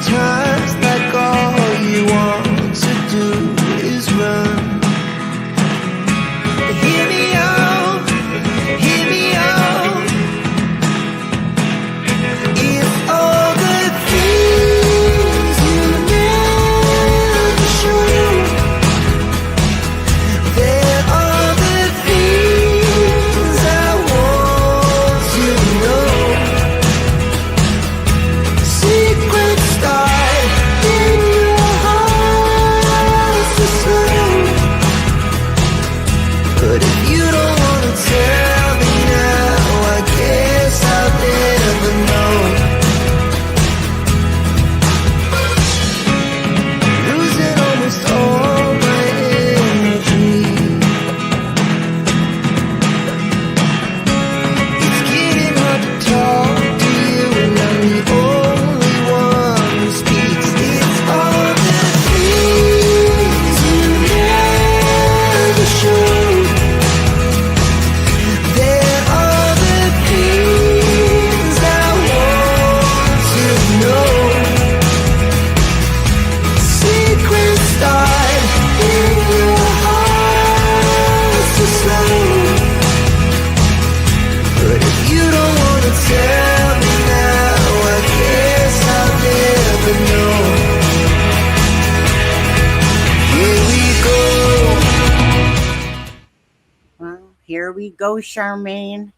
Sometimes like all you want to do is run. Hear me out, hear me out. If all the things you never show, there are the things I want you to know. Secrets start in your heart to slow. But if you don't want to tell me now, I guess I'll never know. Losing almost all my energy. It's getting hard to talk to you, and I'm the only one who speaks. It's all the things you never show. There are the things I want to know. Secrets start in your heart to slow. But if you don't want to tell me now, I guess I'll never know. Here we go. Well, here we go, Charmaine.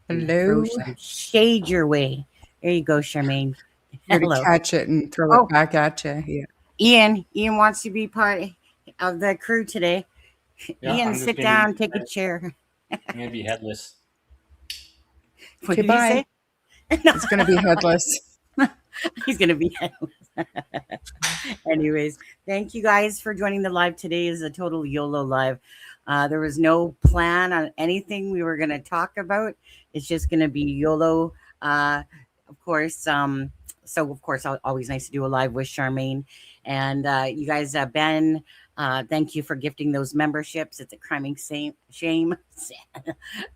Hello. Throw some shade your way. There you go, Charmaine. Here to Hello. catch it and throw Oh. it back at you. Yeah. Ian wants to be part of the crew today. Yeah, Ian, I'm just sit gonna down, be- take a chair. I'm gonna be headless. What Okay, did you say? It's going to be headless. He's going to be Anyways, thank you guys for joining the live. Today is a total YOLO live. There was no plan on anything we were going to talk about. It's just going to be YOLO. Of course, so of course, always nice to do a live with Charmaine. And you guys, Ben, thank you for gifting those memberships. It's a criming shame.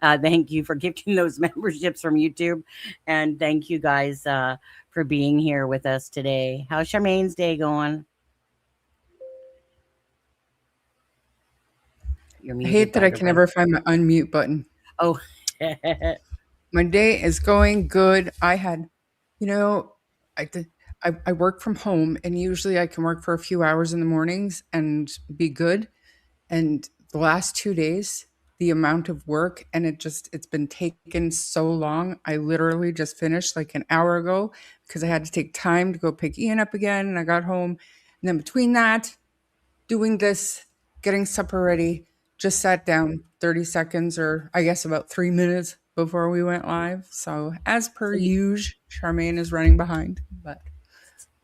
Thank you for gifting those memberships from YouTube. And thank you guys for being here with us today. How's Charmaine's day going? You're I muted, hate that I Dr. can Ben. never find my unmute button. Oh, My day is going good. I had, I work from home, and usually I can work for a few hours in the mornings and be good. And the last 2 days, the amount of work, and it's been taken so long. I literally just finished like an hour ago because I had to take time to go pick Ian up again, and I got home. And then between that, doing this, getting supper ready, just sat down 30 seconds, or I guess about 3 minutes before we went live. So as per usual, Charmaine is running behind. But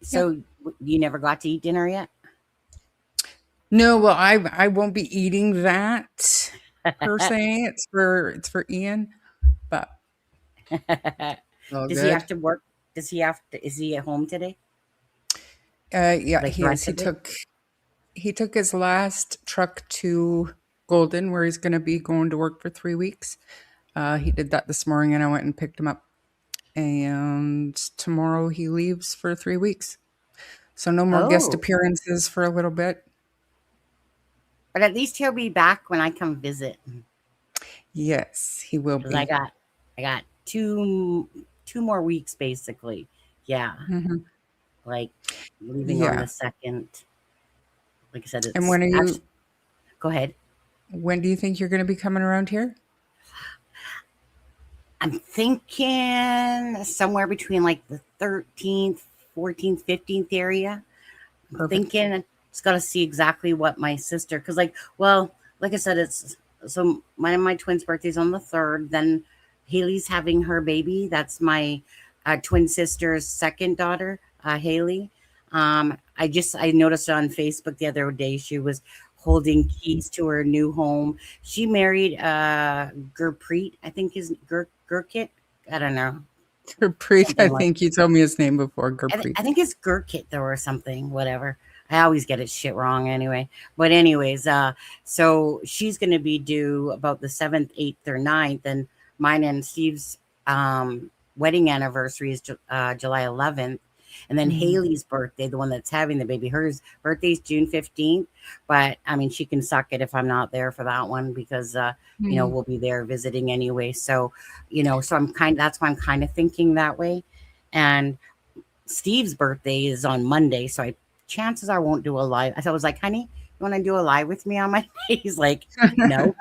so you never got to eat dinner yet? no, well, I won't be eating that per se. It's for Ian, but all Does he good. have to work? Is he at home today? Yeah, Like he the is. rest of it? He took his last truck to Golden, where he's going to be going to work for 3 weeks. He did that this morning, and I went and picked him up. And tomorrow he leaves for 3 weeks. So no more guest Oh. appearances for a little bit. But at least he'll be back when I come visit. Yes, he will Because be. I got two more weeks basically. Yeah. Mhm. Like leaving on Yeah. the 2nd. Like I said, it's And when are you? go ahead. When do you think you're going to be coming around here? I'm thinking somewhere between like the 13th, 14th, 15th area. I'm Perfect. thinking I just got to see exactly what my sister, because like I said, it's so my twin's birthday's on the 3rd. Then Haley's having her baby. That's my twin sister's second daughter, Haley. I noticed on Facebook the other day she was holding keys to her new home. She married Gurpreet, I think his Gurkit. I don't know. Gurpreet, Something I like- think you told me his name before. I Gurpreet. think it's Gurkit though, or something, whatever. I always get it shit wrong anyway. But anyways, so she's going to be due about the 7th, 8th, or 9th. And mine and Steve's wedding anniversary is July 11th. And then Mhm. Haley's birthday, the one that's having the baby, hers birthday's June 15th. But I mean, she can suck it if I'm not there for that one because, Mhm. we'll be there visiting anyway. So, so that's why I'm kind of thinking that way. And Steve's birthday is on Monday. So chances are I won't do a live. I was like, honey, you want to do a live with me on Monday? He's like, no.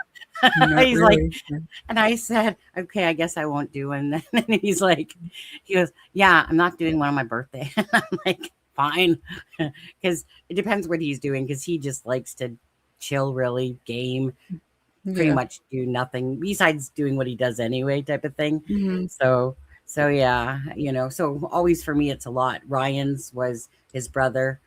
Not He's like, really. Yeah. and I said, okay, I guess I won't do. And then he's like, he goes, yeah, I'm not doing one on my birthday. I'm like, fine. Because it depends what he's doing. Because he just likes to chill, really, game, pretty Yeah. much do nothing besides doing what he does anyway, type of thing. Mhm. So yeah, so always for me, it's a lot. Ryan's was his brother.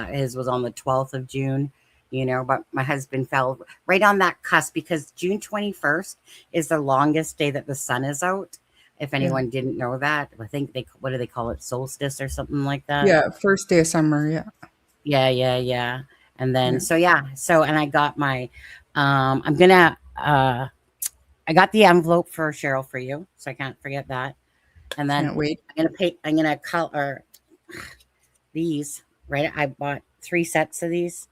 His was on the 12th of June. But my husband fell right on that cusp because June 21st is the longest day that the sun is out. If Yeah. anyone didn't know that, I think what do they call it? Solstice or something like that. Yeah. First day of summer. Yeah. Yeah, yeah, yeah. And then, Yeah. so yeah, and I got my, I'm gonna, I got the envelope for Cheryl for you, so I can't forget that. And then Can't wait. I'm gonna color these, right? I bought 3 sets of these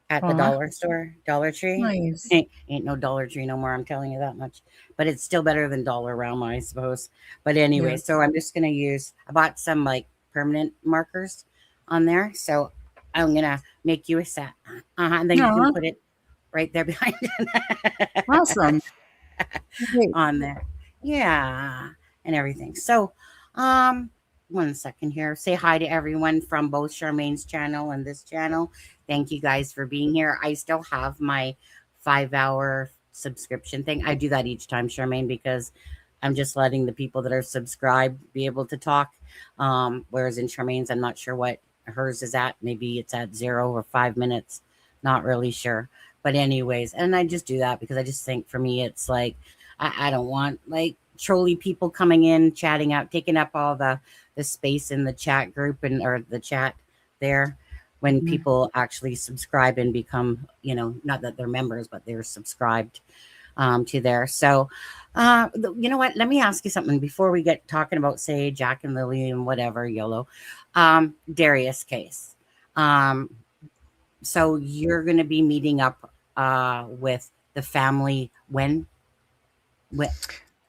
at the Aw, dollar store, Dollar Tree. nice. Ain't no Dollar Tree no more, I'm telling you that much. But it's still better than Dollarama, I suppose. But anyway, Yeah. so I'm just gonna I bought some like permanent markers on there. So I'm gonna make you a set. And then you can Aw, put it right there behind awesome. Great. on there. Yeah, and everything. So, um, one second here. Say hi to everyone from both Charmaine's channel and this channel. Thank you guys for being here. I still have my 5-hour subscription thing. I do that each time, Charmaine, because I'm just letting the people that are subscribed be able to talk. Whereas in Charmaine's, I'm not sure what hers is at. Maybe it's at 0 or 5 minutes. Not really sure. But anyways, and I just do that because I just think for me it's like I don't want like trolley people coming in, chatting out, taking up all the space in the chat group or the chat there when Mhm. people actually subscribe and become, not that they're members, but they're subscribed to there. So you know what? Let me ask you something before we get talking about, say, Jack and Lily and whatever, YOLO. Darius case. Um, so you're going to be meeting up with the family when? When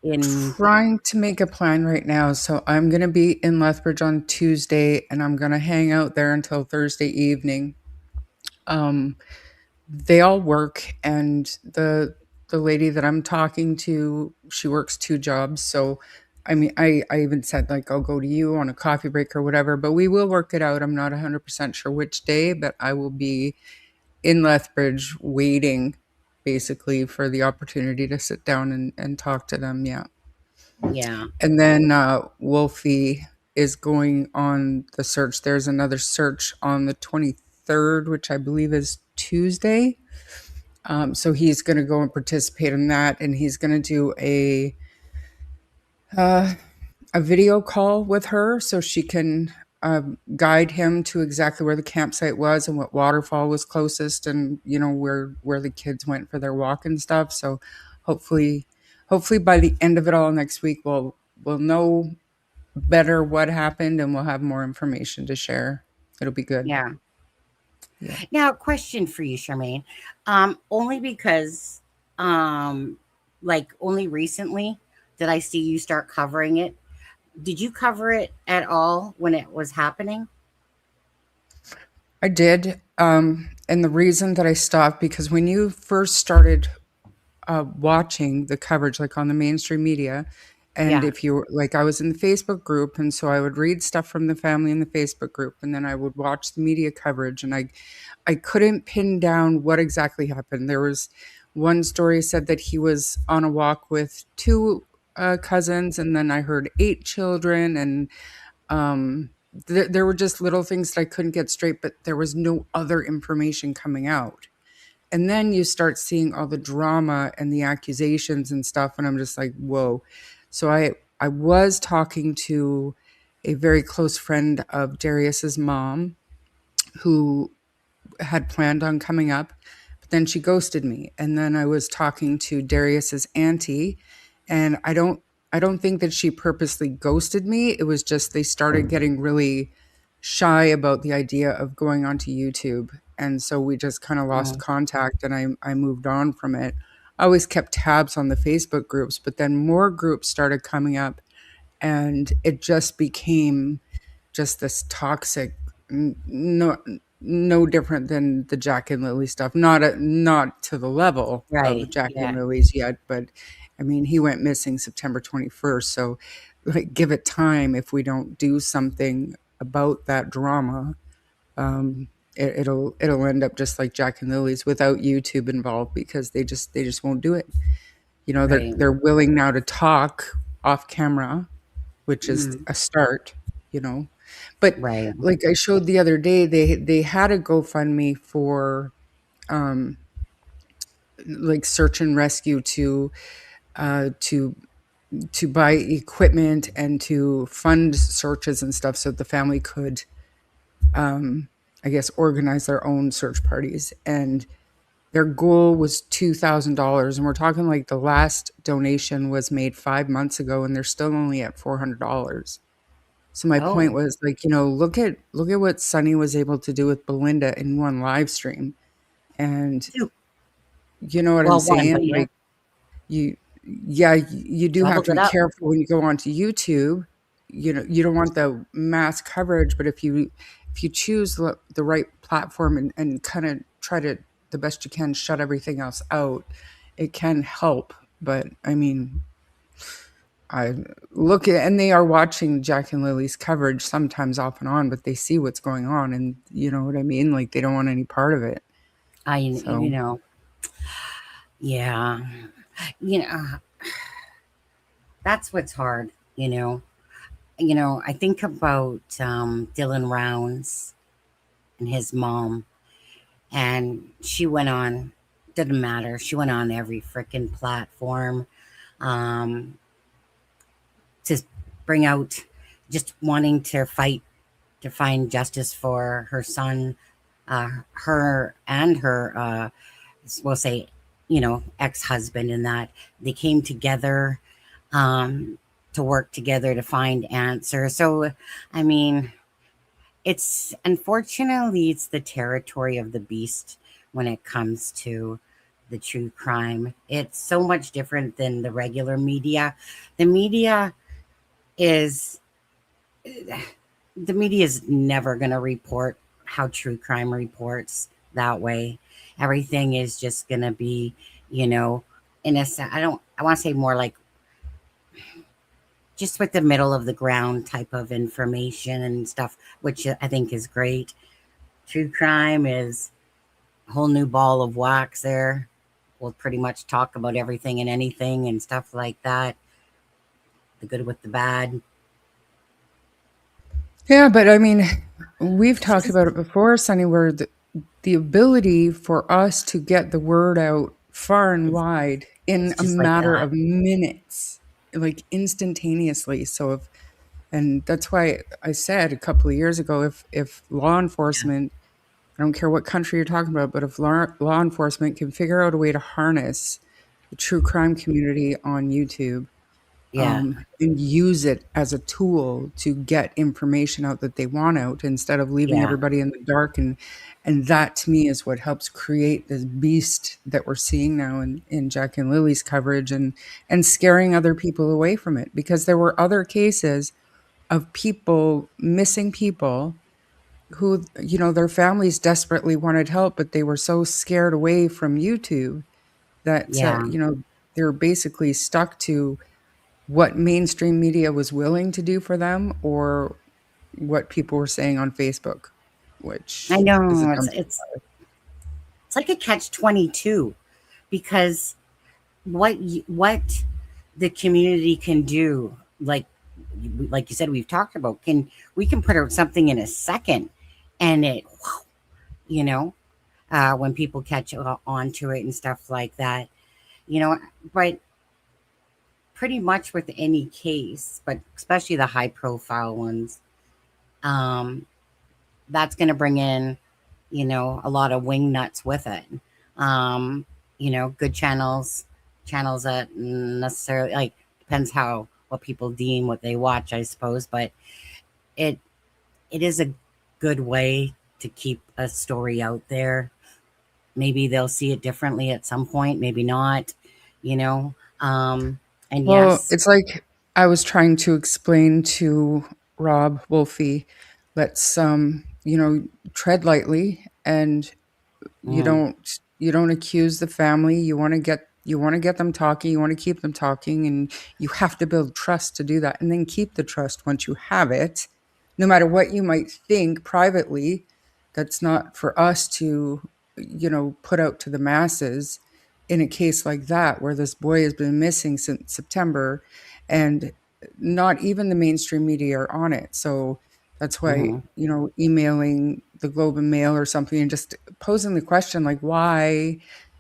in Trying to make a plan right now. So I'm going to be in Lethbridge on Tuesday and I'm going to hang out there until Thursday evening. Um, they all work and the lady that I'm talking to, she works 2 jobs. So I mean, I even said like I'll go to you on a coffee break or whatever, but we will work it out. I'm not 100% sure which day, but I will be in Lethbridge waiting basically for the opportunity to sit down and talk to them. Yeah. yeah, And then Wolfie is going on the search. There's another search on the 23rd, which I believe is Tuesday. So he's going to go and participate in that, and he's going to do uh, a video call with her so she can guide him to exactly where the campsite was and what waterfall was closest, and where the kids went for their walk and stuff. So hopefully, hopefully by the end of it all next week, we'll know better what happened and we'll have more information to share. It'll be good. yeah. Yeah. Now, question for you, Charmaine. Only because, like, only recently did I see you start covering it. Did you cover it at all when it was happening? I did. And the reason that I stopped, because when you first started watching the coverage, like on the mainstream media, and Yeah, if you were like, I was in the Facebook group, and so I would read stuff from the family in the Facebook group, and then I would watch the media coverage, and I couldn't pin down what exactly happened. There was one story said that he was on a walk with 2 cousins, and then I heard 8 children, and there were just little things that I couldn't get straight, but there was no other information coming out. And then you start seeing all the drama and the accusations and stuff, and I'm just like, whoa. So I was talking to a very close friend of Darius's mom who had planned on coming up, but then she ghosted me. And then I was talking to Darius's auntie, and I don't think that she purposely ghosted me. It was just they started getting really shy about the idea of going onto YouTube. And so we just kind of lost Oh, contact, and I moved on from it. I always kept tabs on the Facebook groups, but then more groups started coming up, and it just became just this toxic, no different than the Jack and Lily stuff. Not to the level of right. Jack and Yeah. Lily's yet, but I mean, he went missing September 21st, so like give it time. If we don't do something about that drama, um, it'll end up just like Jack and Lily's without YouTube involved, because they just won't do it. You know, they're Right. they're willing now to talk off camera, which is Mhm. a start, you know. But Right. like I showed the other day, they had a GoFundMe for um like search and rescue to uh to to buy equipment and to fund searches and stuff, so the family could um I guess organize their own search parties. And their goal was $2,000, and we're talking like the last donation was made 5 months ago, and they're still only at $400. So my point Oh, was, like, look at what Sunny was able to do with Belinda in one live stream. And two. you know what I'm Well, one, but saying? yeah, Like, you yeah, you do have doubled to it be up. careful when you go onto YouTube. You know, you don't want the mass coverage, but if you choose the right platform, and kind of try to, the best you can, shut everything else out, it can help. But I mean, I look at, and they are watching Jack and Lily's coverage sometimes off and on, but they see what's going on, and you know what I mean? Like, they don't want any part of it. You So, know, yeah, you know, that's what's hard. I think about Dylan Rounds and his mom, and she went on. Didn't matter. She went on every freaking platform um, to bring out, just wanting to fight to find justice for her son, her and her, we'll say, ex-husband, and that they came together um, to work together to find answers. So, I mean, it's unfortunately it's the territory of the beast when it comes to the true crime. It's so much different than the regular media. The media is the media is never going to report how true crime reports that way. Everything is just going to be, you know, in a I don't I want to say more like just with the middle of the ground type of information and stuff, which I think is great. True crime is a whole new ball of wax there. We'll pretty much talk about everything and anything and stuff like that, the good with the bad. yeah, but I mean, we've talked about it before, Sunny, where the ability for us to get the word out far and It's, wide it's in a just like matter that. of minutes, like instantaneously. So if, and that's why I said a couple of years ago, if law enforcement, I don't care what country you're talking about, but if law enforcement can figure out a way to harness the true crime community on YouTube, Yeah, and use it as a tool to get information out that they want out, instead of leaving yeah, everybody in the dark. And that to me is what helps create this beast that we're seeing now in Jack and Lily's coverage, and scaring other people away from it, because there were other cases of people, missing people, who, you know, their families desperately wanted help, but they were so scared away from YouTube that, yeah. you know, they're basically stuck to what mainstream media was willing to do for them, or what people were saying on Facebook, I which is a know dumpster. it's like a catch-22 because what the community can do, like you said, we've talked about, we can put out something in a second, and it, you know, when people catch on to it and stuff like that, you know, but pretty much with any case, but especially the high profile ones, um, that's going to bring in, a lot of wing nuts with it. Um, good channels that necessarily, like, depends how what people deem what they watch, I suppose, but it it is a good way to keep a story out there. Maybe they'll see it differently at some point, maybe not, you know. And Well, yes, it's like I was trying to explain to Rob Wolfie, let's tread lightly, and you mm, don't you don't accuse the family. You want to get them talking, you want to keep them talking, and you have to build trust to do that, and then keep the trust once you have it, no matter what you might think privately. That's not for us to put out to the masses in a case like that, where this boy has been missing since September, and not even the mainstream media are on it. So that's why, mm-hmm. emailing the Globe and Mail or something, and just posing the question, like, why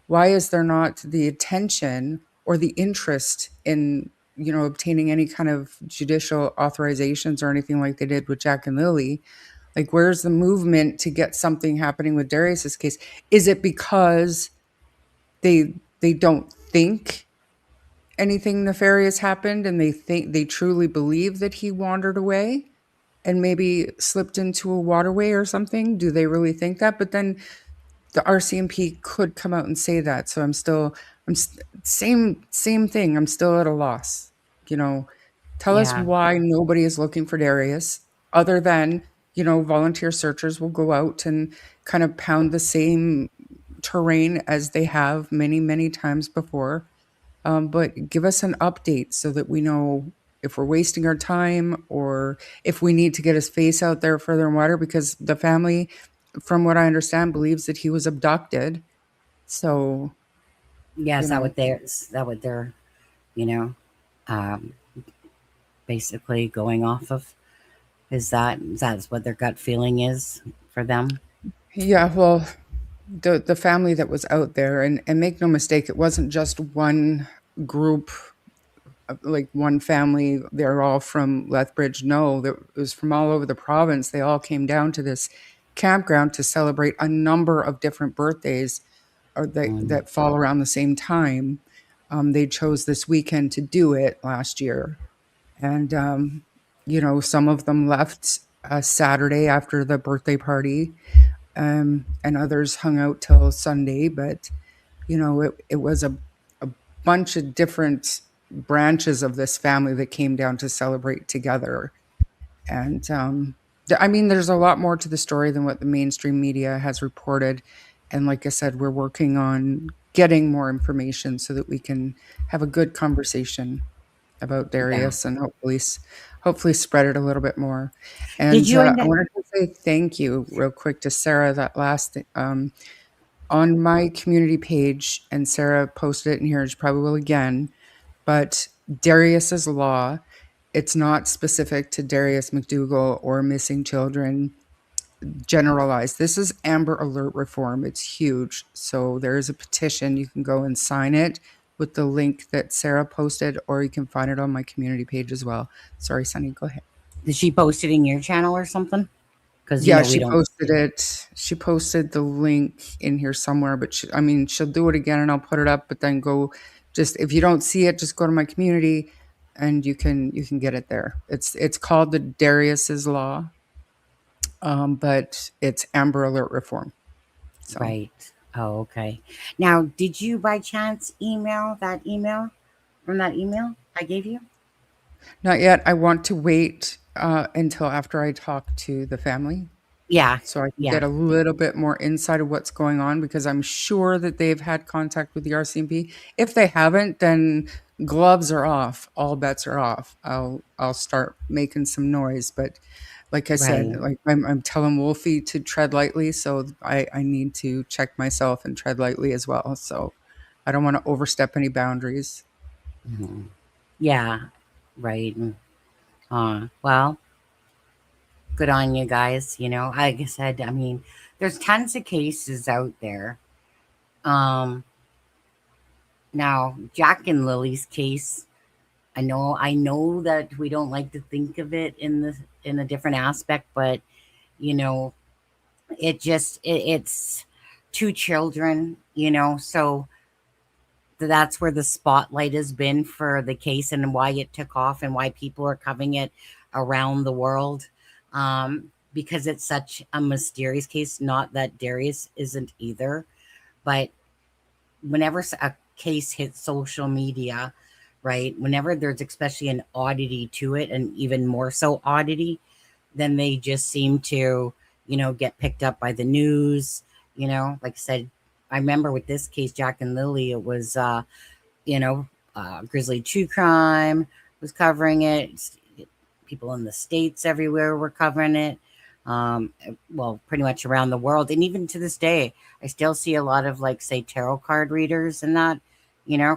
is there not the attention or the interest in obtaining any kind of judicial authorizations or anything like they did with Jack and Lilly? Like, where's the movement to get something happening with Darius's case? Is it because they don't think anything nefarious happened, and they truly believe that he wandered away and maybe slipped into a waterway or something? Do they really think that? But then the RCMP could come out and say that. So same thing. I'm still at a loss. You know, tell us Yeah, why nobody is looking for Darius, other than, volunteer searchers will go out and kind of pound the same terrain as they have many, many times before. But give us an update so that we know if we're wasting our time, or if we need to get his face out there further and wider, because the family, from what I understand, believes that he was abducted. So, you yes, know, that what they're, you know, um, basically going off of. That's what their gut feeling is for them? yeah, well, the family that was out there, and make no mistake, it wasn't just one group, like one family. They're all from Lethbridge. No, it was from all over the province. They all came down to this campground to celebrate a number of different birthdays, or Mm, that fall around the same time. They chose this weekend to do it last year, and some of them left Saturday after the birthday party, and others hung out till Sunday. But it was a bunch of different branches of this family that came down to celebrate together. And I mean, there's a lot more to the story than what the mainstream media has reported. And like I said, we're working on getting more information so that we can have a good conversation about yeah. Darius, and hopefully spread it a little bit more. Did And you end I up wanted to say thank you real quick to Sarah, that last on my community page, and Sarah posted it in here. She probably will again. But Darius's law, it's not specific to Darius McDougall or missing children, generalized. This is Amber Alert reform. It's huge. So there is a petition. You can go and sign it with the link that Sarah posted, or you can find it on my community page as well. Sorry, Sunny, go ahead. did she post it in your channel or something? Because Yeah, we she don't. posted it. She posted the link in here somewhere, but I mean, she'll do it again, and I'll put it up. But then go, just if you don't see it, just go to my community, and you can get it there. It's called the Darius's Law, but it's Amber Alert reform. So Right. Oh, okay. Now, did you by chance email from that email I gave you? not yet. I want to wait until after I talk to the family, Yeah. so I can Yeah. get a little bit more insight of what's going on, because I'm sure that they've had contact with the RCMP. If they haven't, then gloves are off. All bets are off. I'll start making some noise. But like I said, Right. like I'm telling Wolfie to tread lightly, so I need to check myself and tread lightly as well. So I don't want to overstep any boundaries. Mhm. Yeah. Right. Well, good on you guys. Like I said, I mean, there's tons of cases out there. Um, Now, Jack and Lily's case, I know that we don't like to think of it in a different aspect, but you know, it's two children, so that's where the spotlight has been for the case and why it took off and why people are covering it around the world. because it's such a mysterious case. Not that Darius isn't either, but whenever a case hits social media, right? Whenever there's especially an oddity to it, and even more so oddity, then they just seem to, get picked up by the news. Like I said, I remember with this case, Jack and Lilly, it was, you know, Grizzly True Crime was covering it. People in the States everywhere were covering it. Well, pretty much around the world. And even to this day, I still see a lot of, like, say, tarot card readers and that,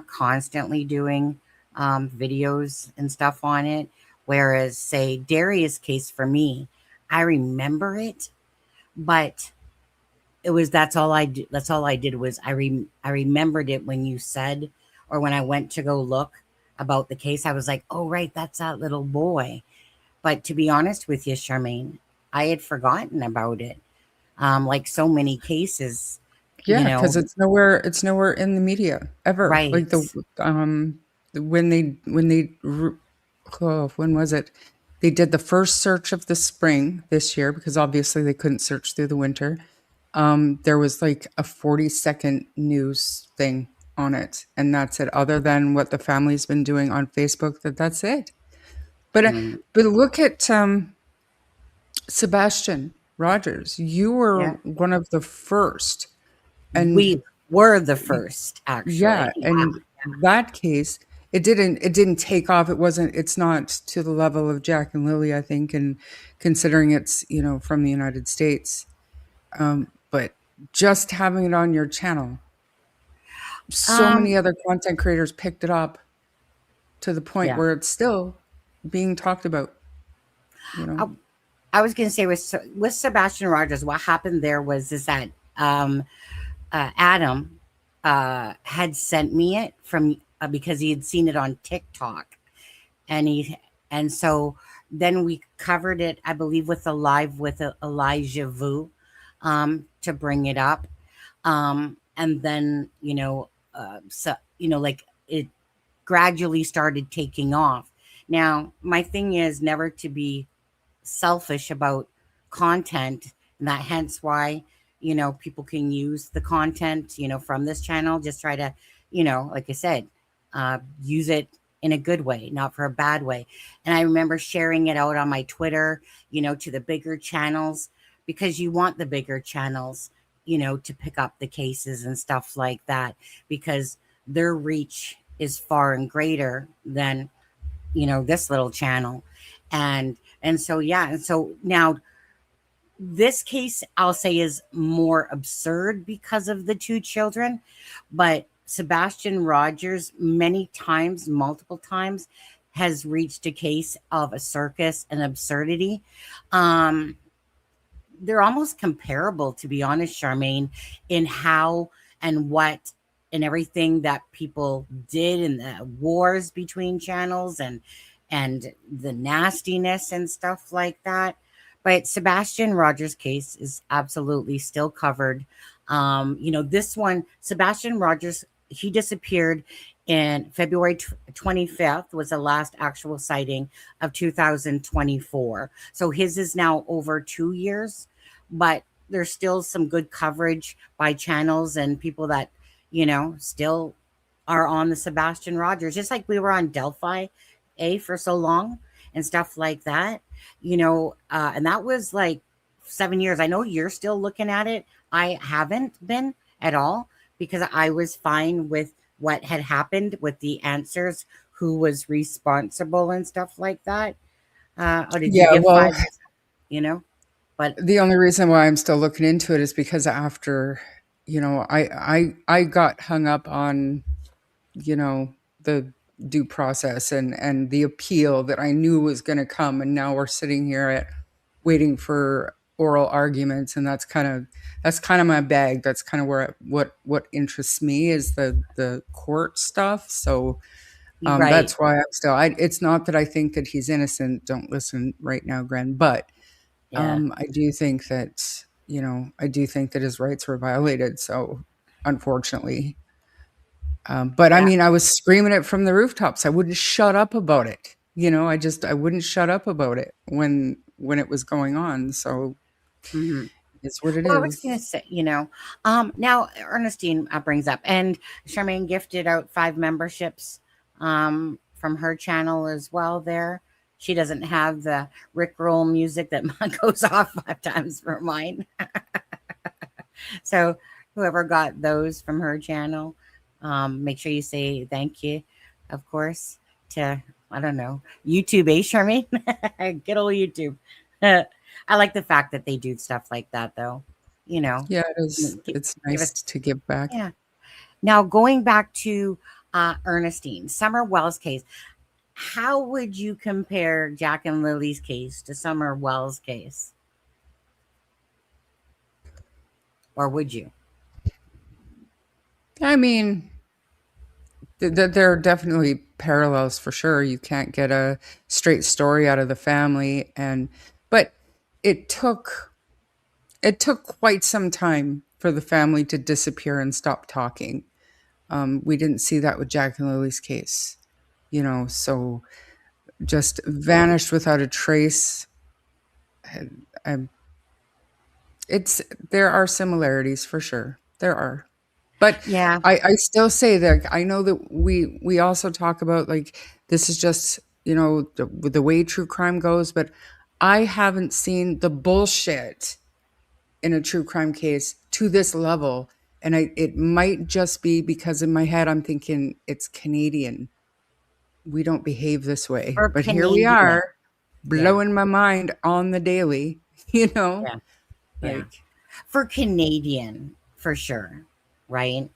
constantly doing videos and stuff on it. Whereas, say, Darius' case for me, I remember it, but it was that's all I did was I remembered it when you said, or when I went to go look about the case. I was like, oh right, that's that little boy. But to be honest with you, Charmaine, I had forgotten about it. Like so many cases, you Yeah, know, because it's nowhere in the media ever. Like right. when was it? They did the first search of the spring this year because obviously they couldn't search through the winter. There was like a 40-second news thing on it, and that's it. Other than what the family's been doing on Facebook, that's it. But uh, Mm, but look at Sebastian Rogers. You were yeah. one of the first, and We were the first, actually. yeah, and that case, it didn't take off. It's not to the level of Jack and Lily, I think, and considering it's, from the United States. But just having it on your channel, so Um, many other content creators picked it up to the point yeah. where it's still being talked about, you know. I, I was going to say with Sebastian Rogers, what happened there was is that Adam had sent me it from because he had seen it on TikTok, and so then we covered it, I believe, with a live with Elijah Vu, to bring it up, and then so like it gradually started taking off. Now my thing is never to be selfish about content, and that hence why people can use the content from this channel. Just try to like I said, use it in a good way, not for a bad way. And I remember sharing it out on my Twitter, to the bigger channels, because you want the bigger channels to pick up the cases and stuff like that, because their reach is far and greater than this little channel. And so yeah, and so now this case I'll say is more absurd because of the two children, but Sebastian Rogers many times, multiple times, has reached a case of a circus and absurdity. um they're almost comparable, to be honest, Charmaine, in how and what and everything that people did in the wars between channels, and the nastiness and stuff like that. But Sebastian Rogers' case is absolutely still covered. This one, Sebastian Rogers, he disappeared in February 25th, was the last actual sighting of 2024. So his is now over 2 years, but there's still some good coverage by channels and people that, still are on the Sebastian Rogers, just like we were on Delphi A for so long and stuff like that, and that was like 7 years. I know you're still looking at it. I haven't been at all because I was fine with what had happened with the answers, who was responsible and stuff like that. Or did you Yeah, give well, 5 years? But the only reason why I'm still looking into it is because after, I got hung up on, the due process and the appeal that I knew was going to come, and now we're sitting here waiting for oral arguments, and that's kind of my bag. That's kind of where what interests me is the court stuff. So right, that's why I'm still. It's not that I think that he's innocent. Don't listen right now, Gren. But yeah, I do think that his rights were violated. So unfortunately, but I yeah, mean, I was screaming it from the rooftops. I wouldn't shut up about it. I wouldn't shut up about it when it was going on. So Mhm. it's what it Well, I was gonna is. say, now Ernestine brings up, and Charmaine gifted out 5 memberships from her channel as well there. She doesn't have the Rickroll music that goes off 5 times for mine. So whoever got those from her channel, make sure you say thank you, of course, to I don't know, YouTube, Charmaine? Good old YouTube. I like the fact that they do stuff like that though. You know, Yeah, it is. give, It's give nice us to give back. yeah. Now going back to Ernestine, Summer Wells case, how would you compare Jack and Lily's case to Summer Wells' case? Or would you? I mean, there are definitely parallels for sure. You can't get a straight story out of the family, and but it took it took quite some time for the family to disappear and stop talking. We didn't see that with Jack and Lily's case, so just vanished without a trace. I, it's there are similarities for sure. There are. But Yeah. I still say that I know that we also talk about like this is just the way true crime goes, but I haven't seen the bullshit in a true crime case to this level, and it might just be because in my head I'm thinking it's Canadian. We don't behave this way, For but here we Canadian. are, Yeah. blowing my mind on the daily. Yeah. Yeah. Like For Canadian, for sure, right?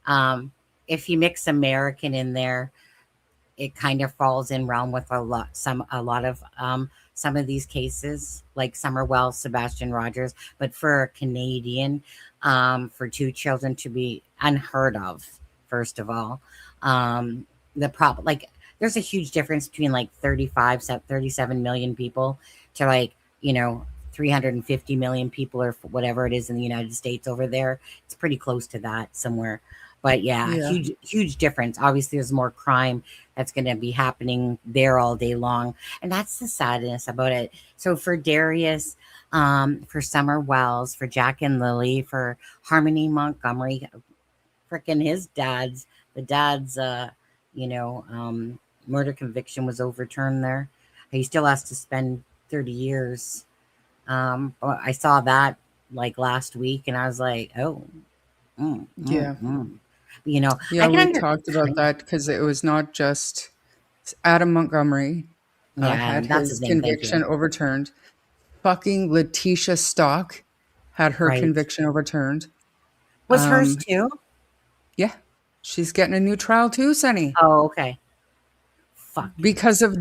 Um, if you mix American in there, it kind of falls in realm with a lot of some of these cases, like Summer Wells, Sebastian Rogers. But for a Canadian, for 2 children to be unheard of, first of all, um, the problem like there's a huge difference between like 37 million people to like 350 million people or whatever it is in the United States over there. It's pretty close to that somewhere. But yeah, yeah, huge difference. Obviously, there's more crime that's going to be happening there all day long, and that's the sadness about it. So for Darius, for Summer Wells, for Jack and Lily, for Harmony Montgomery, freaking the dad's, murder conviction was overturned there. He still has to spend 30 years. I saw that like last week, and I was like, oh, mm, mm, yeah. mm. Yeah, I can we talked about understand. that because it was not just Adam Montgomery Yeah, had that's his his name. Thank you. conviction overturned. Fucking Letitia Stock had her Right. conviction overturned. Was hers Um, too? yeah, she's getting a new trial too, Sonny, Oh, okay. Fuck. because of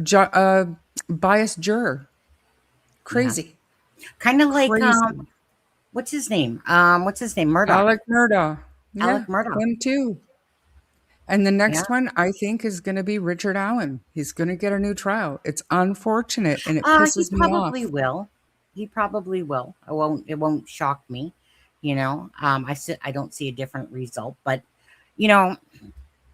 biased juror. Yeah. Crazy, Kind of like crazy. what's his name? Murdoch. Alec Murdaugh. Yeah, Alec Murdoch. him too. And the Yeah. next one, I think, is going to be Richard Allen. He's going to get a new trial. It's unfortunate and it He pisses me probably off. will. He probably will. It won't shock me. I don't see a different result, but you know,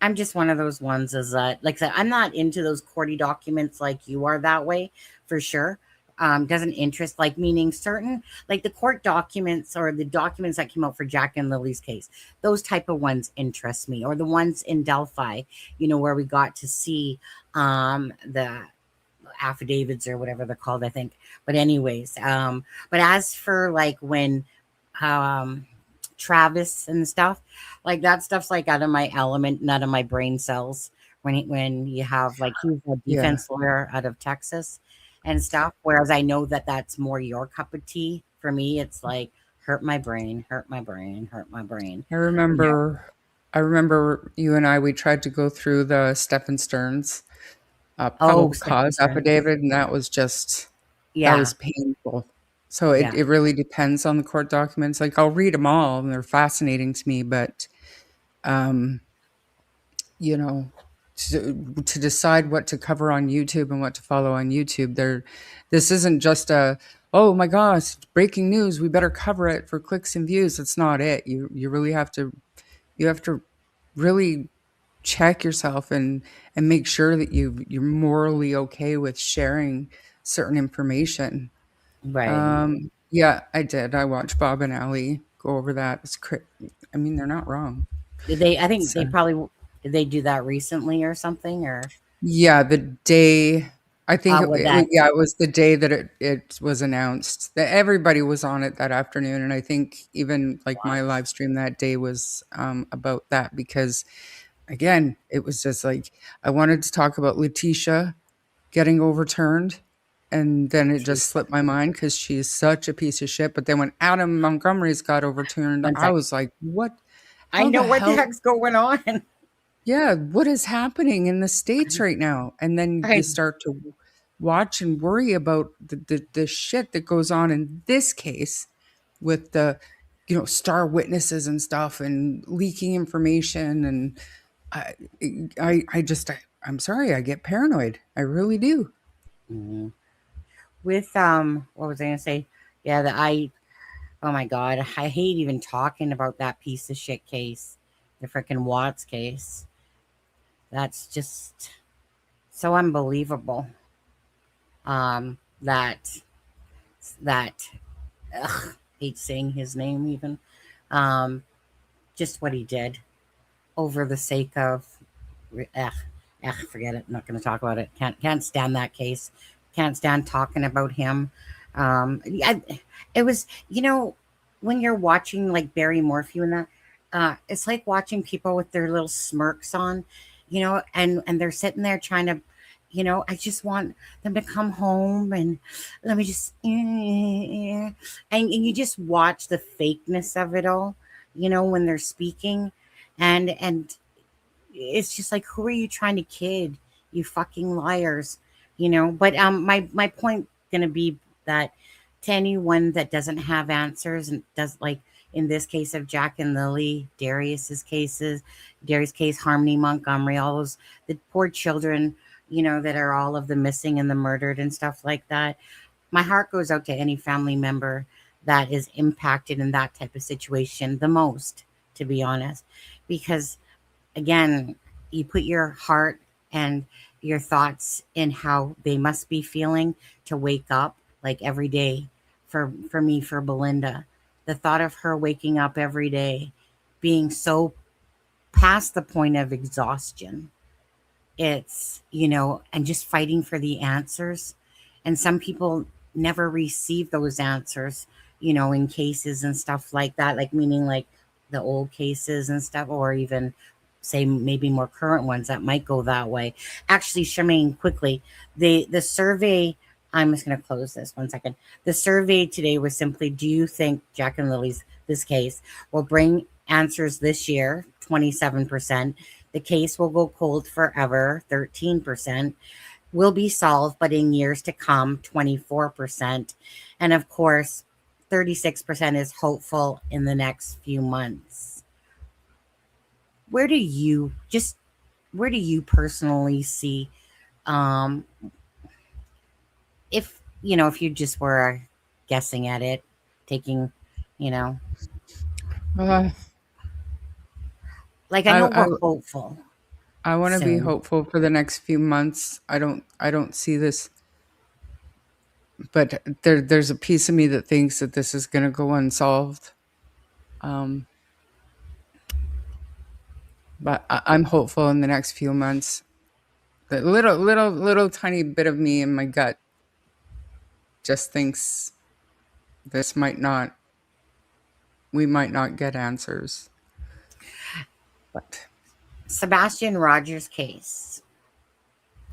I'm just one of those ones is that, like I said, I'm not into those courty documents like you are that way for sure. Doesn't interest like meaning certain like the court documents or the documents that came out for Jack and Lily's case. Those type of ones interest me, or the ones in Delphi, where we got to see the affidavits or whatever they're called, I think. But anyways, but as for like when um Travis and stuff. Like that stuff's like out of my element, not of my brain cells. When you have like he's a Yeah. defense lawyer out of Texas and stuff. Whereas I know that that's more your cup of tea. For me, it's like hurt my brain, hurt my brain, hurt my brain. I Yeah. remember I remember you and I, we tried to go through the Stephen Stearns Oh, probable Stephen cause Stearns. affidavit, and that Yeah, was painful. So yeah. it really depends on the court documents. Like I'll read them all and they're fascinating to me, but um, you know, to decide what to cover on YouTube and what to follow on YouTube, this isn't just a, oh my gosh, breaking news, we better cover it for clicks and views. That's not it. You really have to really check yourself and make sure that you're morally okay with sharing certain information. Right. Yeah, I did. I watched Bob and Ali go over that. I mean, they're not wrong. Did they? I think they So, probably did. They do that recently or something, or yeah, the day I think with that. yeah, it was the day that it was announced that everybody was on it that afternoon, and I think even like Wow. my live stream that day was about that because again, it was just like I wanted to talk about Letitia getting overturned, and then it just Jeez. slipped my mind because she's such a piece of shit. But then when Adam Montgomery's got overturned, One I sec. was like, "What? I How know the what the hell? heck's going on. Yeah, what is happening in the States right now?" And then you I start to watch and worry about the shit that goes on in this case with the, star witnesses and stuff and leaking information. And I, I'm sorry, I get paranoid. I really do. Mhm. With what was I gonna say? Yeah, the I oh my god, I hate even talking about that piece of shit case, the freaking Watts case. That's just so unbelievable. That ugh, hate saying his name even. Um, just what he did over the sake of ugh, forget it. I'm not going to talk about it. Can't stand that case. Can't stand talking about him. I, it was when you're watching like Barry Morphew and that, it's like watching people with their little smirks on, and they're sitting there trying to. I just want them to come home and let me just, and you just watch the fakeness of it all, when they're speaking, and it's just like, who are you trying to kid, you fucking liars, but my point gonna be that to anyone that doesn't have answers and does, like in this case of Jack and Lily, Darius case, Harmony Montgomery, all those, the poor children, that are all of the missing and the murdered and stuff like that. My heart goes out to any family member that is impacted in that type of situation the most, to be honest, because again, you put your heart and your thoughts in how they must be feeling to wake up like every day. For me, for Belinda, the thought of her waking up every day being so past the point of exhaustion, it's, and just fighting for the answers. And some people never receive those answers, in cases and stuff like that, like meaning like the old cases and stuff, or even say maybe more current ones that might go that way. Actually, Charmaine, quickly, the survey, I'm just going to close this 1 second. The survey today was simply, do you think Jack and Lily's, this case, will bring answers this year? 27%. The case will go cold forever, 13%. Will be solved, but in years to come, 24%. And of course, 36% is hopeful in the next few months. Where do you just where do you personally see, um if you just were guessing at it, taking, you know, Uh, like I I know I we're hopeful I want to be soon. hopeful for the next few months. I don't see this, but there's a piece of me that thinks that this is going to go unsolved. Um, but I'm hopeful in the next few months. The little tiny bit of me in my gut just thinks this might not we might not get answers. But Sebastian Rogers case,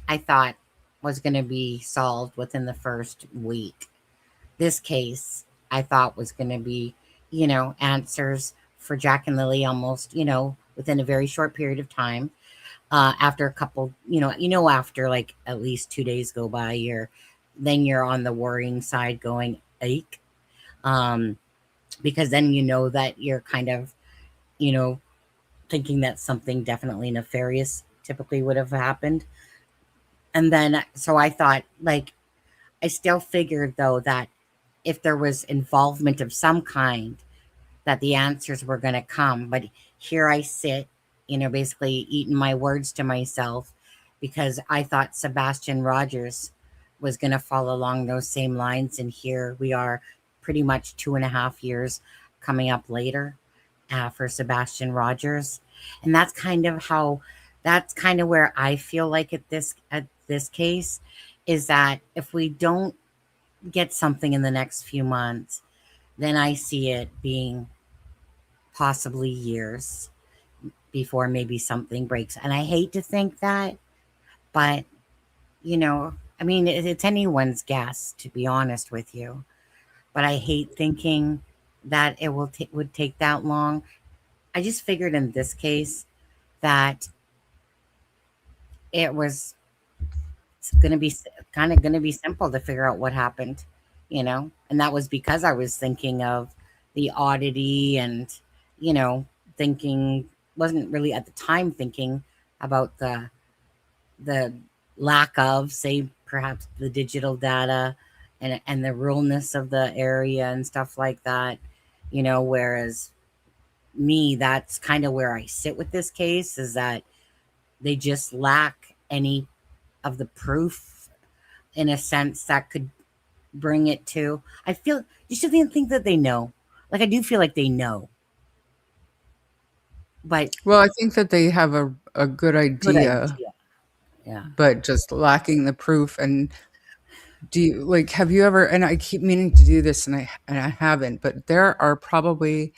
I thought was going to be solved within the first week. This case, I thought was going to be, answers for Jack and Lily almost, within a very short period of time. After a couple, after like at least 2 days go by, you're on the worrying side going ache. Um, because then that you're kind of, you know, thinking that something definitely nefarious typically would have happened. And then so I thought, like, I still figured though that if there was involvement of some kind, that the answers were going to come. But here I sit, basically eating my words to myself, because I thought Sebastian Rogers was going to fall along those same lines. And here we are, pretty much 2.5 years coming up later for Sebastian Rogers. And that's kind of where I feel like at this case is that if we don't get something in the next few months, then I see it being possibly years before maybe something breaks. And I hate to think that, but I mean, it's anyone's guess, to be honest with you. But I hate thinking that would take that long. I just figured in this case that it was going to be kind of going to be simple to figure out what happened, and that was because I was thinking of the oddity and, you know, thinking wasn't really at the time thinking about the lack of, say, perhaps the digital data and the ruralness of the area and stuff like that, whereas me, that's kind of where I sit with this case, is that they just lack any of the proof in a sense that could bring it to. I feel you should think that they know. Like I do feel like they know, but Well, I think that they have a good good idea, idea. Yeah. but just lacking the proof. And have you ever, and I keep meaning to do this and I haven't, but there are probably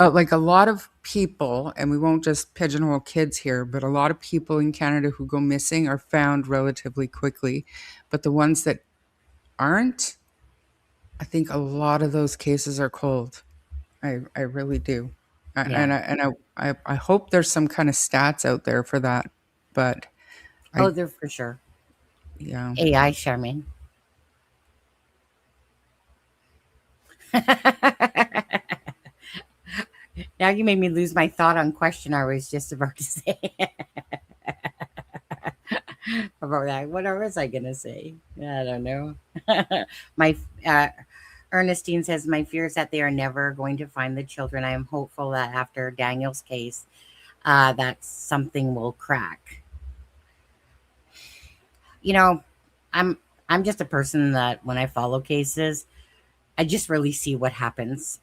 like a lot of people, and we won't just pigeonhole kids here, but a lot of people in Canada who go missing are found relatively quickly. But the ones that aren't, I think a lot of those cases are cold. I really do. Yeah. I hope there's some kind of stats out there for that. But Oh, I, they're for sure. yeah. AI, Charmaine. Now you made me lose my thought on question I was just about to say about that. What was I gonna say? I don't know. my Ernestine says my fear is that they are never going to find the children. I am hopeful that after Daniel's case, that something will crack. You know, I'm I'm just a person that when I follow cases, I just really see what happens,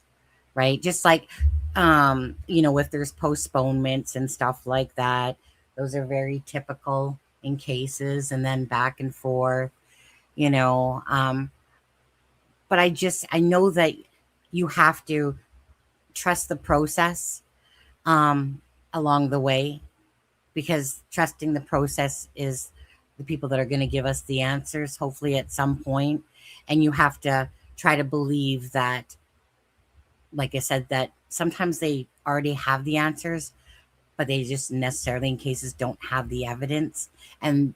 right? Just like if there's postponements and stuff like that, those are very typical in cases, and then back and forth, you know. But I know that you have to trust the process um along the way, because trusting the process is the people that are going to give us the answers, hopefully at some point. And you have to try to believe that, like I said, that sometimes they already have the answers, but they just necessarily in cases don't have the evidence. And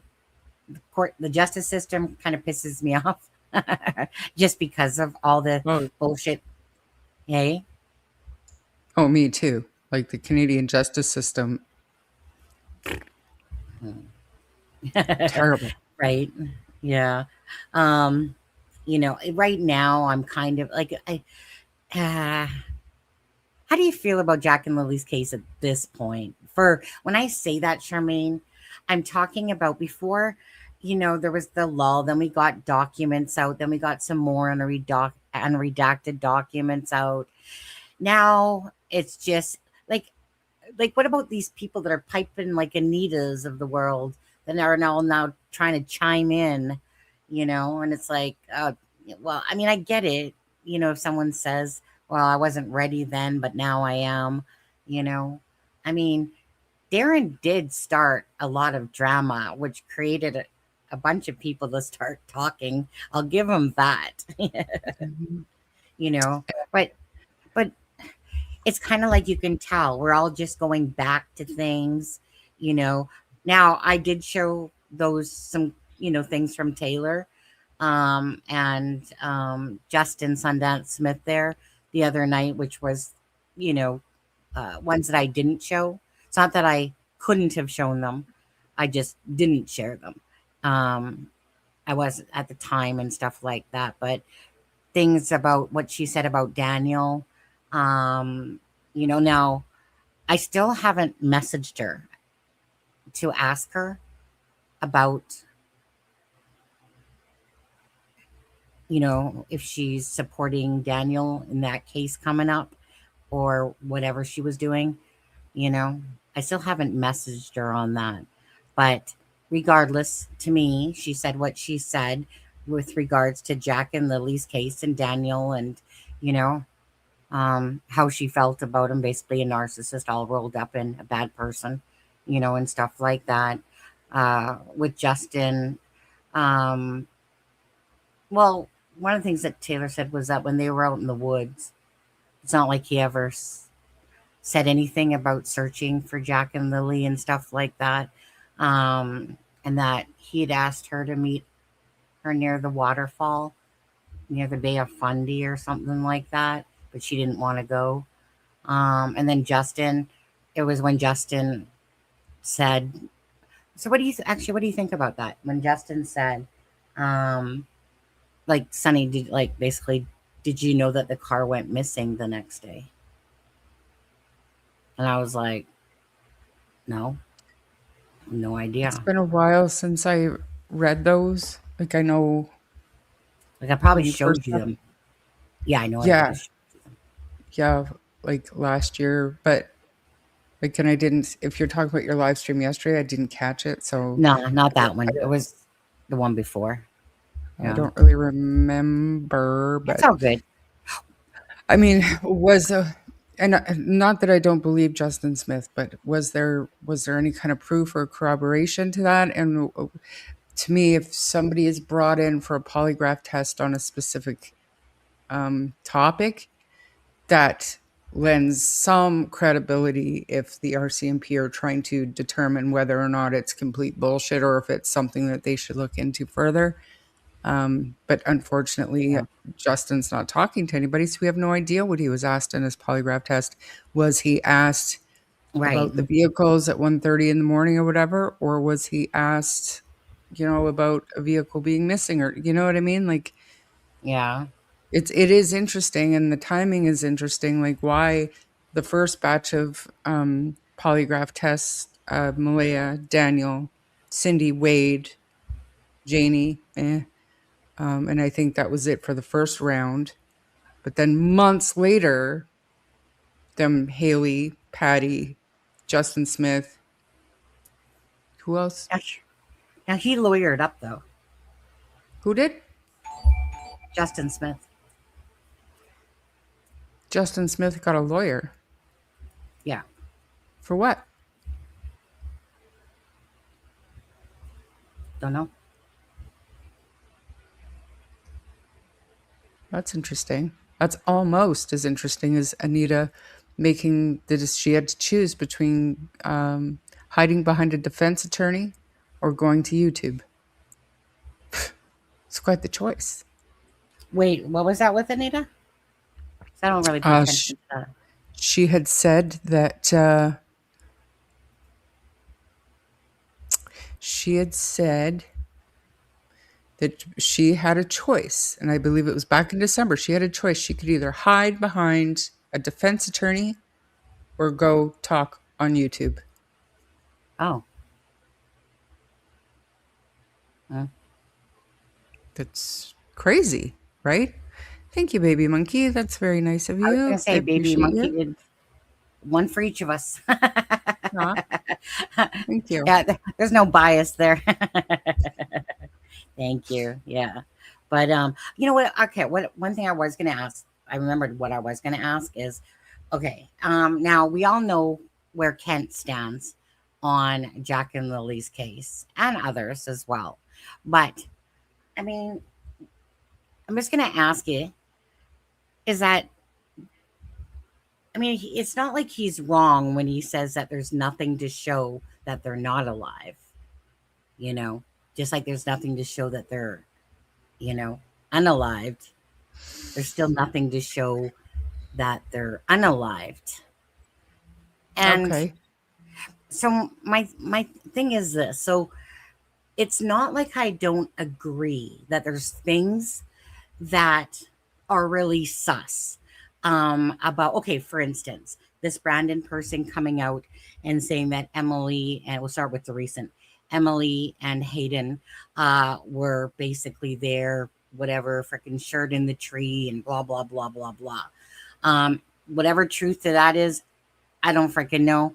the justice system kind of pisses me off just because of all the Oh, bullshit. Hey. oh, me too. Like the Canadian justice system, terrible. Right. Yeah. um right now I'm kind of like uh, how do you feel about Jack and Lily's case at this point? For when I say that, Charmaine, I'm talking about before, there was the lull, then we got documents out, then we got some more unredacted documents out. Now it's just like what about these people that are piping like Anitas of the world that are now trying to chime in, and it's like, well, I mean, I get it, if someone says, well, I wasn't ready then, but now I am, you know, I mean, Darren did start a lot of drama, which created a bunch of people to start talking. I'll give him that, Mhm. you know, but but it's kind of like you can tell we're all just going back to things, you know. Now I did show those some, things from Taylor and Justin Sundance Smith there the other night, which was, you know, ones that I didn't show. It's not that I couldn't have shown them, I just didn't share them. Um, I wasn't at the time and stuff like that, but things about what she said about Daniel. Now I still haven't messaged her to ask her about if she's supporting Daniel in that case coming up or whatever she was doing, you know. I still haven't messaged her on that. But regardless, to me, she said what she said with regards to Jack and Lily's case and Daniel and, you know, how she felt about him, basically a narcissist all rolled up in a bad person, and stuff like that. With Justin, um, well, one of the things that Taylor said was that when they were out in the woods, it's not like he ever said anything about searching for Jack and Lily and stuff like that. And that he had asked her to meet her near the waterfall, near the Bay of Fundy or something like that, but she didn't want to go. And then Justin, it was when Justin said, so what do you actually, what do you think about that? When Justin said, um, like, Sonny, did, like, basically, did you know that the car went missing the next day? And I was like, no, no It's idea. been a while since I read those. Like I know Like, I probably when you first showed you got, them. Yeah, I know I would yeah, have. yeah, like last year, but like, and I didn't, if you're talking about your live stream yesterday, I didn't catch it. So No, not I don't, that one. It was the one before. I Yeah. don't really remember, It's but all good. I mean, and not that I don't believe Justin Smith, but was there any kind of proof or corroboration to that? And to me, if somebody is brought in for a polygraph test on a specific topic, that lends some credibility if the RCMP are trying to determine whether or not it's complete bullshit or if it's something that they should look into further. But unfortunately, Yeah. Justin's not talking to anybody, so we have no idea what he was asked in his polygraph test. Was he asked Right. about the vehicles at 1:30 in the morning or whatever, or was he asked, about a vehicle being missing, or you know what I mean? Like Yeah. it is interesting, and the timing is interesting. Like why the first batch of polygraph tests, Malaya, Daniel, Cindy, Wade, Janie, and I think that was it for the first round. But then months later, them Haley, Patty, Justin Smith, who else? Now he lawyered up though, Who did? Justin Smith. Justin Smith got a lawyer. Yeah. For what? Don't know. That's interesting. That's almost as interesting as Anita making she had to choose between hiding behind a defense attorney or going to YouTube. It's quite the choice. Wait, what was that with Anita? 'Cause I don't really pay Uh, sh- attention to that. she had said that she had said that she had a choice, and I believe it was back in December. She had a choice. She could either hide behind a defense attorney or go talk on YouTube. Oh. Uh, That's crazy, right? Thank you, baby monkey. That's very nice of I was gonna you. I say baby appreciate monkey you. did one for each of us. Aw, thank you. Yeah, there's no bias there. Thank you. Yeah. But you know what? Okay, what one thing I was gonna ask, I remembered what I was gonna ask is, okay, now we all know where Kent stands on Jack and Lily's case and others as well. But I mean, I'm just gonna ask you, is that, I mean, it's not like he's wrong when he says that there's nothing to show that they're not alive, you know, just like there's nothing to show that they're, unalived. There's still nothing to show that they're unalived. And Okay. so my thing is this. So it's not like I don't agree that there's things that are really sus, about, okay, for instance, this Brandon person coming out and saying that Emily, and we'll start with the recent, Emily and Hayden were basically there whatever freaking shirt in the tree and blah blah blah blah blah. Whatever truth to that is, I don't freaking know,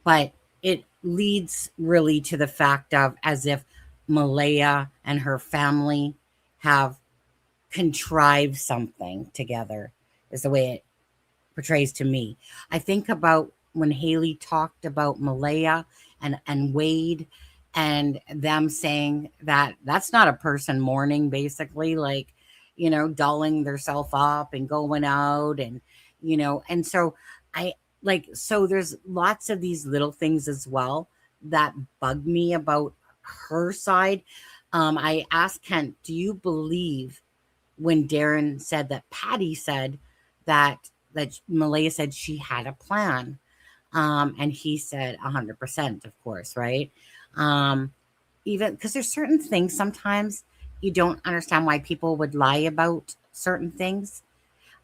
but it leads really to the fact of as if Malaya and her family have contrived something together, is the way it portrays to me. I think about when Haley talked about Malaya and Wade and them saying that that's not a person mourning, basically, like, dulling theirself up and going out and, and so I so there's lots of these little things as well that bug me about her side. I asked Kent, do you believe when Darren said that Patty said that Malaya said she had a plan? And he said 100%, of course, right? Even because there's certain things sometimes you don't understand why people would lie about certain things.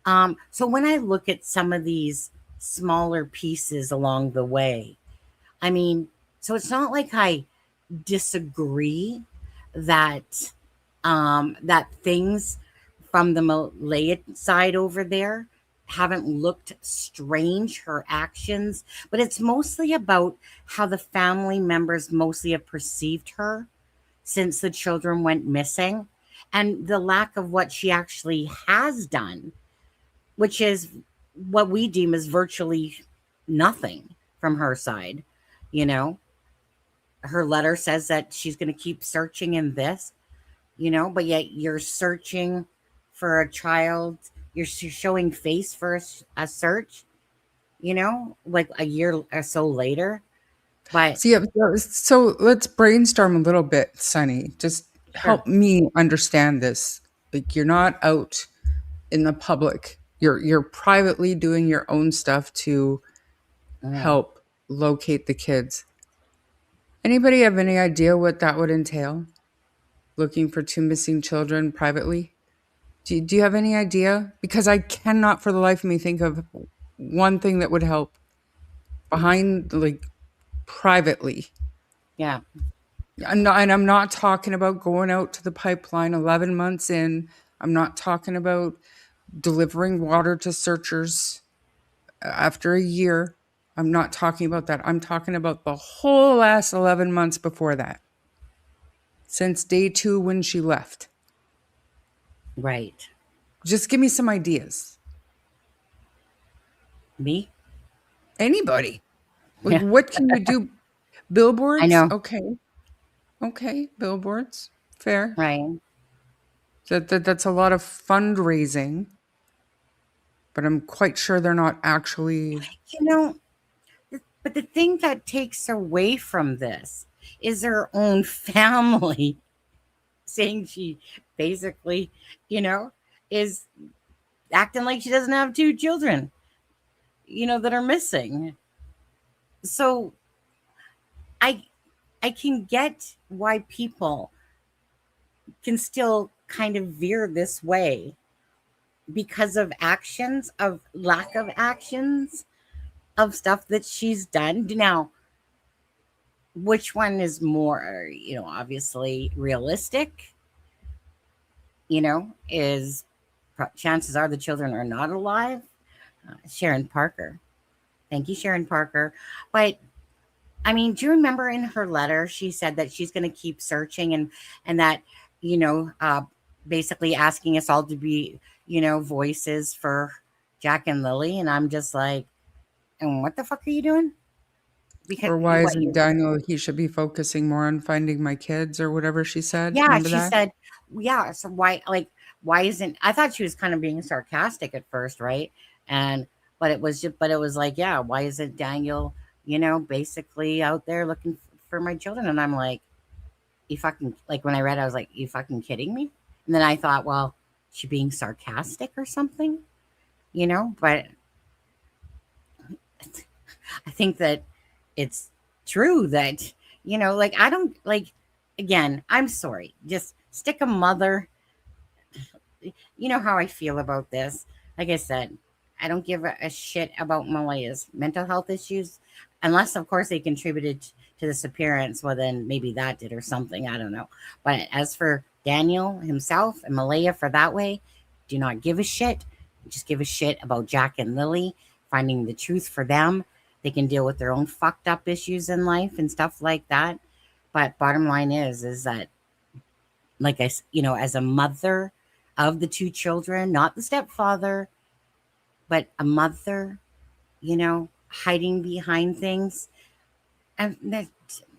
So when I look at some of these smaller pieces along the way, I mean, so it's not like I disagree that that things from the Malaya side over there haven't looked strange, her actions, but it's mostly about how the family members mostly have perceived her since the children went missing and the lack of what she actually has done, which is what we deem as virtually nothing from her side. You know, her letter says that she's going to keep searching in this, but yet you're searching for a child, you're showing face for a search, like a year or so later. But So, yeah, so let's brainstorm a little bit, Sunny. Just sure. help me understand this. Like, you're not out in the public. You're privately doing your own stuff to Mm. help locate the kids. Anybody have any idea what that would entail? Looking for two missing children privately? Do you have any idea? Because I cannot for the life of me think of one thing that would help behind, like, privately. Yeah. I'm not talking about going out to the pipeline 11 months in. I'm not talking about delivering water to searchers after a year. I'm not talking about that. I'm talking about the whole last 11 months before that. Since day 2 when she left. Right. Just give me some ideas. Me? Anybody. Like, Yeah. what can you do? I Billboards? know. Okay. Okay, billboards. Fair. Right. That's a lot of fundraising, but I'm quite sure they're not actually. You know, but the thing that takes away from this is her own family saying she basically, is acting like she doesn't have two children, that are missing. So I I can get why people can still kind of veer this way because of actions, of lack of actions, of stuff that she's done. Now, which one is more, obviously realistic, is chances are the children are not alive. Sharon Parker. Thank you, Sharon Parker. But I mean, do you remember in her letter she said that she's going to keep searching and that you know uh, basically asking us all to be voices for Jack and Lily, and I'm just like, and what the fuck are you doing? Because Or why isn't Daniel, he should be focusing more on finding my kids or whatever she said? yeah, Remember she that? said, yeah. So why isn't? I thought she was kind of being sarcastic at first, right? And but it was like, yeah, why isn't Daniel, basically out there looking for my children? And I'm like, you fucking like when I read, I was like, you fucking kidding me? And then I thought, well, she being sarcastic or something, But I think that it's true that like I don't like. Again, I'm sorry. Just stick a mother. You know how I feel about this. Like I said, I don't give a shit about Malaya's mental health issues, unless, of course, they contributed to this appearance. Well, then maybe that did or something. I don't know. But as for Daniel himself and Malaya for that way do not give a shit. Just give a shit about Jack and Lilly, finding the truth for them. They can deal with their own fucked up issues in life and stuff like that. But bottom line is that, like as a mother of the two children, not the stepfather, but a mother, hiding behind things. And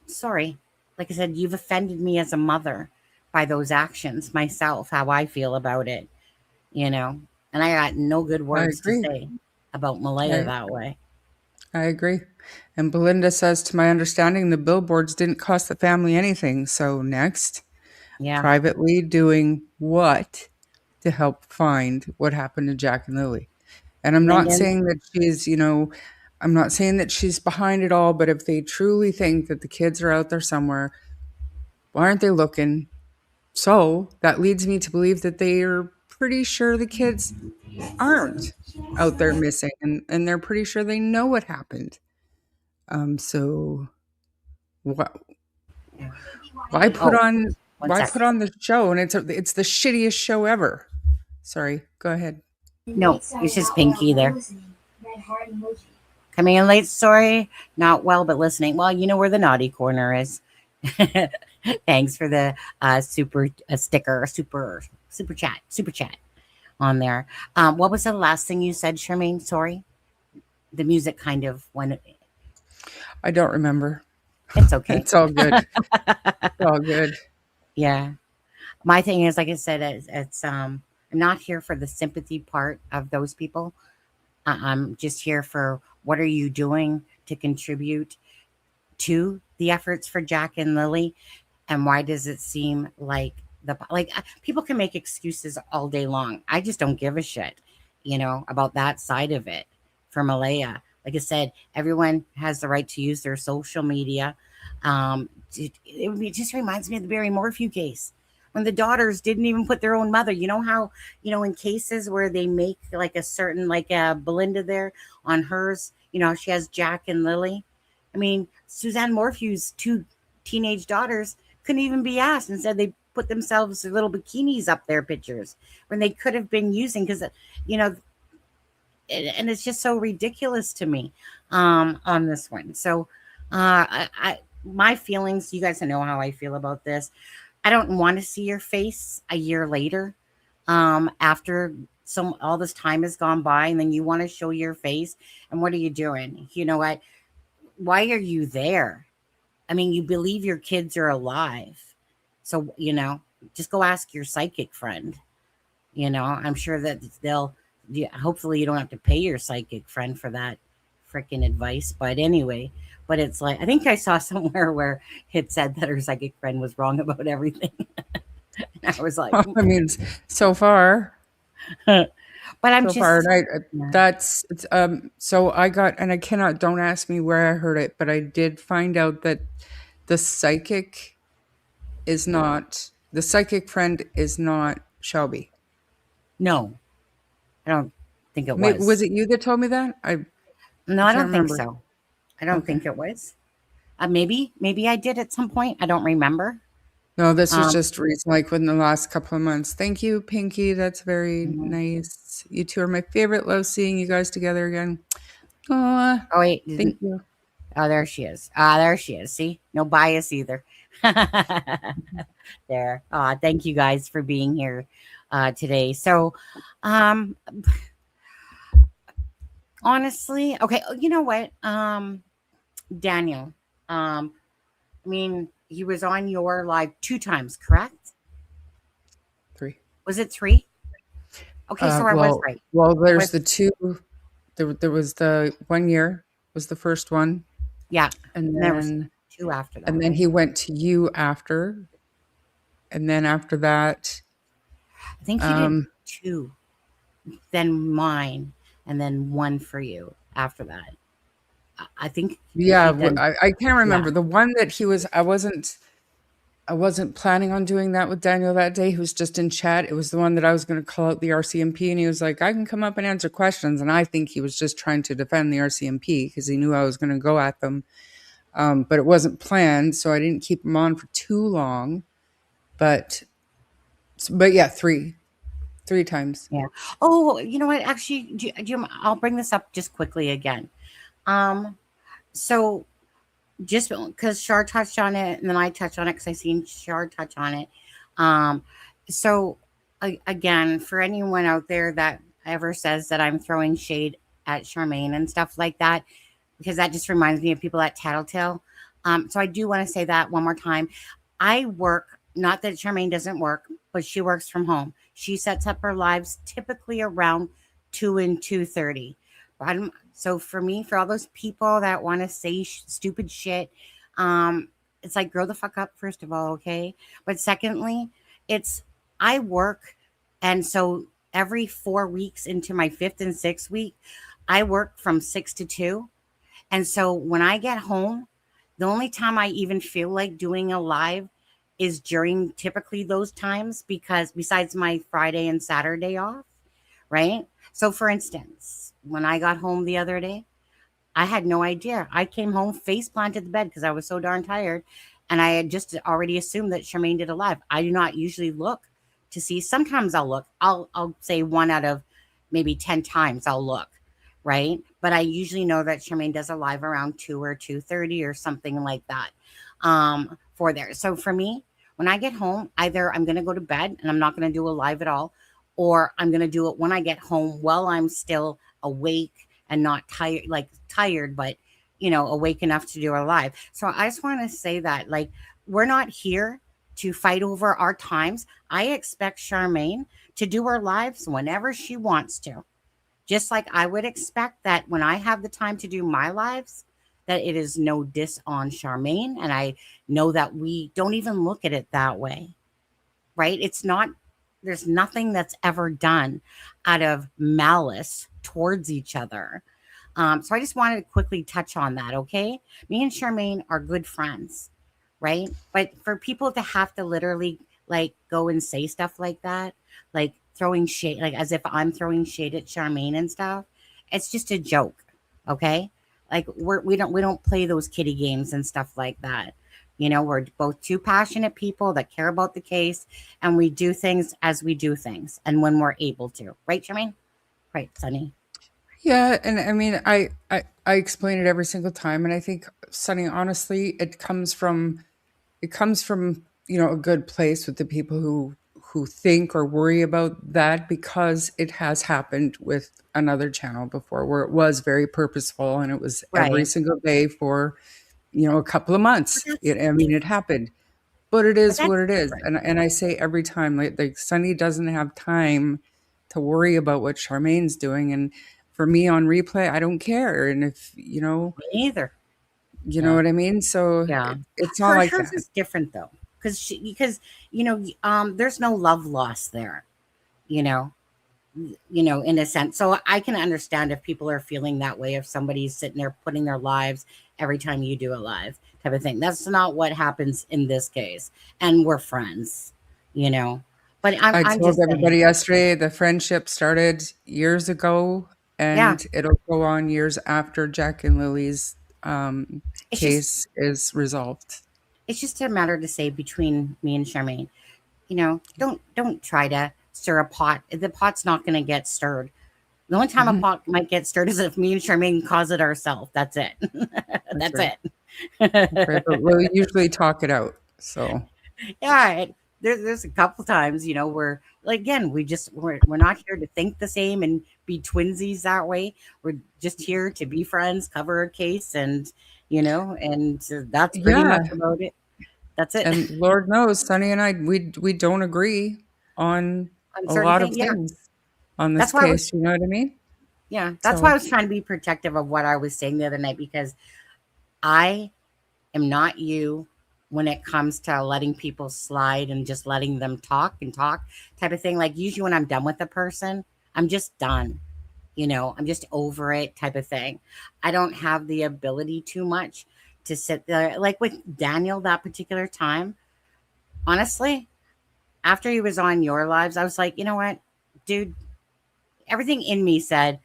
sorry, like I said, you've offended me as a mother by those actions myself, how I feel about it, and I got no good I words to agree. say about Malaya I, that way. I agree. And Belinda says, to my understanding, the billboards didn't cost the family anything. So next, Yeah. privately doing what to help find what happened to Jack and Lily. And I'm not Lyndon, saying that I'm not saying that she's behind it all, but if they truly think that the kids are out there somewhere, why aren't they looking? So that leads me to believe that they are pretty sure the kids aren't out there missing, and they're pretty sure they know what happened. So why, yeah. why put Oh, on one sec. the show? And it's the shittiest show ever. Sorry, go ahead. No, it's just Pinky there. Coming in late, sorry. Not well, but listening. Well, you know where the naughty corner is. Thanks for the super sticker, super chat on there. What was the last thing you said, Charmaine? Sorry. The music kind of went. I don't remember. It's okay. It's all good. It's all good. Yeah. My thing is, like I said, I'm not here for the sympathy part of those people. I'm just here for what are you doing to contribute to the efforts for Jack and Lily, and why does it seem like people can make excuses all day long. I just don't give a shit, about that side of it for Malaya. Like I said, everyone has the right to use their social media. It just reminds me of the Barry Morphew case when the daughters didn't even put their own mother. You know how, in cases where they make like a certain, like Belinda there on hers, she has Jack and Lily. I mean, Suzanne Morphew's two teenage daughters couldn't even be asked. Instead, they put themselves their little bikinis up their pictures when they could have been using, because, you know, and it's just so ridiculous to me on this one. So my feelings, you guys know how I feel about this. I don't want to see your face a year later, after all this time has gone by, and then you want to show your face. And what are you doing? You know what? Why are you there? I mean, you believe your kids are alive. So, just go ask your psychic friend. I'm sure that hopefully you don't have to pay your psychic friend for that freaking advice. But anyway, it's like, I think I saw somewhere where it said that her psychic friend was wrong about everything. And I was like, I mean, so far, but I'm so far, just, and yeah. that's it's so I got, and I cannot, don't ask me where I heard it, but I did find out that the psychic the psychic friend is not Shelby. No, I don't think it Was was. it you that told me that? No, I I can't don't think remember. so. I don't Okay. think it was. Maybe I did at some point. I don't remember. No, this was Um, just recent, like within the last couple of months. Thank you, Pinky. That's very mhm. nice. You two are my favorite. Love seeing you guys together again. Aw, Oh wait, thank you. oh, there she is. Ah, there she is. See, no bias either. There. Thank you guys for being here today. So, um, honestly, okay. You know what, Daniel. Um, I mean, he was on your live 2 times, correct? 3. Was it 3? Okay, so I was Well, right. I there's was, the 2. There was the 1 year was the first one, yeah. and And there was then 2 after that, right? he went to you after, and then after that, I think he did um, 2, then mine, and then 1 for you after that. I think yeah, he done, I can't yeah. remember the one that he was. I wasn't planning on doing that with Daniel that day. He was just in chat. It was the one that I was going to call out the RCMP, and he was like, "I can come up and answer questions." And I think he was just trying to defend the RCMP because he knew I was going to go at them. But it wasn't planned, so I didn't keep him on for too long. But But yeah, three times. Yeah. Oh, you know what? Actually, I'll bring this up just quickly again. Um, so just because Shar touched on it, and then I touched on it because I seen Shar touch on it. Um, so again, for anyone out there that ever says that I'm throwing shade at Charmaine and stuff like that, because that just reminds me of people at Tattletale. So I do want to say that one more time. I work, not that Charmaine doesn't work, but she works from home. She sets up her lives typically around 2 and 2:30. So for me, for all those people that want to say stupid shit, um, it's like grow the fuck up, first of all, okay? But secondly, it's I work, and so every 4 weeks into my fifth and sixth week, I work from 6 to 2. And so when I get home, the only time I even feel like doing a live is during typically those times, because besides my Friday and Saturday off, right? So for instance, when I got home the other day, I had no idea. I came home, face planted the bed because I was so darn tired. And I had just already assumed that Charmaine did a live. I do not usually look to see. Sometimes I'll look. I'll say 1 out of maybe 10 times I'll look, right? But I usually know that Charmaine does a live around 2 or 2:30 or something like that. For there. So for me, when I get home, either I'm gonna go to bed and I'm not gonna do a live at all, or I'm gonna do it when I get home while I'm still awake and not tired, like tired, but awake enough to do our live. So I just want to say that, like, we're not here to fight over our times. I expect Charmaine to do her lives whenever she wants to. Just like I would expect that when I have the time to do my lives, that it is no diss on Charmaine. And I know that we don't even look at it that way, right? It's not, there's nothing that's ever done out of malice towards each other. So I just wanted to quickly touch on that, okay? Me and Charmaine are good friends, right? But for people to have to literally like go and say stuff like that, like throwing shade, like as if I'm throwing shade at Charmaine and stuff, it's just a joke, okay? Like we don't play those kitty games and stuff like that. We're both two passionate people that care about the case, and we do things as we do things and when we're able to. Right, Charmaine? Right, Sunny? Yeah, and I mean, I explain it every single time, and I think, Sunny, honestly, it comes from a good place with the people who think or worry about that, because it has happened with another channel before where it was very purposeful and it was every Right. single day for a couple of But months. that's I mean, it different. happened, but it But is what that's it is. different. And I say every time, like Sunny doesn't have time to worry about what Charmaine's doing, and for me on replay, I don't care. And if Me either. you know Yeah. what I mean, so Yeah. it's not like Hers that. is different though. Because there's no love loss there, you know, in a sense. So I can understand if people are feeling that way, if somebody's sitting there putting their lives every time you do a live type of thing. That's not what happens in this case. And we're friends, you know. But I'm I I'm told just saying. everybody yesterday the friendship started years ago, Yeah. and it'll go on years after Jack and Lily's It's just case is resolved. it's just a matter to say between me and Charmaine. Don't try to stir a pot. The pot's not going to get stirred. The only time a Mhm. pot might get stirred is if me and Charmaine cause it ourselves. That's it. That's That's right. That's right. it. But we'll usually talk it out. So Yeah, there's a couple times, where like again, we're not here to think the same and be twinsies that way. We're just here to be friends, cover a case, and that's pretty much yeah, about it. That's it. and Lord knows, Sonny and I, we don't agree on On a certain lot of things, yeah. things on this That's why I was case. You know what I mean? Yeah, that's why I So was trying to be protective of what I was saying the other night, because I am not you when it comes to letting people slide and just letting them talk and talk type of thing. Like usually when I'm done with a person, I'm just done. I'm just over it type of thing. I don't have the ability too much to sit there. Like with Daniel that particular time, honestly, after he was on your lives, I was like, you know what, dude, everything in me said,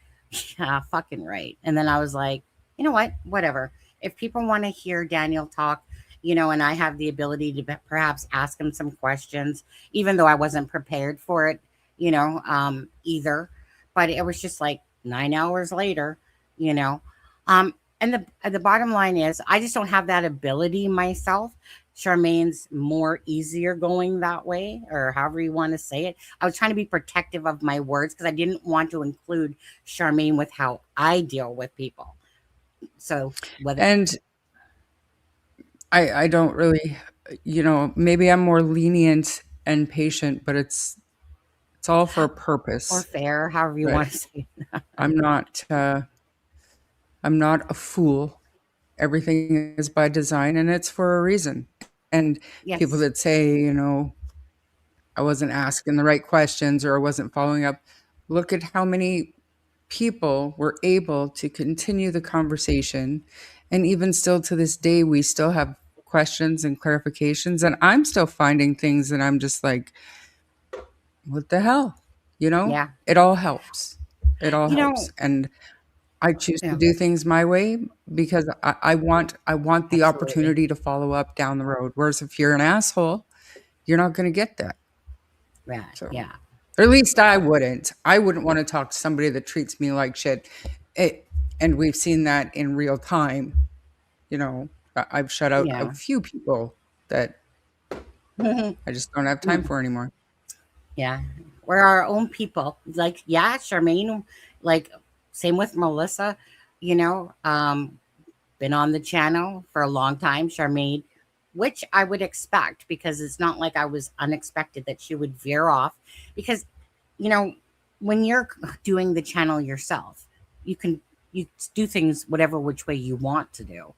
yeah, fucking right. And then I was like, you know what? Whatever. If people want to hear Daniel talk and I have the ability to perhaps ask him some questions, even though I wasn't prepared for it, either. But it was just like 9 hours later, you know. And the bottom line is, I just don't have that ability myself. Charmaine's more easier going that way, or however you want to say it. I was trying to be protective of my words because I didn't want to include Charmaine with how I deal with people. So whether And I don't really, maybe I'm more lenient and patient, but it's all for a or purpose. fair, however you But want to say it. I'm not I'm not a fool. Everything is by design and it's for a reason. And people that Yes. say, I wasn't asking the right questions or I wasn't following up, look at how many people were able to continue the conversation. And even still to this day, we still have questions and clarifications. And I'm still finding things that I'm just like, what the hell? Yeah. It all helps. It all You helps. know, And I choose to yeah, do things my way because I want the absolutely. opportunity to follow up down the road. Whereas if you're an asshole, you're not going to get that. Yeah. So, Yeah. or at least I wouldn't. I wouldn't want to talk to somebody that treats me like shit. It, and we've seen that in real time. I've shut out a Yeah. few people that I just don't have time Mm, for anymore. yeah. We're our own people. Like, yeah, Charmaine, like, same with Melissa, you know, um, been on the channel for a long time, Charmaine, which I would expect because it's not like I was unexpected that she would veer off. Because, you know, when you're doing the channel yourself, you can you do things whatever which way you want to do,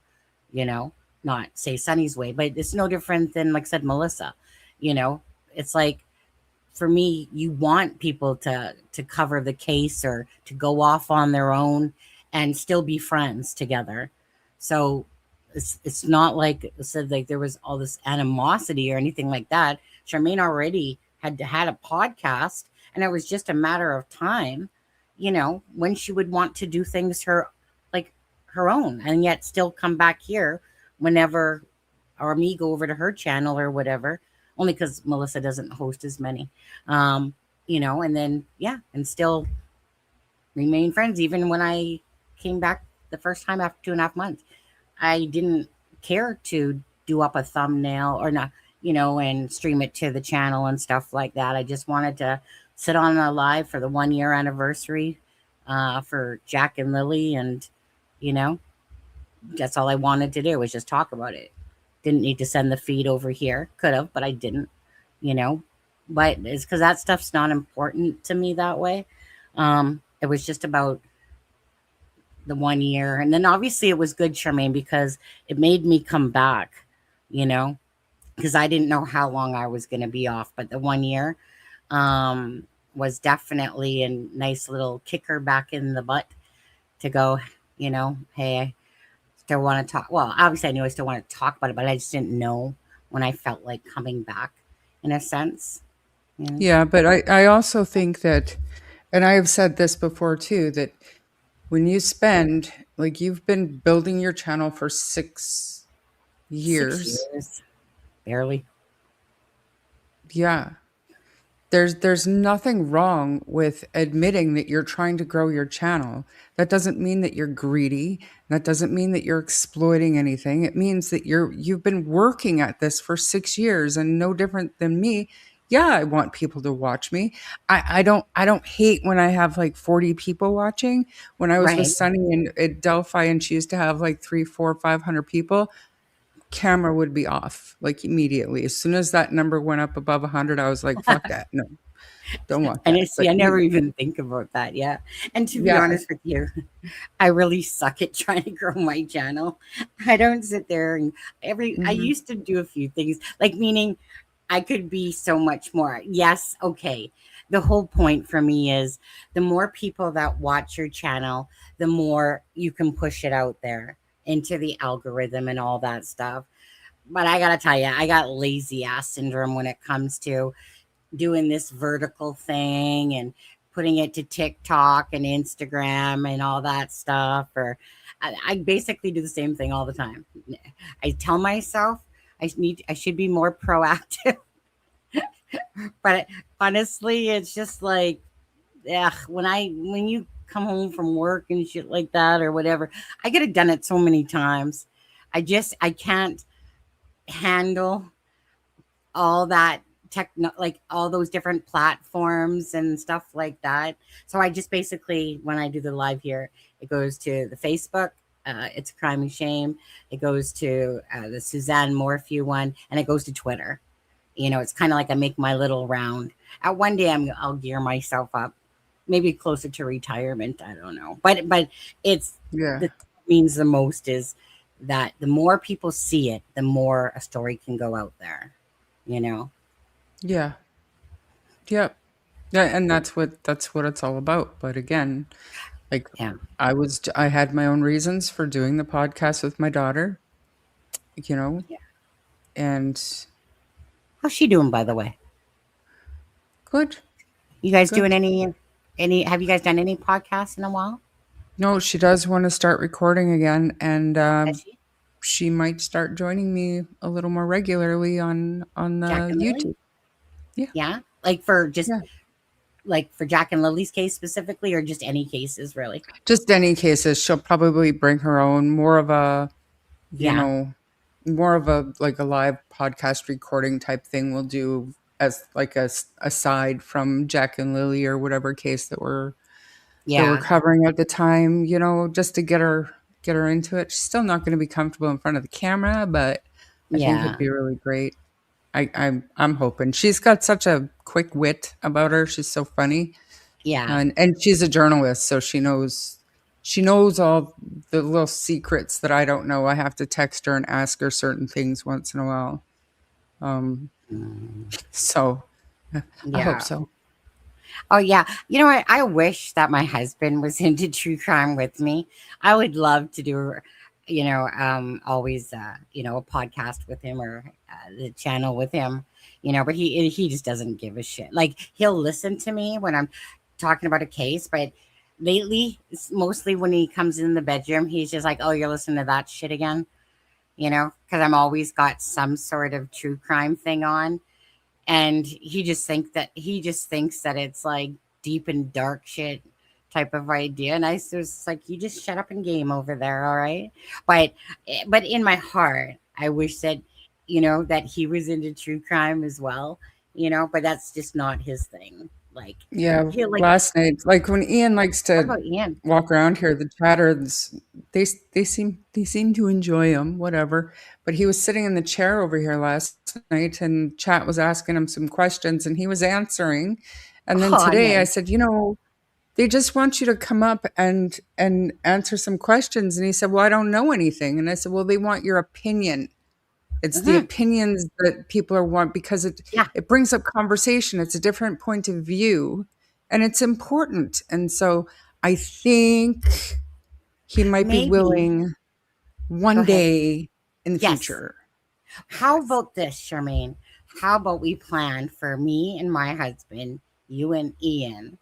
you know, not say Sunny's way, but it's no different than, like I said, Melissa, you know, it's like for me, you want people to cover the case or to go off on their own and still be friends together. So it's not like I said, like there was all this animosity or anything like that. Charmaine already had a podcast, and it was just a matter of time, when she would want to do things like her own, and yet still come back here whenever, or me go over to her channel or whatever, only because Melissa doesn't host as many. Um, and then yeah, and still remain friends even when I came back the first time after 2.5 months. I didn't care to do up a thumbnail or not, and stream it to the channel and stuff like that. I just wanted to sit on a live for the 1 year anniversary for Jack and Lilly, and you know, that's all I wanted to do was just talk about it. Didn't need to send the feed over here. Could have, but I didn't, you know. But it's because that stuff's not important to me that way. It was just about the 1 year. And then obviously it was good, Charmaine, because it made me come back, you know, because I didn't know how long I was going to be off. But the 1 year was definitely a nice little kicker back in the butt to go, hey, I still want to talk. Well, obviously I knew I still want to talk about it, but I just didn't know when I felt like coming back in a sense, you know? Yeah, but I also think that, and I have said this before too, that when you spend, like you've been building your channel for 6 years, years, barely. yeah, there's nothing wrong with admitting that you're trying to grow your channel. That doesn't mean that you're greedy. That doesn't mean that you're exploiting anything. It means that you've been working at this for 6 years and no different than me. Yeah, I want people to watch me. I don't hate when I have like 40 people watching. When I was with Right. Sunny in at Delphi and she used to have like 3, 4, 500 people, camera would be off like immediately. As soon as that number went up above 100, I was like, fuck that. No, don't want And that. I see, But I never even think about that. Yeah. And to be yeah. honest with you, I really suck at trying to grow my channel. I don't sit there and I Mhm. used to do a few things, like meaning I could be so much more. Yes. Okay. The whole point for me is the more people that watch your channel, the more you can push it out there into the algorithm and all that stuff. But I got to tell you, I got lazy ass syndrome when it comes to doing this vertical thing and putting it to TikTok and Instagram and all that stuff. Or I basically do the same thing all the time. I tell myself I should be more proactive. But honestly, it's just like, yeah, when you come home from work and shit like that or whatever, I could have done it so many times. I can't handle all that like all those different platforms and stuff like that. So I just basically, when I do the live here, it goes to the Facebook. It's Crime and Shame. It goes to the Suzanne Morphew one, and it goes to Twitter. It's kind of like I make my little round. At one day, I'll gear myself up, maybe closer to retirement. I don't know, but it's Yeah. the means the most is that the more people see it, the more a story can go out there. You know. Yeah. Yep. Yeah, and that's what it's all about. But again, like Yeah. I had my own reasons for doing the podcast with my daughter, you know, Yeah. and How's she doing, by the way? good, You guys doing good. have you guys done any podcasts in a while? No, she does want to start recording again, and Has she? she might start joining me a little more regularly on Jack the and Lily? YouTube. Yeah, Yeah. Like for just yeah. like for Jack and Lily's case specifically, or just any cases really? Just any cases, she'll probably bring her own more of a, you Yeah. know, more of a like a live podcast recording type thing we'll do as like aside from Jack and Lily or whatever case that we're Yeah. covering at the time, just to get her into it. She's still not going to be comfortable in front of the camera, but I think it'd Yeah. be really great. I'm hoping. She's got such a quick wit about her. She's so funny. Yeah. And she's a journalist, so she knows all the little secrets that I don't know. I have to text her and ask her certain things once in a while. Um, Mm, so I hope yeah. so. Oh yeah. You know what? I wish that my husband was into true crime with me. I would love to do, always, a podcast with him or the channel with him. But he just doesn't give a shit. Like he'll listen to me when I'm talking about a case, but lately, it's mostly when he comes in the bedroom, he's just like, "Oh, you're listening to that shit again," because I'm always got some sort of true crime thing on, and he just thinks that it's like deep and dark shit type of idea, and I was like, you just shut up and game over there, all right? But in my heart, I wish that that he was into true crime as well, but that's just not his thing. Like Yeah, he like last night, like when Ian likes what to about Ian? walk around here, the chatters, they seem to enjoy him, whatever. But he was sitting in the chair over here last night, and chat was asking him some questions, and he was answering. And then Oh, today, I nice. said, they just want you to come up and answer some questions. And he said, well, I don't know anything. And I said, well, they want your opinion. It's the Hmm. opinions that people are want because it Yeah, it brings up conversation. It's a different point of view, and it's important. And so I think he might be maybe. willing Go one ahead. day in the Yes. future. How Yes. about this, Charmaine? How about we plan for me and my husband, you and Ian,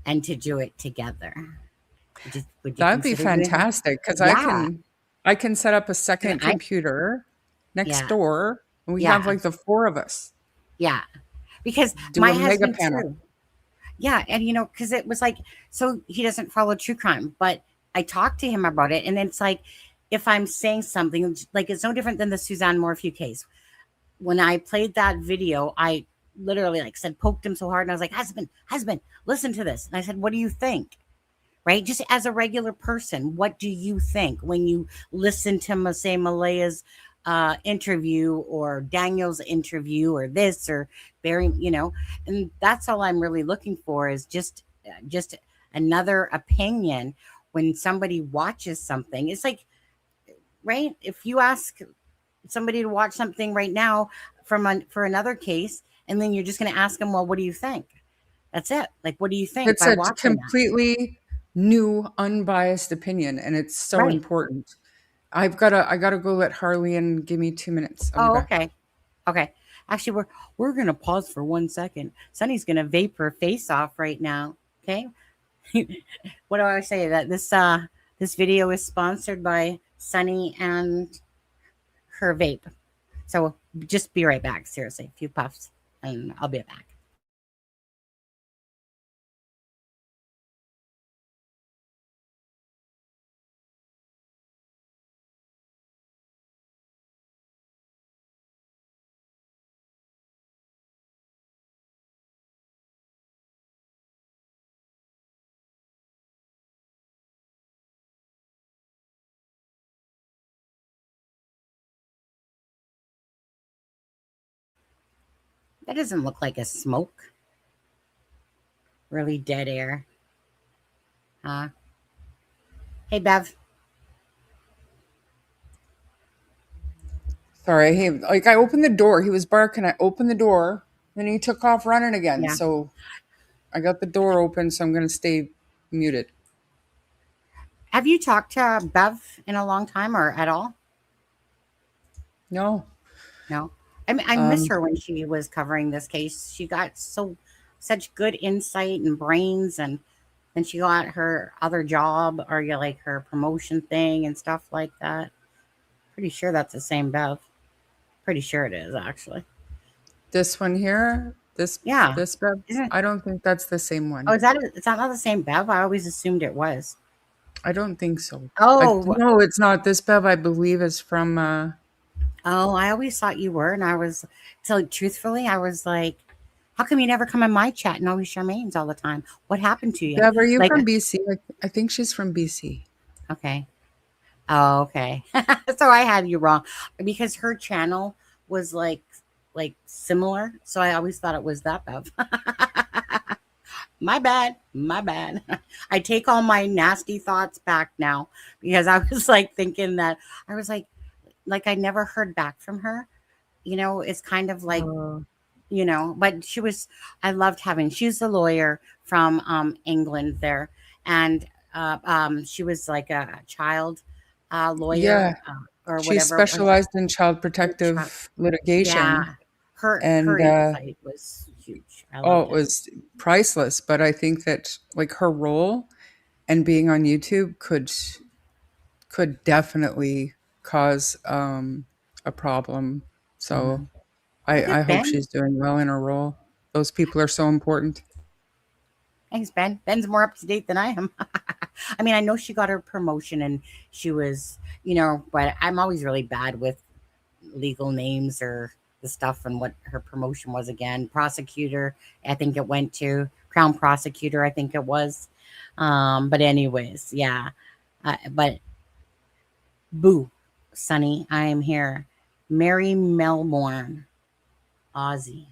and to do it together? Would you That'd be consider doing that? fantastic because I Yeah. can I can set up a 'Cause second I computer next yeah, door, and we have yeah, like the four of us yeah. Because do my a mega husband panel. too. Yeah, and because it was like, so he doesn't follow true crime, but I talked to him about it, and it's like, if I'm saying something, like it's no different than the Suzanne Morphew case. When I played that video, I literally like said, poked him so hard, and I was like, husband, listen to this. And I said, what do you think? Right? Just as a regular person, what do you think when you listen to, say, Malaya's interview or Daniel's interview or this or Barry, and that's all I'm really looking for is just another opinion when somebody watches something. It's like, right? If you ask somebody to watch something right now for another case, and then you're just going to ask them, well, what do you think? That's it. Like, what do you think It's by a watching that? completely new, unbiased opinion, and it's so Right. important. I gotta go let Harley in. Give me 2 minutes. I'll be Oh, back. okay. Okay. Actually, we're gonna pause for 1 second. Sunny's gonna vape her face off right now. Okay. What do I say? That this video is sponsored by Sunny and her vape. So just be right back. Seriously, a few puffs, and I'll be back. That doesn't look like a smoke. Really dead air. Huh? Hey, Bev. Sorry. Hey, like I opened the door. He was barking. I opened the door. Then he took off running again. Yeah. So I got the door open. So I'm going to stay muted. Have you talked to Bev in a long time or at all? No. No. I mean, I miss her when she was covering this case. She got such good insight and brains, and then she got her other job or you like her promotion thing and stuff like that. Pretty sure that's the same Bev. Pretty sure it is actually. This one here, Yeah. this Bev, Isn't I don't think that's the same Oh, one. is that not the same Bev? I always assumed it was. I don't think so. Oh, No, it's not. This Bev, I believe, is from. oh, I always thought you were, and I was so truthfully, I was like, how come you never come in my chat and always Charmaine's all the time? What happened to you? Bev, are you Like, from BC? I think she's from BC. okay. Oh, okay. So I had you wrong because her channel was like similar. So I always thought it was that Bev. My bad. My bad. I take all my nasty thoughts back now because I was like thinking that I was like I never heard back from her. You know, it's kind of like, Uh, but I loved having, she's a lawyer from England there. And she was like a child yeah, lawyer or she whatever it was. specialized in child Chi- protective Yeah. litigation, Her and insight was huge. I oh, loved it it. was priceless. But I think that like her role and being on YouTube could definitely cause a problem. So Mhm. Look I at hope Ben. she's doing well in her role. Those people are so important. Thanks, Ben. Ben's more up to date than I am. I mean, I know she got her promotion and she was, but I'm always really bad with legal names or the stuff and what her promotion was again. Prosecutor, I think it went to Crown Prosecutor, I think it was. But anyways, yeah. But boo, Sonny, I am here. Mary Melbourne, Aussie.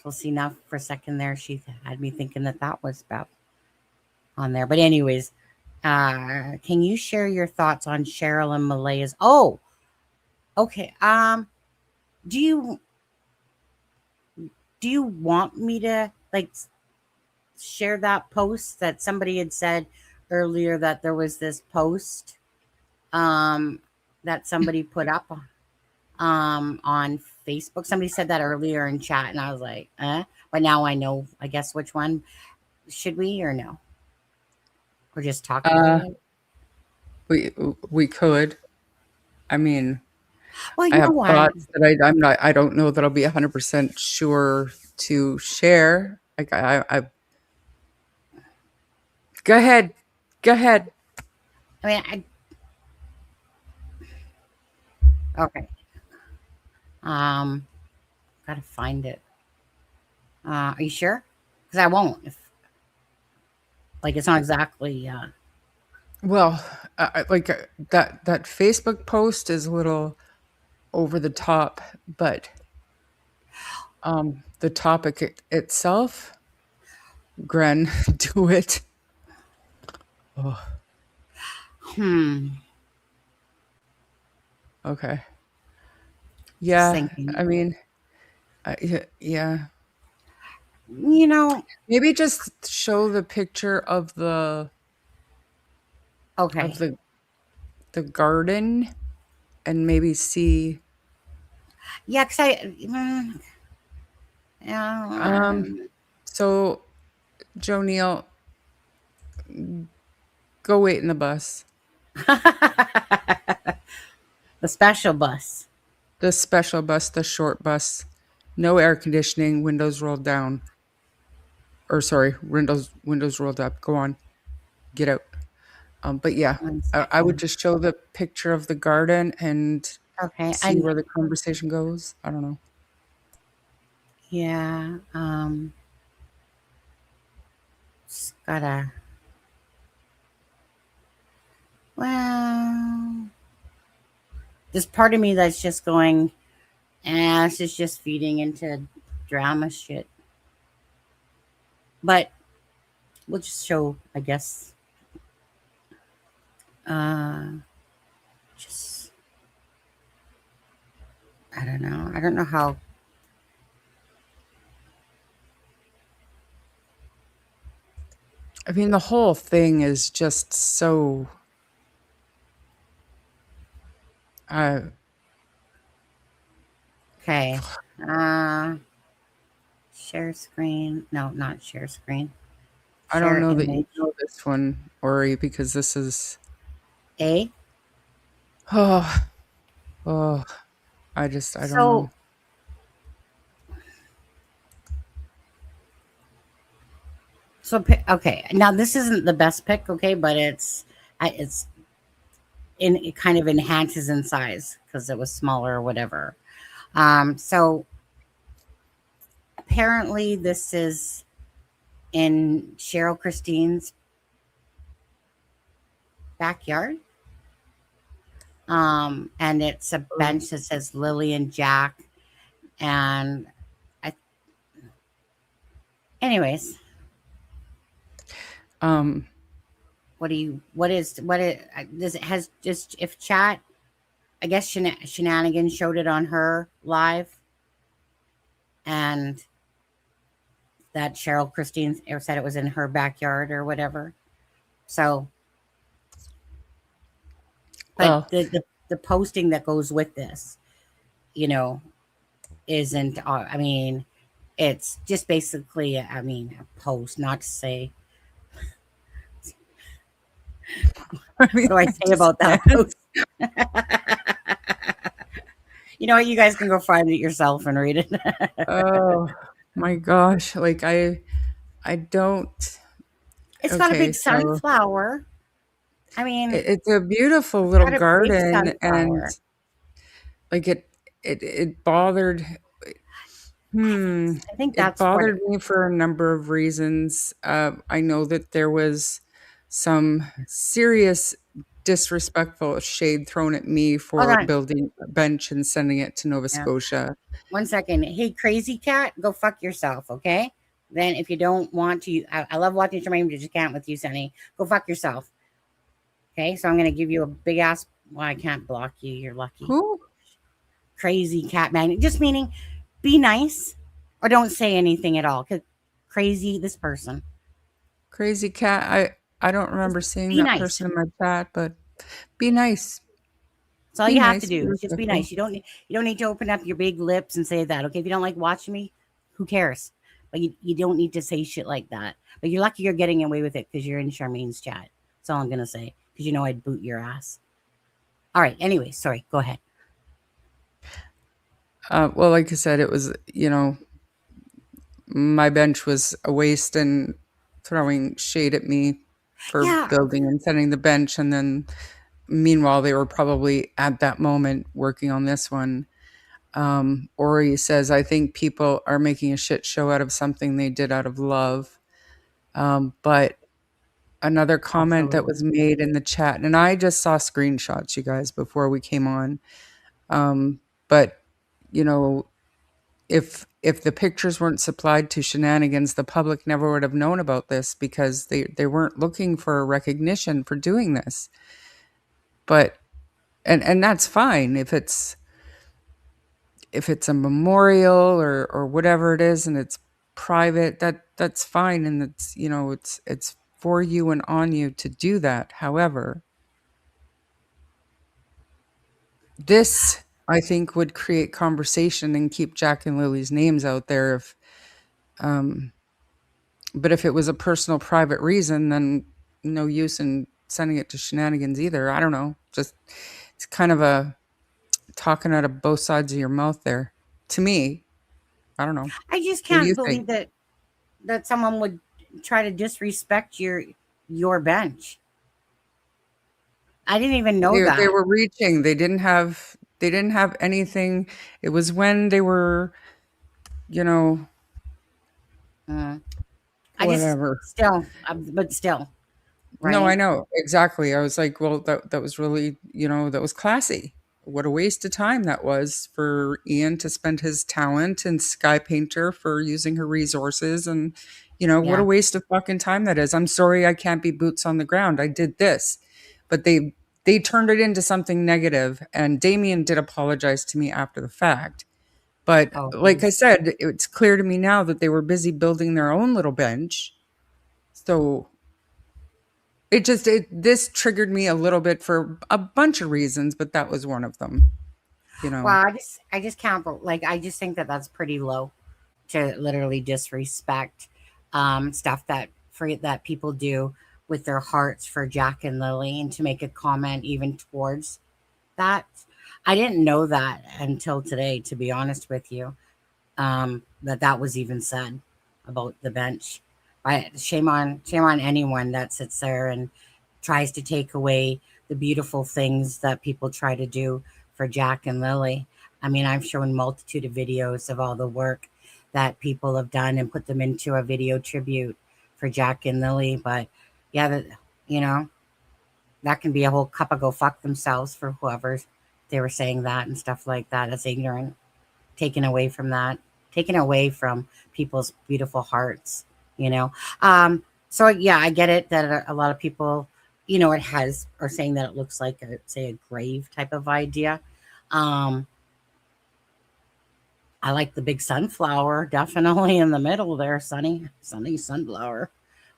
So see now for a second there, she had me thinking that was Beth on there. But anyways, can you share your thoughts on Cheryl and Malaya's? Oh, okay. Do you do you want me to like share that post that somebody had said earlier that there was this post um that somebody put up on Facebook? Somebody said that earlier in chat and I was like, but now I know I guess which one. Should we or no? Or just talk about Uh, it? we we could. I mean, Well, I you know have what? thoughts that I'm not. I don't know that I'll be 100% sure to share. Like go ahead, go ahead. I mean, okay. Um, gotta find it. Are you sure? Because I won't. If like it's not exactly. Well, like that Facebook post is a little over the top, but the topic itself, Gren, do it. Oh, Hmm. okay. Just Yeah, thinking. I mean, yeah. You know. Maybe just show the picture of Okay. the garden and maybe see. Yeah. Because yeah. So Joe Neal, go wait in the bus. The special bus. The special bus, the short bus, no air conditioning, windows rolled down. Or sorry, windows rolled up. Go on, get out. But yeah, One I would second. just show the picture of the garden and Okay. see where the conversation goes. I don't know. Yeah. Just gotta. Well, there's part of me that's just going, this is just feeding into drama shit. But we'll just show, I guess. Uh, just I don't know. I don't know how. I mean, the whole thing is just so. Uh, Okay. Uh, share screen. No, not share screen. I don't Share know that you image. know this one, Ori, because this is. A. Oh, oh. I don't So know. okay. Now this isn't the best pick, okay, but it's it kind of enhances in size because it was smaller or whatever. So apparently this is in Cheryl Christine's backyard. And it's a bench that says Lily and Jack. And I, anyways, Um, does it has just, if chat, I guess Shenanigans showed it on her live, and that Cheryl Christine said it was in her backyard or whatever. So, but well, the posting that goes with this, you know, isn't, I mean, it's just basically, I mean, a post, not to say, I mean, what do I I say just about that can't. post? You know what? You guys can go find it yourself and read it. Oh my gosh! Like I don't. It's got a Okay, big so sunflower. I mean, it's a beautiful it's little got a big garden, and sunflower. like it bothered. Hmm. I think It that's what bothered me for a number of reasons. I know that there was some serious disrespectful shade thrown at me hold for on. building a bench and sending it to Nova Yeah. Scotia. 1 second. Hey, crazy cat, go fuck yourself, okay? Then if you don't want to, I love watching Jermaine, but you can't with you, Sonny. Go fuck yourself. Okay, so I'm gonna give you a big ass. Well, I can't block you. You're lucky. Who? Crazy cat magnet. Just meaning, be nice or don't say anything at all. Cause crazy, this person. Crazy cat. I don't Just remember seeing be that nice. person in my chat, but be nice. That's all Be you have to nice. Be do. Just be respectful. nice. You don't need to open up your big lips and say that. Okay, if you don't like watching me, who cares? But you don't need to say shit like that. But you're lucky you're getting away with it because you're in Charmaine's chat. That's all I'm gonna say. Because you know I'd boot your ass. All right. Anyway, sorry. Go ahead. Well, like I said, it was, my bench was a waste and throwing shade at me for Yeah. building and setting the bench. And then meanwhile, they were probably at that moment working on this one. Ori says, I think people are making a shit show out of something they did out of love. But another comment that Absolutely. was made in the chat, and I just saw screenshots, you guys, before we came on. But you know, if the pictures weren't supplied to Shenanigans, the public never would have known about this because they weren't looking for a recognition for doing this. But and that's fine if it's a memorial or whatever it is and it's private, that's fine, and it's it's for you and on you to do that. However, this I think would create conversation and keep Jack and Lily's names out there. If But if it was a personal private reason, then no use in sending it to Shenanigans either. I don't know. Just it's kind of a talking out of both sides of your mouth there. To me, I don't know. I just What do can't you think? believe that someone would try to disrespect your bench. I didn't even know They that. were reaching. They didn't have anything. It was when they were, you know, Mm. I just whatever. still, but still, No, I right? know. Exactly. I was like, well, that was really, that was classy. What a waste of time that was for Ian to spend his talent and Sky Painter for using her resources. And, what a Yeah. waste of fucking time that is. I'm sorry I can't be boots on the ground. I did this. But they turned it into something negative, and Damien did apologize to me after the fact. But Oh, like I said, it's clear to me now that they were busy building their own little bench. So this triggered me a little bit for a bunch of reasons, but that was one of them, you know. well, I just can't. Like, I just think that that's pretty low to literally disrespect stuff that people do with their hearts for Jack and Lily, and to make a comment even towards that. I didn't know that until today, to be honest with you. That was even said about the bench. Shame on anyone that sits there and tries to take away the beautiful things that people try to do for Jack and Lily. I mean, I've shown multitude of videos of all the work that people have done and put them into a video tribute for Jack and Lily. But yeah, you know, that can be a whole cup of go fuck themselves for whoever they were saying that and stuff like that. That's ignorant, taken away from that, taken away from people's beautiful hearts, you know. So yeah, I get it that a lot of people, it has are saying that it looks like say a grave type of idea. Um, I like the big sunflower definitely in the middle there, sunny sunflower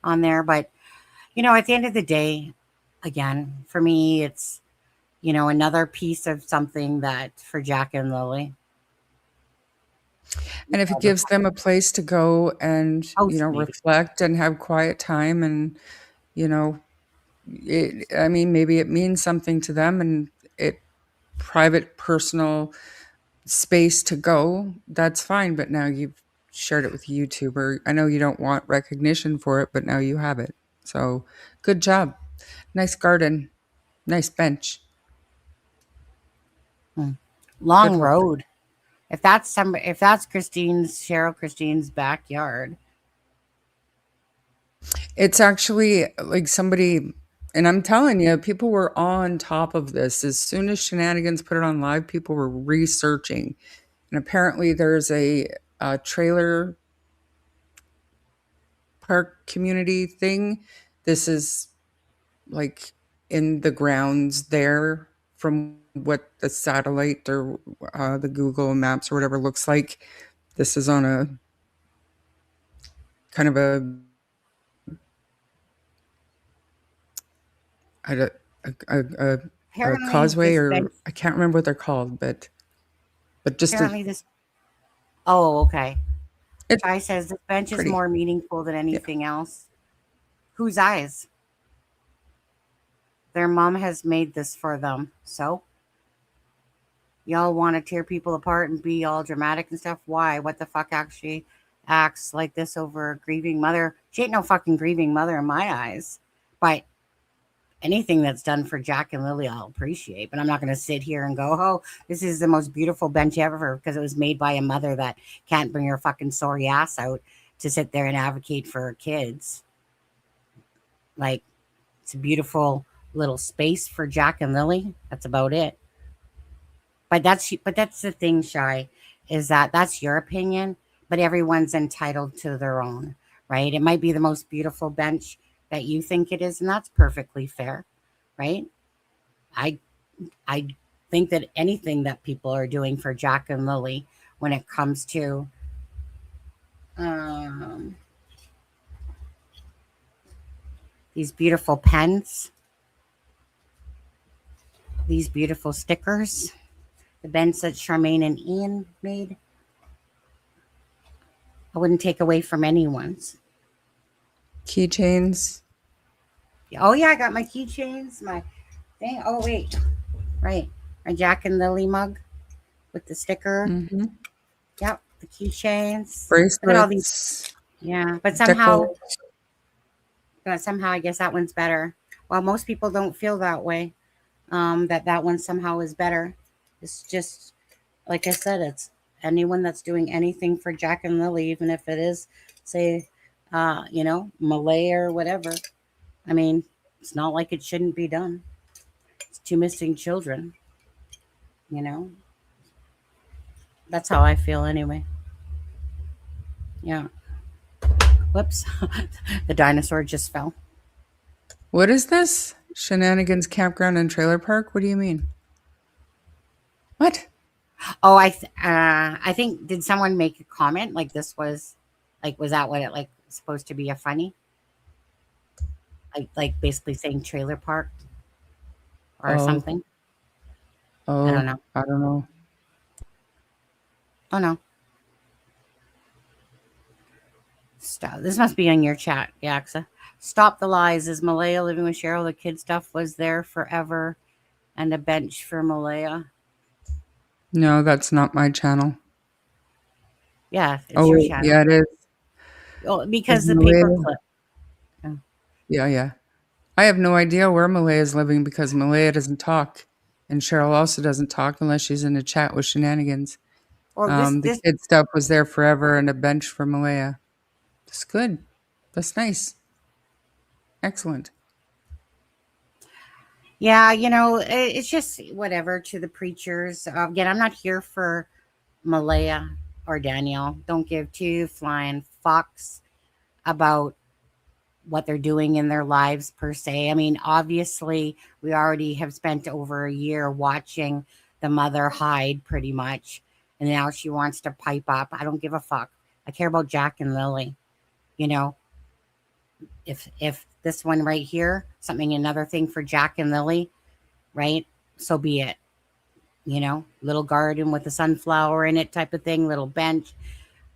on there. But at the end of the day, again, for me, it's another piece of something that for Jack and Lily. And if it gives them a place to go and, Housekeeping. reflect and have quiet time and, you know, I mean, maybe it means something to them and it private, personal space to go, that's fine. But now you've shared it with a YouTuber. I know you don't want recognition for it, but now you have it. So good job. Nice garden. Nice bench. Good Long work. road. If that's Cheryl Christine's backyard. It's actually like somebody, and I'm telling you, people were on top of this. As soon as Shenanigans put it on live, people were researching. And apparently there's a trailer park community thing. This is like in the grounds there from what the satellite or the Google Maps or whatever looks like. This is on a kind of a, a Apparently causeway, this or bench I can't remember what they're called, but just a apparently this Oh, okay. it's Chai says this bench is pretty. more meaningful than Yeah. anything else. Whose eyes? Their mom has made this for them. So y'all want to tear people apart and be all dramatic and stuff. Why? What the fuck actually acts like this over a grieving mother? She ain't no fucking grieving mother in my eyes. But anything that's done for Jack and Lily, I'll appreciate. But I'm not going to sit here and go, oh, this is the most beautiful bench ever because it was made by a mother that can't bring her fucking sorry ass out to sit there and advocate for her kids. Like, it's a beautiful little space for Jack and Lily. That's about it. But that's the thing, Shy, is that that's your opinion, but everyone's entitled to their own, right? It might be the most beautiful bench that you think it is, and that's perfectly fair, right? I I think that anything that people are doing for Jack and Lily when it comes to um, these beautiful pens, these beautiful stickers, the bench that Charmaine and Ian made, I wouldn't take away from anyone's. Keychains. Oh yeah, I got my keychains, my thing. Oh wait, right, my Jack and Lily mug. with the sticker. Mm-hmm. Yep, the keychains. Look at all these. Bracelets, Yeah, deco. but somehow I guess that one's better. Well, most people don't feel that way. That one somehow is better. It's just like I said. It's anyone that's doing anything for Jack and Lily, even if it is, say, Malay or whatever. I mean, it's not like it shouldn't be done. It's two missing children. You know, that's how I feel anyway. Yeah. Whoops, the dinosaur just fell. What is this? Shenanigans campground and trailer park? What do you mean? What? Oh, I think did someone make a comment like this was like was that what it like supposed to be a funny like basically saying trailer park or Oh, something? I don't oh, know. I don't know. Oh no, stop. This must be on your chat, Yaxa. Stop the lies. Is Malaya living with Cheryl? The kid stuff was there forever, and a bench for Malaya. No, that's not my channel. Yeah, it's Oh, your wait, channel. yeah, it is. Oh, Is because the Malaya? paperclip. Oh. Yeah, yeah. I have no idea where Malaya is living because Malaya doesn't talk. And Cheryl also doesn't talk unless she's in a chat with Shenanigans. Well, The this kid stuff was there forever and a bench for Malaya. That's good. That's nice. Excellent. Yeah, it's just whatever to the preachers. Again, I'm not here for Malaya or Daniel. Don't give two flying fucks about what they're doing in their lives per se. I mean, obviously, we already have spent over a year watching the mother hide pretty much, and now she wants to pipe up. I don't give a fuck. I care about Jack and Lily. You know, if this one right here, something another thing for Jack and Lily, right? So be it. Little garden with a sunflower in it type of thing, little bench.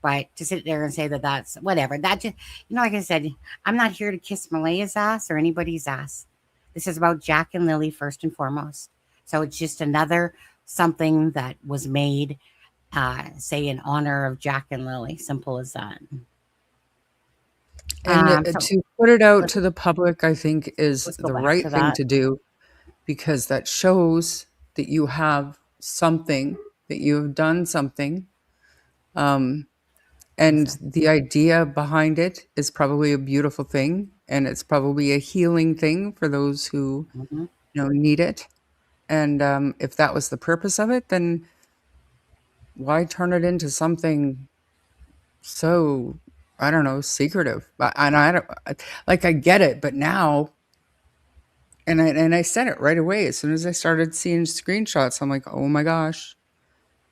But to sit there and say that that's whatever, that just, like I said, I'm not here to kiss Malaya's ass or anybody's ass. This is about Jack and Lily first and foremost. So it's just another something that was made, say, in honor of Jack and Lily. Simple as that. And So to put it out let's, to the public, I think, is let's go the back right to thing that. to do because that shows that you have something, that you have done something. Um, and the idea behind it is probably a beautiful thing. And it's probably a healing thing for those who, Mhm. need it. And if that was the purpose of it, then why turn it into something so, I don't know, secretive? And I don't like, I get it, but now, and I said it right away as soon as I started seeing screenshots. I'm like, oh my gosh,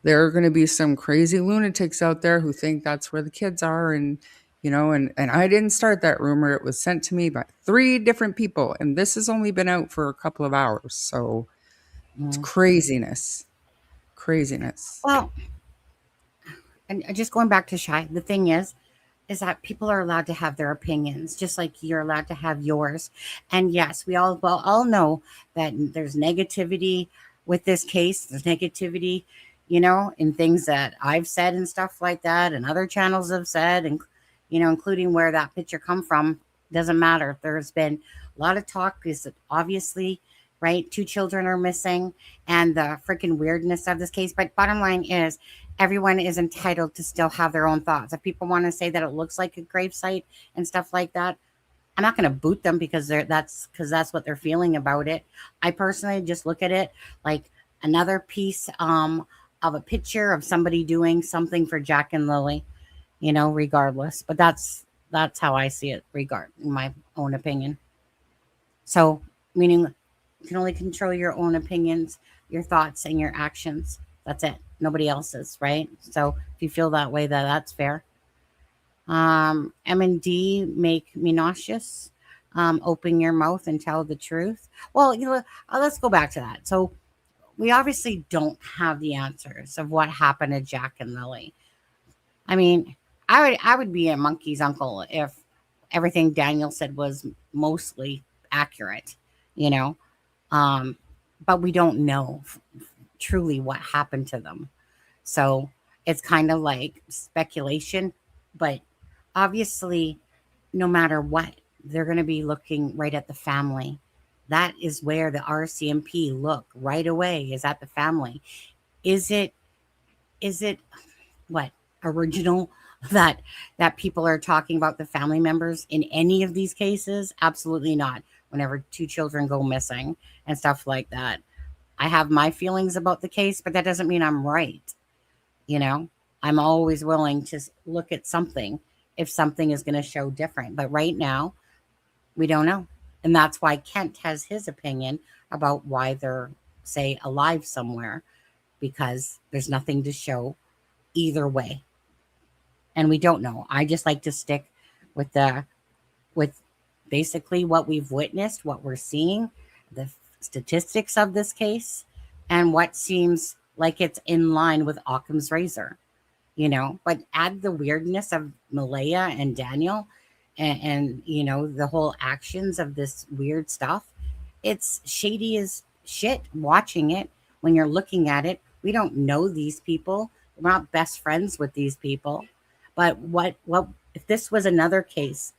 there are going to be some crazy lunatics out there who think that's where the kids are, and and I didn't start that rumor. It was sent to me by 3 different people, and this has only been out for a couple of hours, so it's Mm. craziness, craziness. Well, and just going back to Shy, the thing is that people are allowed to have their opinions, just like you're allowed to have yours. And yes, we all know that there's negativity with this case. There's negativity, in things that I've said and stuff like that, and other channels have said, and including where that picture come from. Doesn't matter. There's been a lot of talk because obviously, right, 2 children are missing, and the freaking weirdness of this case. But bottom line is, everyone is entitled to still have their own thoughts. If people want to say that it looks like a gravesite and stuff like that, I'm not going to boot them because that's what they're feeling about it. I personally just look at it like another piece of a picture of somebody doing something for Jack and Lily, regardless. But that's how I see it, in my own opinion. So, meaning you can only control your own opinions, your thoughts, and your actions. That's it. Nobody else's, right? So if you feel that way, that's fair. M and D make me nauseous. Open your mouth and tell the truth. Well, let's go back to that. So we obviously don't have the answers of what happened to Jack and Lily. I mean, I would be a monkey's uncle if everything Daniel said was mostly accurate, you know. But we don't know truly what happened to them. So it's kind of like speculation, but obviously, no matter what, they're going to be looking right at the family. That is where the RCMP look right away, is at the family. Is it what original that people are talking about the family members in any of these cases? Absolutely not. Whenever two children go missing and stuff like that, I have my feelings about the case, but that doesn't mean I'm right. You know, I'm always willing to look at something if something is going to show different. But right now, we don't know. And that's why Kent has his opinion about why they're, say, alive somewhere, because there's nothing to show either way. And we don't know. I just like to stick with with basically what we've witnessed, what we're seeing, the statistics of this case, and what seems like it's in line with Occam's razor. But add the weirdness of Malaya and Daniel, and the whole actions of this weird stuff. It's shady as shit watching it. When you're looking at it, we don't know these people, we're not best friends with these people. But what if this was another case,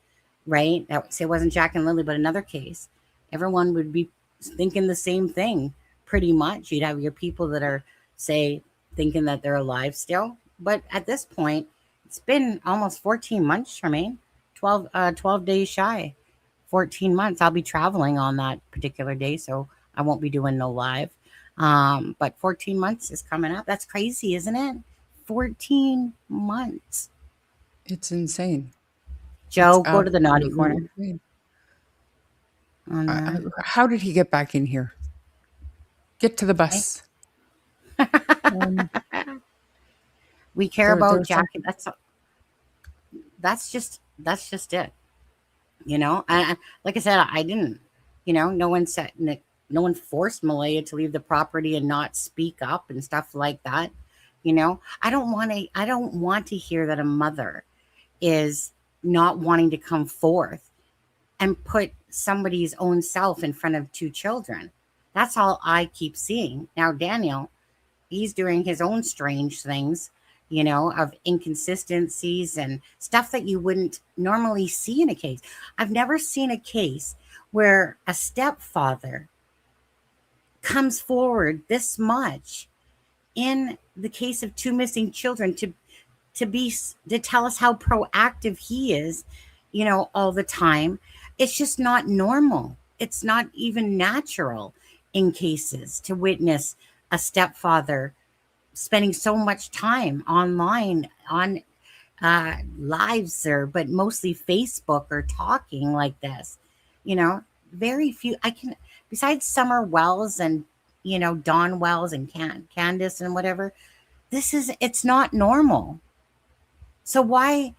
right? That, say, it wasn't Jack and Lily, but another case, everyone would be thinking the same thing pretty much. You'd have your people that are, say, thinking that they're alive still. But at this point, it's been almost 14 months, Charmaine. 12 days shy. 14 months. I'll be traveling on that particular day, so I won't be doing no live. But 14 months is coming up. That's crazy, isn't it? 14 months. It's insane. It's Joe, go to the naughty absolutely corner insane. on there. How did he get back in here? Get to the Okay. bus. Um, We care about there's some. Jack. That's just it. Like I said, I didn't. No one said, no one forced Malaya to leave the property and not speak up and stuff like that. I don't want to hear that a mother is not wanting to come forth and put somebody's own self in front of two children. That's all I keep seeing. Now, Daniel, he's doing his own strange things, of inconsistencies and stuff that you wouldn't normally see in a case. I've never seen a case where a stepfather comes forward this much in the case of two missing children to tell us how proactive he is, all the time. It's just not normal. It's not even natural in cases to witness a stepfather spending so much time online on lives, or but mostly Facebook, or talking like this. You know, very few. I can, besides Summer Wells and Dawn Wells and Candace and whatever. It's not normal. So why?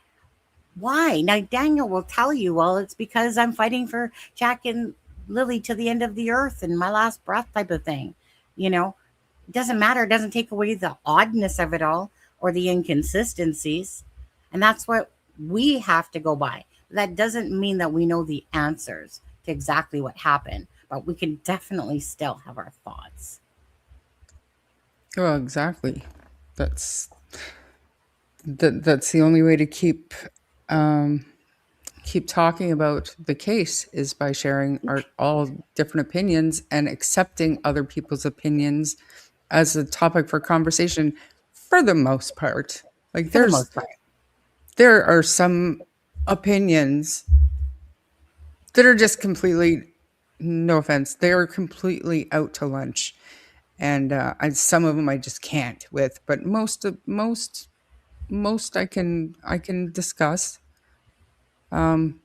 Now Daniel will tell you, well, it's because I'm fighting for Jack and Lily to the end of the earth and my last breath type of thing. You know, it doesn't matter. It doesn't take away the oddness of it all or the inconsistencies. And that's what we have to go by. That doesn't mean that we know the answers to exactly what happened, but we can definitely still have our thoughts. Oh, exactly. That's that's the only way to keep talking about the case, is by sharing our all different opinions and accepting other people's opinions as a topic for conversation for the most part. Like For the most part. there are some opinions that are just completely, no offense, they are completely out to lunch. And some of them I just can't with, but most I can discuss. And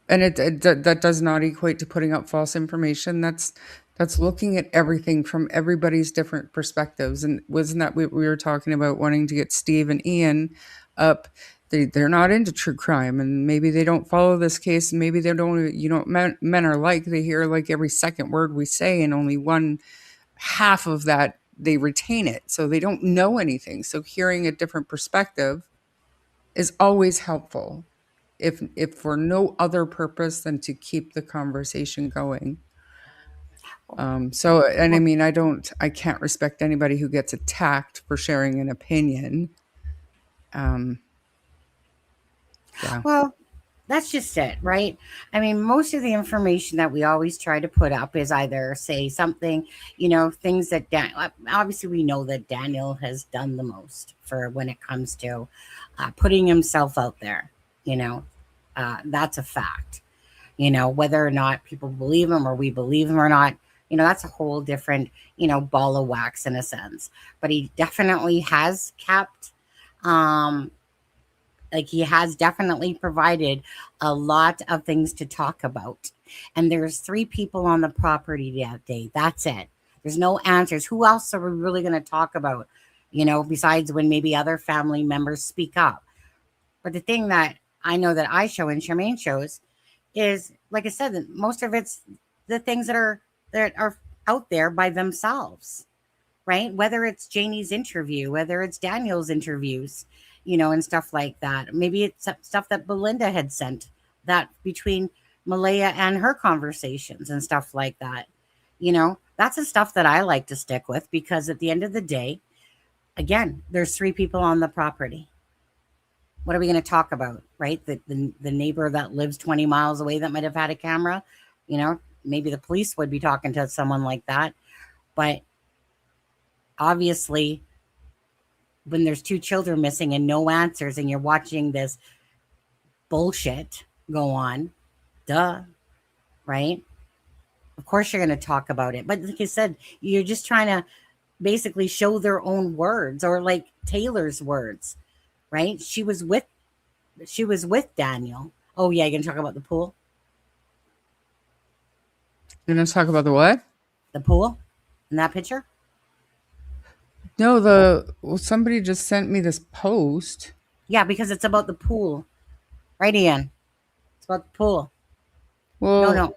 that does not equate to putting up false information. That's looking at everything from everybody's different perspectives. And wasn't that what we were talking about, wanting to get Steve and Ian up? They're not into true crime, and maybe they don't follow this case. And maybe they don't. Men are like, they hear like every second word we say, and only one half of that they retain it, so they don't know anything. So hearing a different perspective is always helpful, if for no other purpose than to keep the conversation going. So, and I mean, I can't respect anybody who gets attacked for sharing an opinion. Yeah. Well, that's just it, right? I mean, most of the information that we always try to put up is either say something, things that obviously we know that Daniel has done the most for when it comes to putting himself out there. You know, that's a fact. Whether or not people believe him or we believe him or not, that's a whole different, ball of wax in a sense. But he definitely has kept um like he has definitely provided a lot of things to talk about. And there's 3 people on the property that day. That's it. There's no answers. Who else are we really going to talk about? Besides when maybe other family members speak up. But the thing that I know that I show and Charmaine shows is, like I said, that most of it's the things that are out there by themselves, right? Whether it's Janie's interview, whether it's Daniel's interviews, and stuff like that. Maybe it's stuff that Belinda had sent that between Malaya and her conversations and stuff like that. That's the stuff that I like to stick with because at the end of the day, again, there's 3 people on the property. What are we going to talk about, right? The neighbor that lives 20 miles away that might have had a camera, maybe the police would be talking to someone like that. But obviously, when there's 2 children missing and no answers and you're watching this bullshit go on, right? Of course you're going to talk about it. But like I said, you're just trying to basically show their own words or like Taylor's words, right? She was with Daniel. Oh yeah, you're going to talk about the pool? You're going to talk about the what? The pool in that picture? No, somebody just sent me this post. Yeah, because it's about the pool. Right, Ian? It's about the pool. Well, No.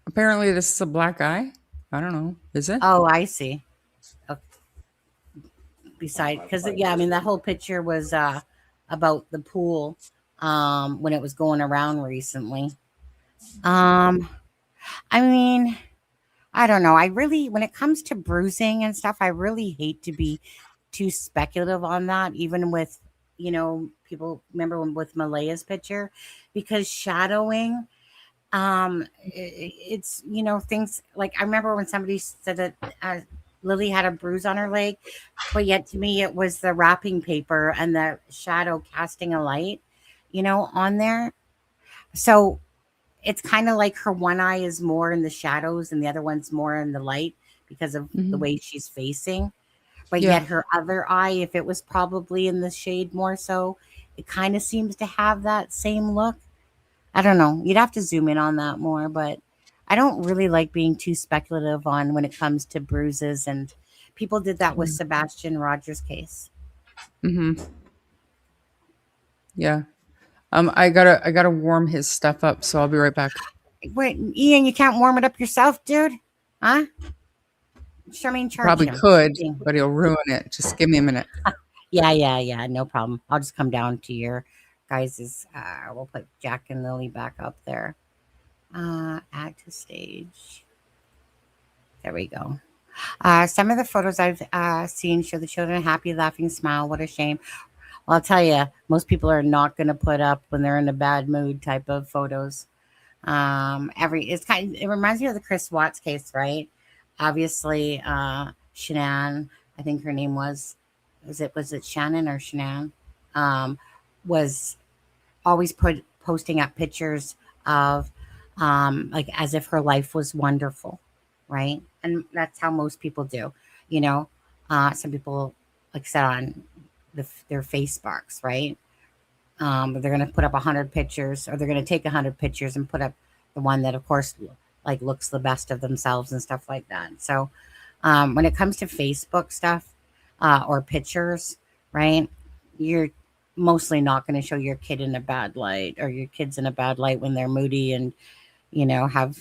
Apparently this is a black guy. I don't know. Is it? Oh, I see. Okay. Besides, because yeah, I mean that whole picture was about the pool when it was going around recently. I mean, I don't know. I really, when it comes to bruising and stuff, I really hate to be too speculative on that. Even with, people remember with Malaya's picture, because shadowing, it's things like I remember when somebody said that Lily had a bruise on her leg, but yet to me it was the wrapping paper and the shadow casting a light, on there. So it's kind of like her one eye is more in the shadows and the other one's more in the light because of the way she's facing. But Yeah. yet her other eye, if it was probably in the shade more so, it kind of seems to have that same look. I don't know. You'd have to zoom in on that more, but I don't really like being too speculative on when it comes to bruises. And people did that with Sebastian Rogers' case. Yeah. I gotta warm his stuff up, so I'll be right back. Wait, Ian, you can't warm it up yourself, dude? Huh? Charmaine, charge Probably him. could, but he'll ruin it. Just give me a minute. Yeah. No problem. I'll just come down to your guys's. We'll put Jack and Lily back up there. Add to stage. There we go. Some of the photos I've seen show the children happy, laughing, smile. What a shame. Well, I'll tell you, most people are not going to put up when they're in a bad mood type of photos. It reminds me of the Chris Watts case, right? Obviously, Shanann, I think her name was it Shannon or Shanann, was always posting up pictures of like as if her life was wonderful, right? And that's how most people do, some people like said on their Facebooks, right? They're going to put up 100 pictures, or they're going to take 100 pictures and put up the one that, of course, like looks the best of themselves and stuff like that. So when it comes to Facebook stuff or pictures, right, you're mostly not going to show your kid in a bad light, or your kids in a bad light when they're moody and, have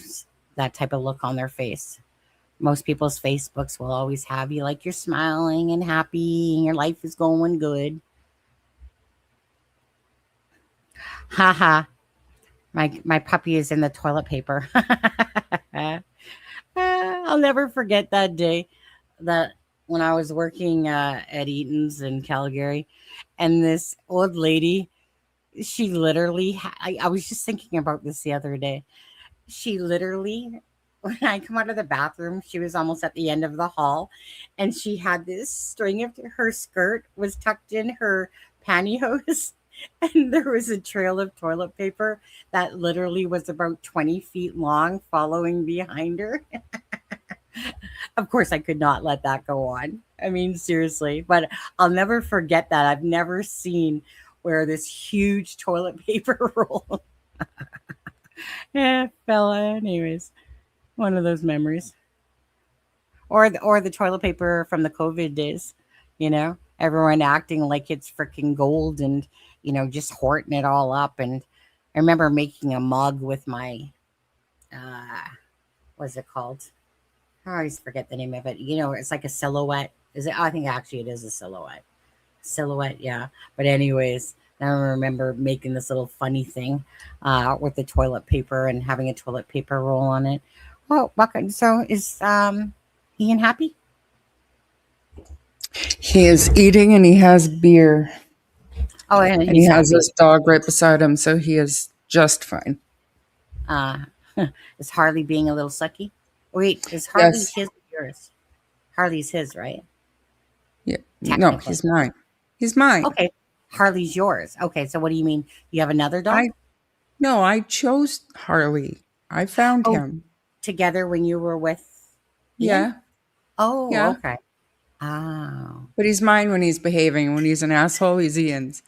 that type of look on their face. Most people's Facebooks will always have you like you're smiling and happy and your life is going good. Haha. My puppy is in the toilet paper. I'll never forget that day that when I was working at Eaton's in Calgary, and this old lady, she literally, I was just thinking about this the other day. She literally, when I come out of the bathroom, she was almost at the end of the hall, and she had this string of her skirt was tucked in her pantyhose, and there was a trail of toilet paper that literally was about 20 feet long following behind her. Of course, I could not let that go on. I mean, seriously, but I'll never forget that. I've never seen where this huge toilet paper roll. Yeah, fella. Anyways, one of those memories, or the toilet paper from the COVID days. Everyone acting like it's freaking gold, and just hoarding it all up. And I remember making a mug with my what's it called? I always forget the name of it. It's like a silhouette. Is it? I think actually it is a silhouette. Silhouette, yeah. But anyways, I remember making this little funny thing with the toilet paper and having a toilet paper roll on it. Oh, Bucket. So is Ian happy? He is eating and he has beer. Oh, and And he he's has happy. his dog right beside him, so he is just fine. Uh, is Harley being a little sucky? Wait, is Harley Yes. his or yours? Harley's his, right? Yeah. No, Technically. he's mine. He's mine. Okay. Harley's yours. Okay, so what do you mean? You have another dog? I chose Harley. I found Oh, him. together when you were with Ian? Yeah. Oh, Yeah. okay. Oh, But he's mine when he's behaving. When he's an asshole, he's Ian's.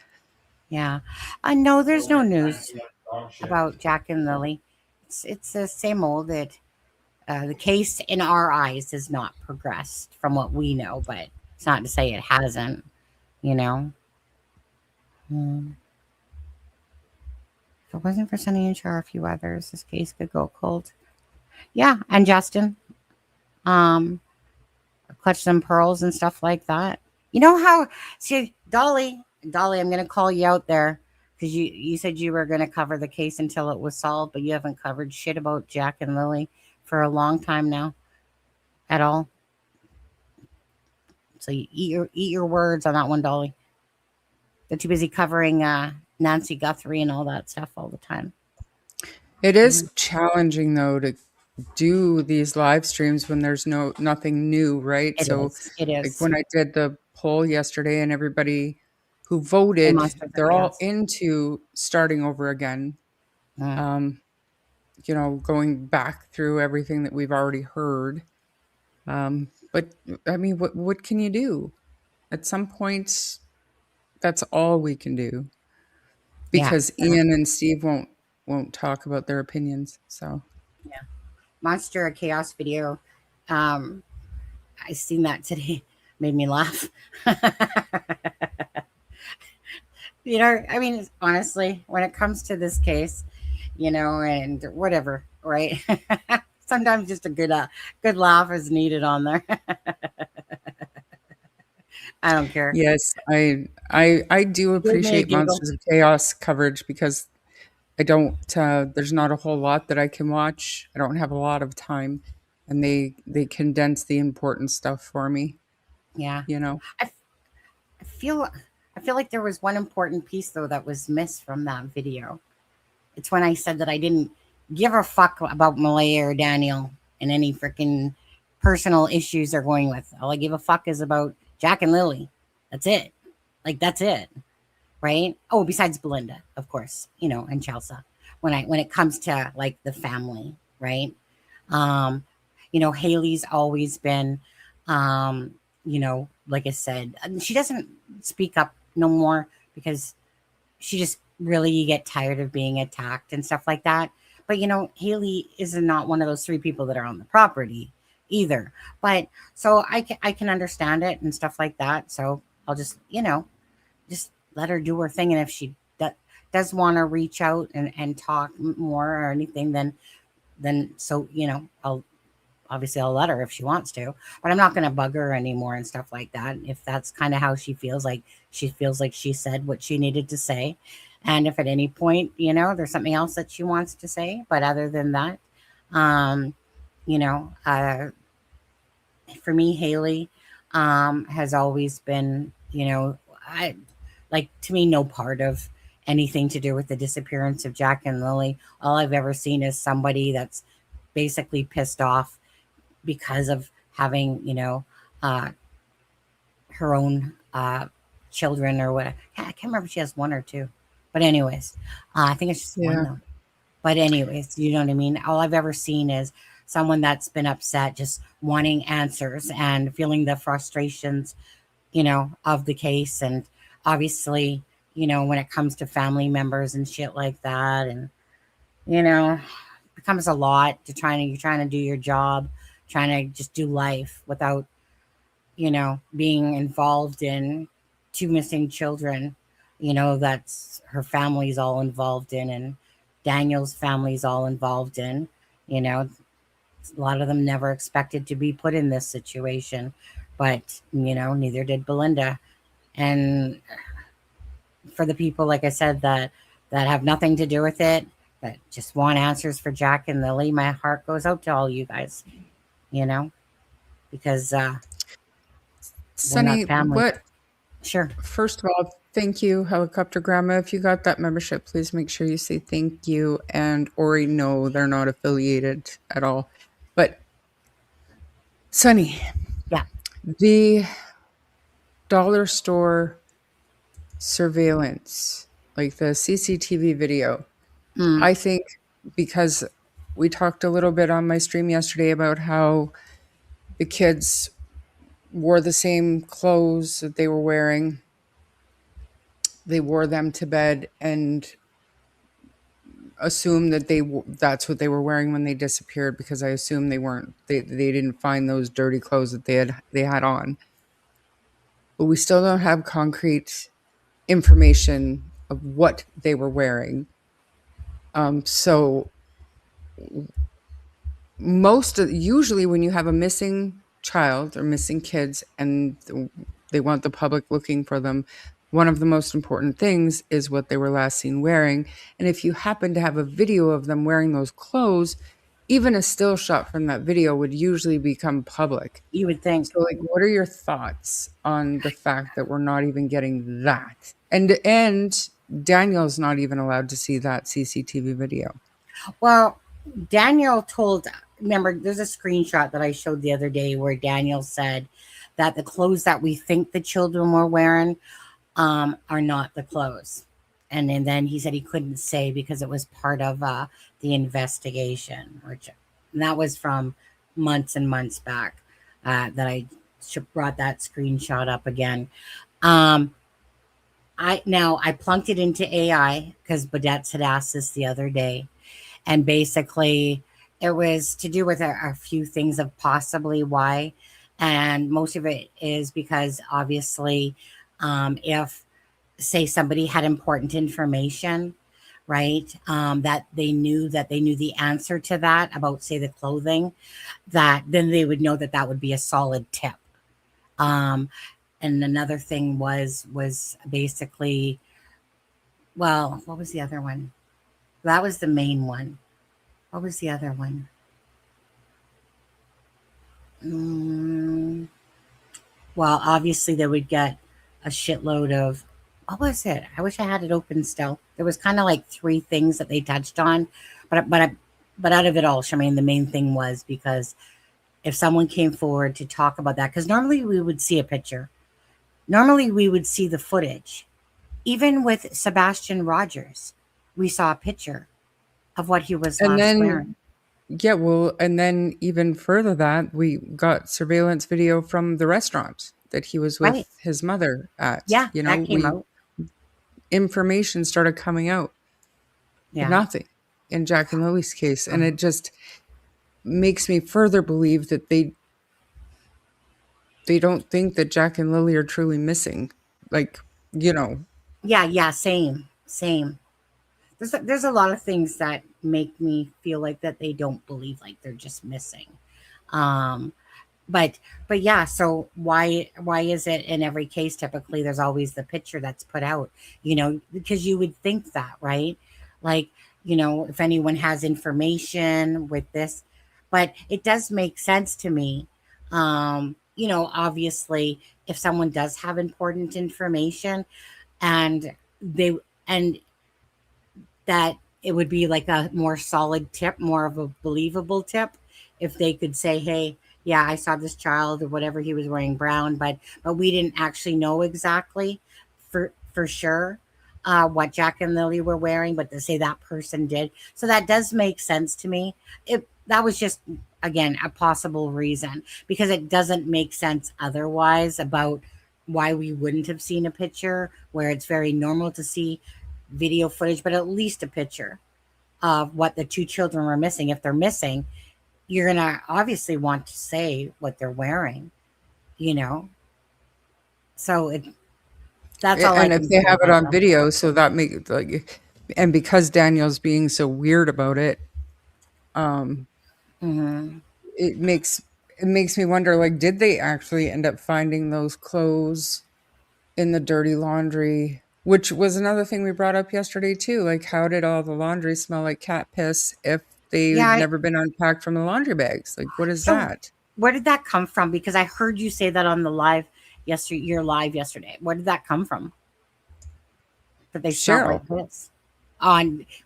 yeah. No, there's no news about Jack and Lily. It's the same old that the case in our eyes has not progressed from what we know, but it's not to say it hasn't, you know. Hmm. If it wasn't for Sunny and Char, a few others, this case could go cold. Yeah, and Justin, um, clutch some pearls and stuff like that. You know how? See, Dolly, I'm gonna call you out there because you said you were gonna cover the case until it was solved, but you haven't covered shit about Jack and Lily for a long time now at all. So you eat your words on that one, Dolly. They're too busy covering Nancy Guthrie and all that stuff all the time. It Mhm. is challenging though to do these live streams when there's nothing new, right? It So is. It like is. when I did the poll yesterday and everybody who It voted, must have they're all yes. into starting over again. Mm. Um, going back through everything that we've already heard. But I mean, what can you do? At some point, that's all we can do Yeah. because Ian and Steve won't talk about their opinions. So Yeah. Monster of Chaos video. Um, I seen that today. Made me laugh. I mean, honestly, when it comes to this case, and whatever, right? Sometimes just a good laugh is needed on there. I don't care. yes, I do Give me a appreciate giggle. Monsters of Chaos coverage because I don't. There's not a whole lot that I can watch. I don't have a lot of time, and they condense the important stuff for me. Yeah, You know. I, I feel I feel like there was one important piece though that was missed from that video. It's when I said that I didn't give a fuck about Malaya or Daniel and any freaking personal issues they're going with. All I give a fuck is about Jack and Lily. That's it. Like that's it. Right? Oh, besides Belinda, of course, and Chelsea. When it comes to like the family, right? Um, Haley's always been like I said, she doesn't speak up no more because she just really you get tired of being attacked and stuff like that. But Haley is not one of those three people that are on the property either. But so I can understand it and stuff like that. So I'll just let her do her thing. And if she does want to reach out and talk more or anything, then so I'll let her if she wants to, but I'm not going to bug her anymore and stuff like that. If that's kind of how she feels like she said what she needed to say. And if at any point, there's something else that she wants to say, but other than that, um, you know, for me, Haley has always been, I like to me, no part of anything to do with the disappearance of Jack and Lily. All I've ever seen is somebody that's basically pissed off because of having, uh, her own children or what. I can't remember if she has one or two, but anyways, I think it's just one Yeah. though. But anyways, you know what I mean? All I've ever seen is someone that's been upset, just wanting answers and feeling the frustrations, of the case. And obviously, when it comes to family members and shit like that, and, it becomes a lot you're trying to do your job, trying to just do life without, being involved in two missing children, that's her family's all involved in, and Daniel's family's all involved in, you know, a lot of them never expected to be put in this situation, but, neither did Belinda. And for the people, like I said, that have nothing to do with it, that just want answers for Jack and Lily, my heart goes out to all you guys, you know, because we're not Sunny, family. what? Sure. First of all, thank you, Helicopter Grandma. If you got that membership, please make sure you say thank you. And Ori, no, they're not affiliated at all. But Sunny, Yeah. the dollar store surveillance, like the CCTV video, Mm. I think because we talked a little bit on my stream yesterday about how the kids wore the same clothes that they were wearing. They wore them to bed and assumed that that's what they were wearing when they disappeared, because I assume they didn't find those dirty clothes that they had on. But we still don't have concrete information of what they were wearing. So usually when you have a missing child or missing kids and they want the public looking for them, one of the most important things is what they were last seen wearing. And if you happen to have a video of them wearing those clothes, even a still shot from that video would usually become public. You would think. So, like, what are your thoughts on the fact that we're not even getting that? And Daniel's not even allowed to see that CCTV video. Well, Daniel remember, there's a screenshot that I showed the other day where Daniel said that the clothes that we think the children were wearing are not the clothes. And then he said he couldn't say because it was part of the investigation, and that was from months and months back that I brought that screenshot up again. I plunked it into AI because Badetts had asked this the other day. And basically, it was to do with a few things of possibly why. And most of it is because obviously, if, say, somebody had important information, right, that they knew the answer to that about, say, the clothing, that then they would know that would be a solid tip. And another thing was basically, well, what was the other one? That was the main one. What was the other one? Well, obviously they would get a shitload of, what was it? I wish I had it open still. There was kind of like three things that they touched on, but out of it all, Charmaine, the main thing was because if someone came forward to talk about that, because normally we would see a picture, normally we would see the footage. Even with Sebastian Rogers, we saw a picture of what he was And last then wearing. Yeah, well, and then even further that we got surveillance video from the restaurant that he was Right. with his mother at. Yeah, that came out. Information started coming out, but Yeah. nothing in Jack and Lily's case, and it just makes me further believe that they don't think that Jack and Lily are truly missing. Like, Yeah, same. There's a lot of things that make me feel like that they don't believe, like they're just missing. Um, but yeah, so why is it in every case typically there's always the picture that's put out, because you would think that, right? Like, if anyone has information with this, But it does make sense to me. Obviously, if someone does have important information and they and that it would be like a more solid tip, more of a believable tip, if they could say, "Hey, yeah, I saw this child or whatever he was wearing brown, but we didn't actually know exactly for sure what Jack and Lily were wearing, but to say that person did." So that does make sense to me. It that was just again a possible reason because it doesn't make sense otherwise about why we wouldn't have seen a picture where it's very normal to see video footage, but at least a picture of what the two children were missing. If they're missing, you're going to obviously want to say what they're wearing, you know? So that's all I And if can they say have it about on that. video, so that make like, and because Daniel's being so weird about it, um, Hmm. it makes it makes me wonder, like, did they actually end up finding those clothes in the dirty laundry? Which was another thing we brought up yesterday too. Like, how did all the laundry smell like cat piss if they'd Yeah. never been unpacked from the laundry bags? Like, what is So that? where did that come from? Because I heard you say that on the live yesterday, your live yesterday. Where did that come from? That they smelled Cheryl. like this?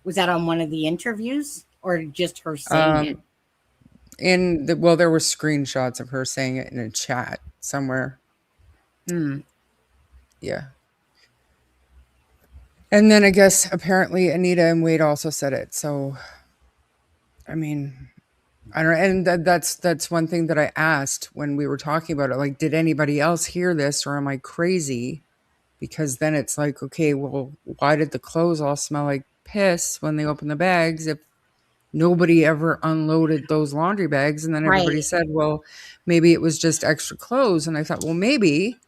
Was that on one of the interviews or just her saying it? Um, well, there were screenshots of her saying it in a chat somewhere. Hmm. Yeah. And then I guess apparently Anita and Wade also said it. So I mean, I don't know. And that's one thing that I asked when we were talking about it. Like, did anybody else hear this, or am I crazy? Because then it's like, okay, well, why did the clothes all smell like piss when they opened the bags if nobody ever unloaded those laundry bags? And then everybody Right. said, well, maybe it was just extra clothes. And I thought, well, maybe,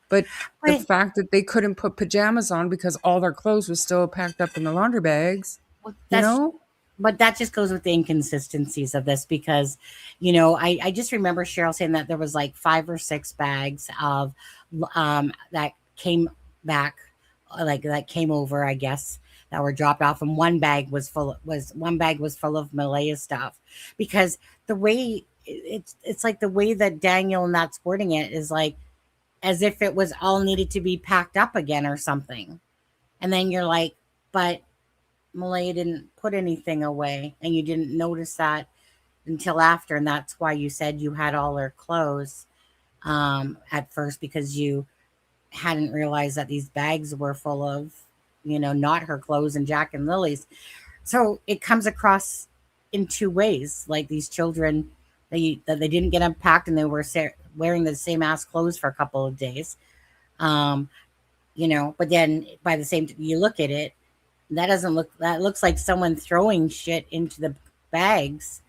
but the Right. fact that they couldn't put pajamas on because all their clothes was still packed up in the laundry bags, Well, you that's know? but that just goes with the inconsistencies of this because I just remember Cheryl saying that there was like 5 or 6 bags of that came back, like that came over, I guess, that were dropped off, and one bag was full of Malaya stuff because the way it's like the way that Daniel and that's wording it is like as if it was all needed to be packed up again or something, and then you're like, but Malaya didn't put anything away, and you didn't notice that until after, and that's why you said you had all her clothes at first because you hadn't realized that these bags were full of, not her clothes and Jack and Lily's. So it comes across in two ways, like these children that they didn't get unpacked and they were wearing the same ass clothes for a couple of days. Um, but then by the same you look at it, that looks like someone throwing shit into the bags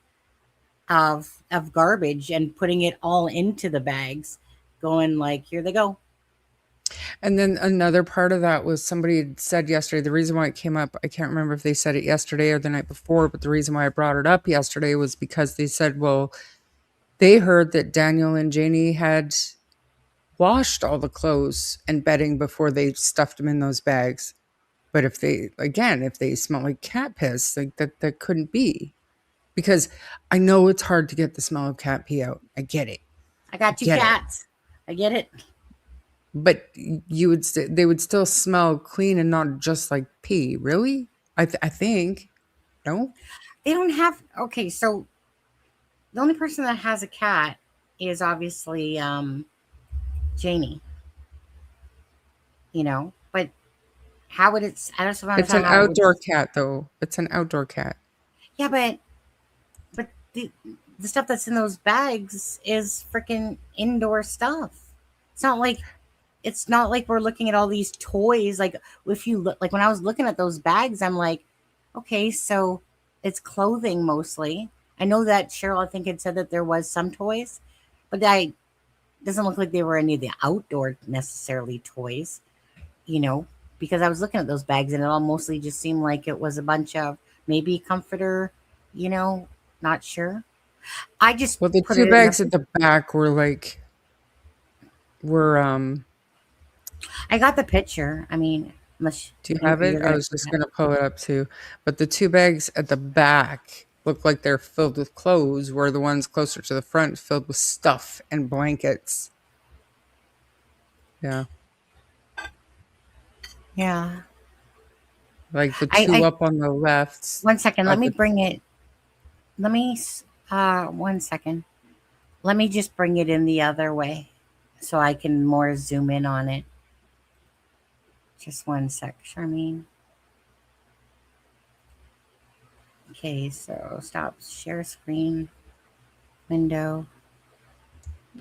of garbage and putting it all into the bags, going like, here they go. And then another part of that was somebody had said yesterday, the reason why it came up, I can't remember if they said it yesterday or the night before, but the reason why I brought it up yesterday was because they said, well, they heard that Daniel and Janie had washed all the clothes and bedding before they stuffed them in those bags. But if they smell like cat piss, like that couldn't be. Because I know it's hard to get the smell of cat pee out. I get it. I I got two get it. cats. I get it. But they would still smell clean and not just like pee. Really? I think. No? They don't have okay, so the only person that has a cat is obviously Janie, but how would it I don't It's understand an how it would. outdoor cat though. It's an outdoor cat. Yeah, but the stuff that's in those bags is freaking indoor stuff. It's not like it's not like we're looking at all these toys. Like if you look, like when I was looking at those bags, I'm like, okay, so it's clothing mostly. I know that Cheryl, I think, had said that there was some toys, but that doesn't look like they were any of the outdoor necessarily toys, you know, because I was looking at those bags and it all mostly just seemed like it was a bunch of maybe comforter, you know, not sure. I just Well, the put two it in bags the at the back were. I got the picture. I mean, unless Do you you, have it? you're I gonna was just gonna pull it up too. But the two bags at the back look like they're filled with clothes, where the ones closer to the front filled with stuff and blankets. Yeah. Yeah. Like the I, two I up on the left. 1 second. Let me The, bring it. Let me. 1 second. Let me just bring it in the other way, so I can more zoom in on it. Just 1 sec, Charmaine. Okay, so stop share screen window.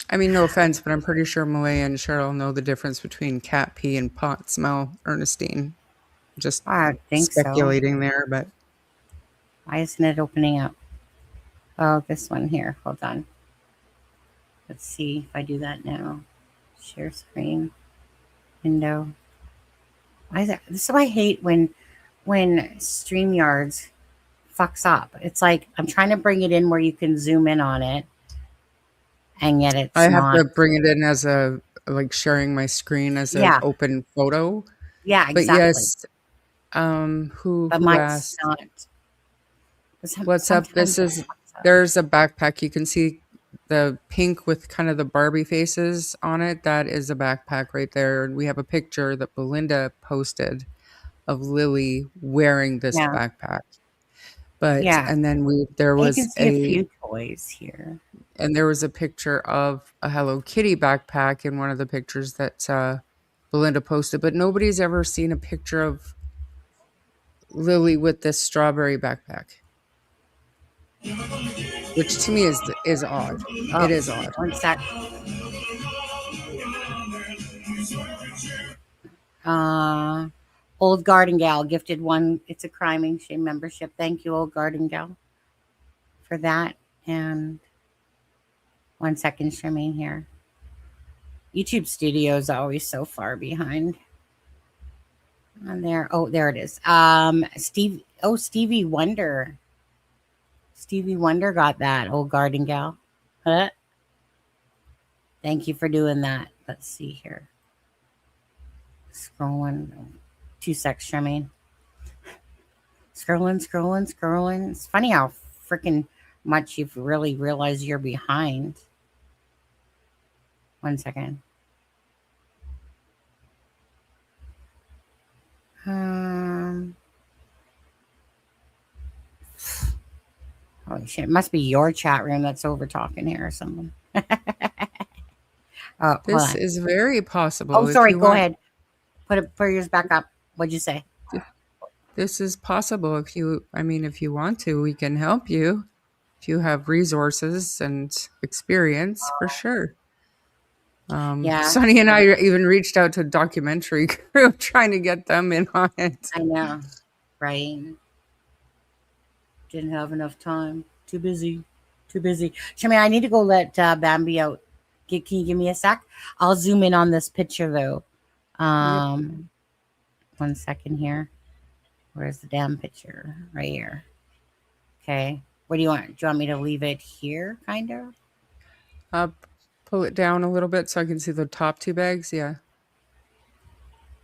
I mean, no offense, but I'm pretty sure Malaya and Cheryl know the difference between cat pee and pot smell, Ernestine. Just I think so. speculating there, but Why isn't it opening up? Oh, this one here. Hold on. Let's see if I do that now. Share screen window. This is why I hate when StreamYards fucks up. It's like I'm trying to bring it in where you can zoom in on it, and yet I it's have not. to bring it in as a, like, sharing my screen as an Yeah, open photo. yeah, But exactly. yes, But who mine's asked? not. What's up? Sometimes This it is fucks up. There's a backpack. You can see the pink with kind of the Barbie faces on it. That is a backpack right there. And we have a picture that Belinda posted of Lilly wearing this Yeah, backpack. But yeah. and then You can see a few toys here. there was a picture of a Hello Kitty backpack in one of the pictures that Belinda posted, but nobody's ever seen a picture of Lily with this strawberry backpack, which to me is odd. Oh, It is odd. 1 sec. Uh, Old Garden Gal gifted one. It's a crime and shame membership. Thank you, Old Garden Gal, for that. And 1 second, Charmaine here. YouTube Studio is always so far behind. And there, oh, there it is. Stevie Wonder. Stevie Wonder got that, Old Garden Gal. Huh? Thank you for doing that. Let's see here. Scrolling. 2 secs, Charmaine. Scrolling. It's funny how freaking much you've really realized you're behind. 1 second. Um, Holy shit. It must be your chat room that's over talking here or something. Oh, hold This on. is very Oh, possible if sorry. you Go want. ahead. Put yours back up. What'd you say? This is possible if you want to, we can help you. If you have resources and experience, for sure. Yeah, Sonny and I even reached out to a documentary crew trying to get them in on it. I know. Right. Didn't have enough time. Too busy. Too busy. Shami, I need to go let Bambi out. Can you give me a sec? I'll zoom in on this picture though. Yep. 1 second here. Where's the damn picture? Right here. Okay. What do you want? Do you want me to leave it here, kind of? Pull it down a little bit so I can see the top two bags. Yeah.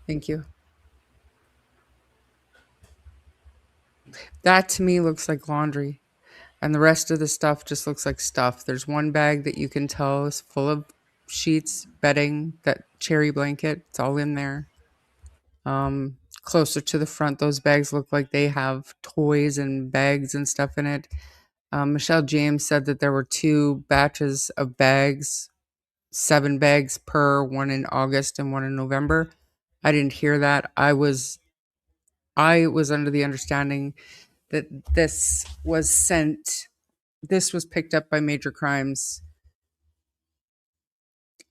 Thank you. That to me looks like laundry. And the rest of the stuff just looks like stuff. There's one bag that you can tell is full of sheets, bedding, that cherry blanket. It's all in there. Closer to the front, those bags look like they have toys and bags and stuff in it. Michelle James said that there were 2 batches of bags, 7 bags per, one in August and one in November. I didn't hear that. I was under the understanding that this was picked up by Major Crimes.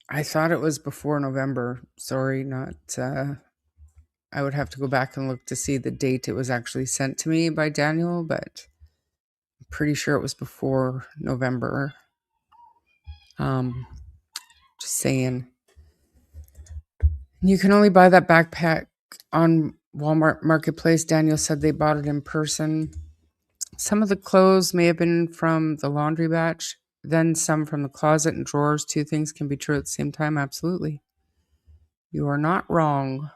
I thought it was before November. Sorry, not I would have to go back and look to see the date it was actually sent to me by Daniel, but I'm pretty sure it was before November. Just saying. You can only buy that backpack on Walmart Marketplace. Daniel said they bought it in person. Some of the clothes may have been from the laundry batch, then some from the closet and drawers. 2 things can be true at the same time. Absolutely. You are not wrong.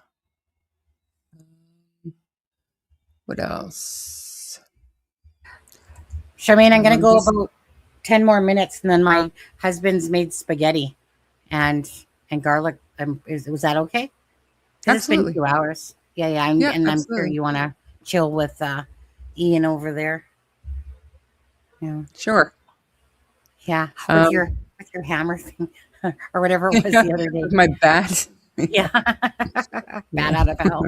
What else? Charmaine, I'm gonna I'm go just about 10 more minutes, and then my husband's made spaghetti and garlic. Was that okay? Because it's been absolutely. 2 hours. Yeah, yeah. Yeah, And I'm sure absolutely. you want to chill with Ian over there. Yeah, Sure. yeah. Um, With your hammer thing, or whatever it was yeah, the other day. with my bat. Yeah, Yeah. bad out of hell.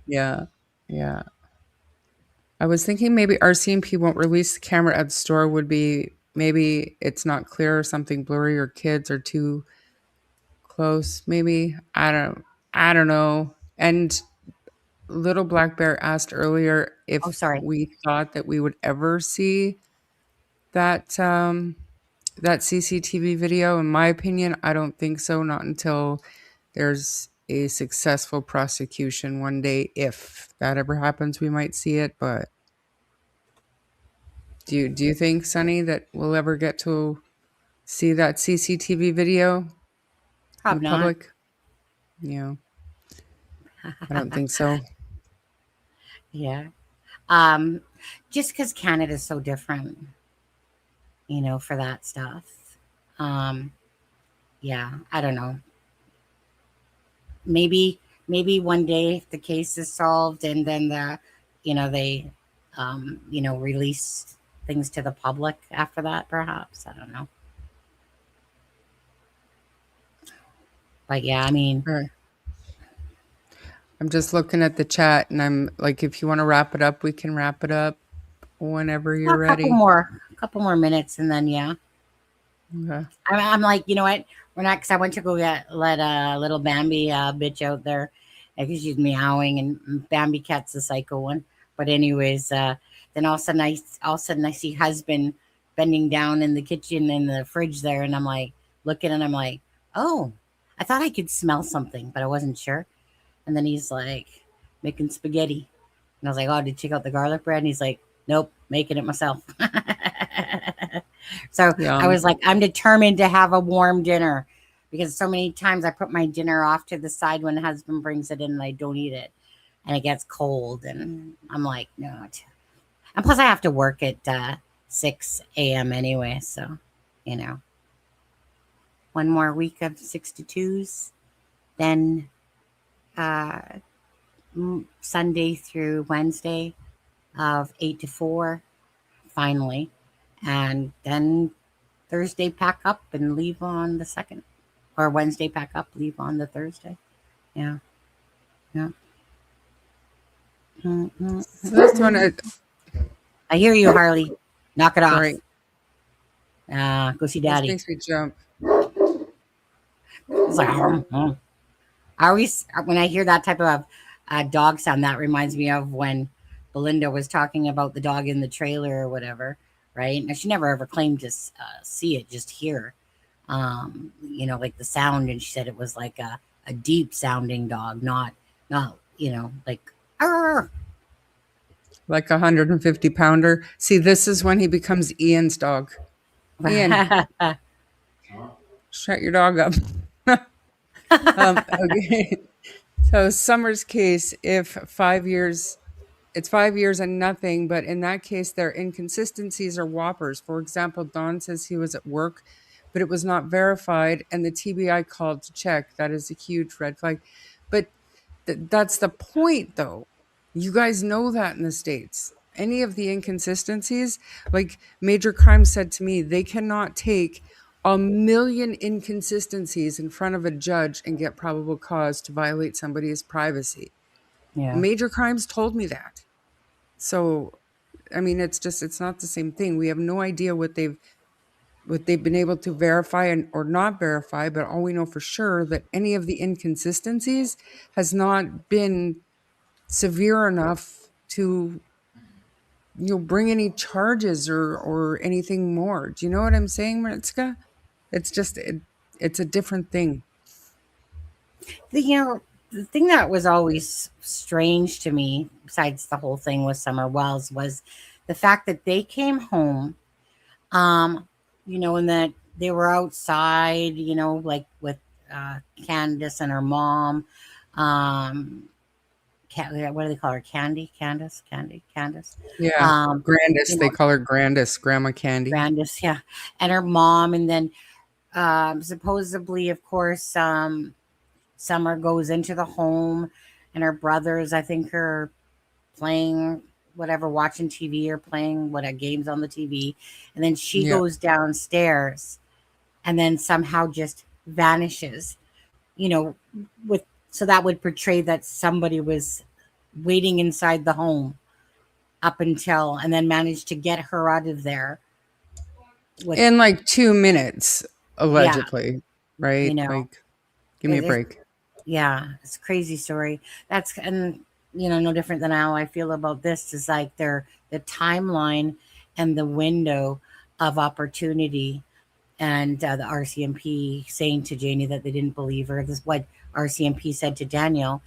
Yeah. Yeah. I was thinking maybe RCMP won't release the camera at the store would be maybe it's not clear or something blurry or kids are too close. Maybe I don't know. And Little Black Bear asked earlier Oh, if sorry. we thought that we would ever see that that CCTV video. In my opinion, I don't think so. Not until there's a successful prosecution one day. If that ever happens, we might see it. But do you think, Sonny, that we'll ever get to see that CCTV video in the Probably not. public? Yeah, I don't think so. Yeah. Um, just because Canada's so different, for that stuff. Um, yeah, I don't know. Maybe one day if the case is solved and then they release things to the public after that, perhaps. I don't know. But yeah, I mean, All right. I'm just looking at the chat and I'm like, if you want to wrap it up, we can wrap it up whenever you're a ready. couple more minutes and then yeah. Okay. I'm like, you know what? We're not, because I went to go let little Bambi bitch out there because she's meowing, and Bambi cat's the psycho one. But anyways, then all of a sudden I see husband bending down in the kitchen in the fridge there, and I'm like looking, and I'm like, oh, I thought I could smell something, but I wasn't sure. And then he's like making spaghetti, and I was like, oh, did you check out the garlic bread? And he's like, nope, making it myself. So I Yum. was like, I'm determined to have a warm dinner, because so many times I put my dinner off to the side when the husband brings it in and I don't eat it and it gets cold. And I'm like, no. And plus, I have to work at 6 a.m. anyway. So, one more week of 6 to 2s, then uh, Sunday through Wednesday of 8 to 4, finally. And then Thursday pack up and leave on the 2nd, or Wednesday pack up, leave on the Thursday. Yeah. Yeah. So that's one. I hear you, Harley. Knock it off. Sorry, Go see this daddy. makes me jump. It's like, I always, when I hear that type of dog sound, that reminds me of when Belinda was talking about the dog in the trailer or whatever, right? Now, she never ever claimed to see it, just hear, like the sound. And she said it was like a deep sounding dog, not, like, "Arr!" Like 150 pounder. See, this is when he becomes Ian's dog. Ian, shut your dog up. Okay. So Summer's case, if 5 years, it's 5 years and nothing, but in that case, their inconsistencies are whoppers. For example, Don says he was at work, but it was not verified, and the TBI called to check. That is a huge red flag. But that's the point, though. You guys know that in the States. Any of the inconsistencies, like Major Crime said to me, they cannot take a million inconsistencies in front of a judge and get probable cause to violate somebody's privacy. Yeah. Major Crimes told me that. So, I mean, it's not the same thing. We have no idea what they've been able to verify or not verify, but all we know for sure that any of the inconsistencies has not been severe enough to bring any charges or anything more. Do you know what I'm saying, Maritzka? It's just it's a different thing. The thing that was always strange to me, besides the whole thing with Summer Wells, was the fact that they came home, and that they were outside, like with Candace and her mom. what do they call her? Candace. Yeah. Um, Grandis. you They know, call her Grandis, Grandma Candy. Grandis, yeah, and her mom, and then supposedly, of course, Summer goes into the home, and her brothers, I think, are playing whatever, watching TV or playing what games on the TV, and then she Yeah. goes downstairs, and then somehow just vanishes. You know, with so that would portray that somebody was waiting inside the home up until, and then managed to get her out of there with, In like 2 minutes, yeah, allegedly. you Right? know, Like, give me a it's break. yeah, it's a crazy story. That's, and no different than how I feel about this is like the timeline and the window of opportunity, and the RCMP saying to Janie that they didn't believe her. This is what RCMP said to Daniel.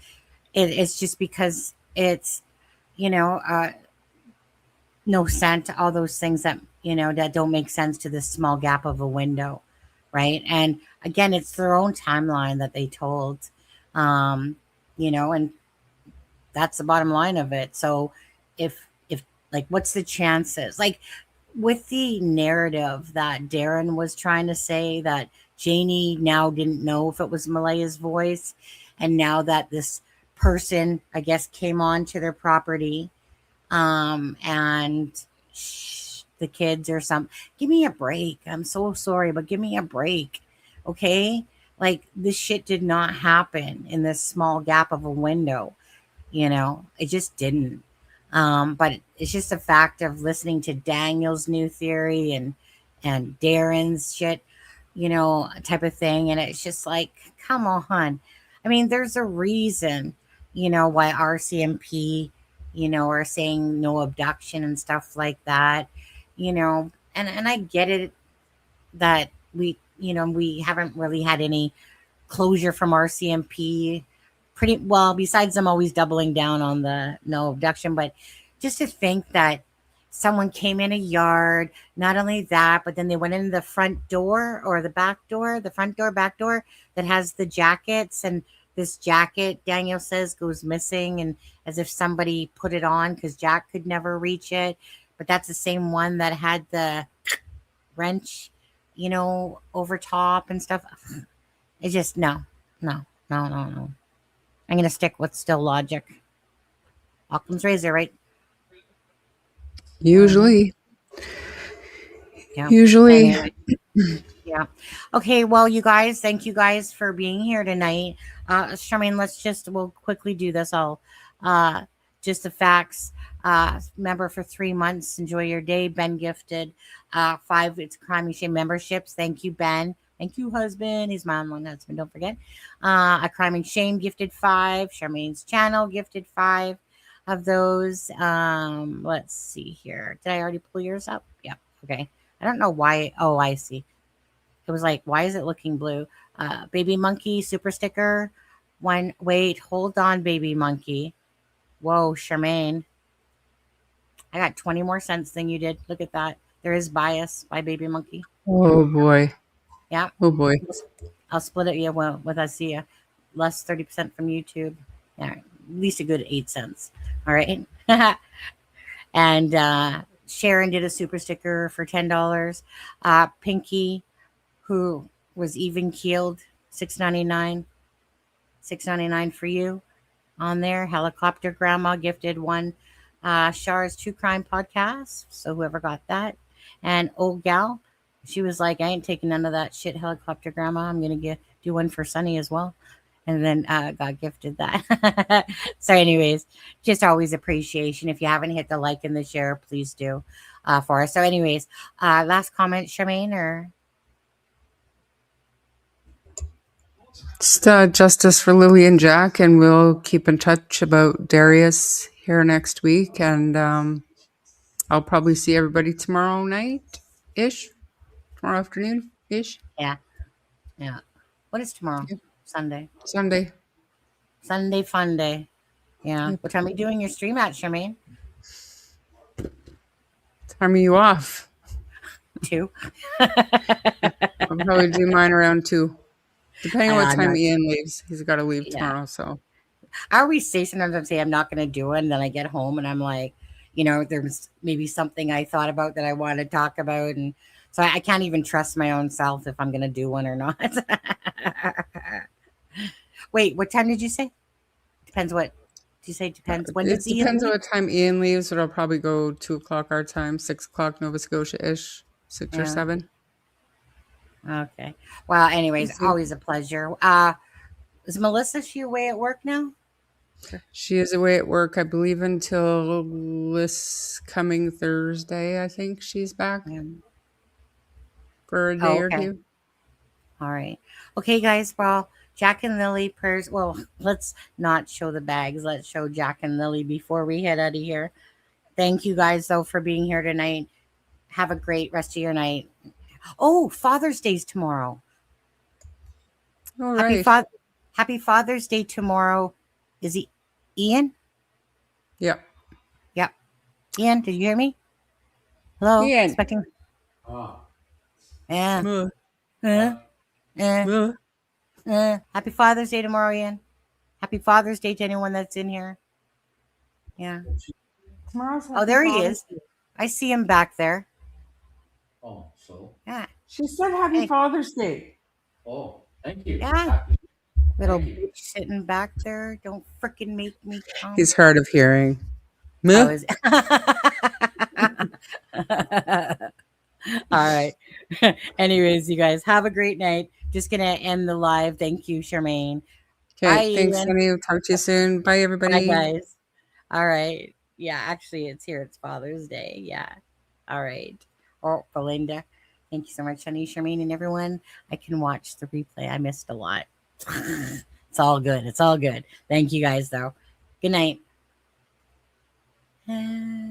It's just because it's, you know, uh, no sense, all those things that, that don't make sense to this small gap of a window, right? And again, it's their own timeline that they told, um, and that's the bottom line of it. So if like, what's the chances? Like, with the narrative that Darren was trying to say, that Janie now didn't know if it was Malaya's voice, and now that this person, I guess, came on to their property, and the kids or some, give me a break. I'm so sorry, but give me a break. Okay? Like, this shit did not happen in this small gap of a window. It just didn't. But it's just a fact of listening to Daniel's new theory, and Darren's shit, type of thing. And it's just like, come on. I mean, there's a reason, why RCMP, are saying no abduction and stuff like that, and I get it that we haven't really had any closure from RCMP pretty well, besides them always doubling down on the no abduction. But just to think that someone came in a yard, not only that, but then they went in the front door or the back door, the front door, back door, that has the jackets, and this jacket, Daniel says, goes missing, and as if somebody put it on because Jack could never reach it. But that's the same one that had the wrench, over top and stuff. It's just no, no, no, no, no. I'm gonna stick with still logic. Occam's razor, right? Hmm. Usually. Yeah. Usually. Anyway, yeah. Okay. Well, you guys, thank you guys for being here tonight. Charmaine, we'll quickly do this. I'll, just the facts. Member for 3 months. Enjoy your day. Ben gifted 5. It's crime and shame memberships. Thank you, Ben. Thank you, husband. He's my online husband. Don't forget. A crime and shame gifted 5. Charmaine's channel gifted 5 of those. Let's see here. Did I already pull yours up? Yep. Okay. I don't know why. Oh, I see. It was like, why is it looking blue? Baby monkey super sticker. Wait, hold on, baby monkey. Whoa, Charmaine. I got 20 more cents than you did. Look at that. There is bias by baby monkey. Oh boy. Yeah. Oh boy. I'll split it, with us. See ya. Less 30% from YouTube. Yeah, at least a good 8 cents. All right. And Sharon did a super sticker for $10. Pinky, who was even keeled, $6.99 for you on there. Helicopter Grandma gifted 1. Shar's True Crime Podcast. So whoever got that. And Old Gal, she was like, I ain't taking none of that shit, Helicopter Grandma. I'm going to do one for Sunny as well. And then got gifted that. So anyways, just always appreciation. If you haven't hit the like and the share, please do for us. So anyways, last comment, Charmaine, or... Just justice for Lilly and Jack, and we'll keep in touch about Darius here next week. And I'll probably see everybody tomorrow night-ish, tomorrow afternoon-ish. Yeah. Yeah. What is tomorrow? Yep. Sunday. Sunday. Sunday fun day. Yeah. Yep. What time are you doing your stream at, Charmaine? Time you off. 2. I'll probably do mine around 2. Depending on what time no. Ian leaves. He's got to leave Yeah. tomorrow, so. I always say sometimes I say I'm not going to do it, and then I get home and I'm like, there's maybe something I thought about that I want to talk about, and so I can't even trust my own self if I'm going to do one or not. Wait, what time did you say? Depends what. Did you say depends? When It does Ian depends on leave? what time Ian leaves, but I'll probably go 2 o'clock our time, 6 o'clock Nova Scotia-ish, 6 or Yeah. 7. Okay. Well, We'll anyways, see. always a pleasure. Is Melissa, she away at work now? She is away at work, I believe, until this coming Thursday. I think she's back Yeah. for a Oh, day or okay. two. All right. Okay, guys. Well, Jack and Lily prayers. Well, let's not show the bags. Let's show Jack and Lily before we head out of here. Thank you guys, though, for being here tonight. Have a great rest of your night. Oh, Father's Day's tomorrow. All Happy right. Father. Happy Father's Day tomorrow. Is he Ian? Yeah. Yep. Ian, did you hear me? Hello. Ian. Expecting. Ah, Yeah. Muh, Uh, uh, muh. Happy Father's Day tomorrow, Ian. Happy Father's Day to anyone that's in here. Yeah. Tomorrow's Oh, Happy there he Father's is. Day. I see him back there. oh, so. Yeah. She said Happy Hey. Father's Day. Oh, thank you. Yeah. Little Thank you. bitch sitting back there. Don't freaking make me come. He's hard of hearing. Oh, Muh. is all right. Anyways, you guys have a great night. Just gonna end the live. Thank you, Charmaine. Bye, Okay, thanks, Ian. Sunny. Talk to you soon. Bye, Bye, everybody. guys. All right. Yeah, actually, it's here. It's Father's Day. Yeah. All right. Oh, Belinda. Thank you so much, Honey, Charmaine, and everyone. I can watch the replay. I missed a lot. It's all good. It's all good. Thank you guys, though. Good night.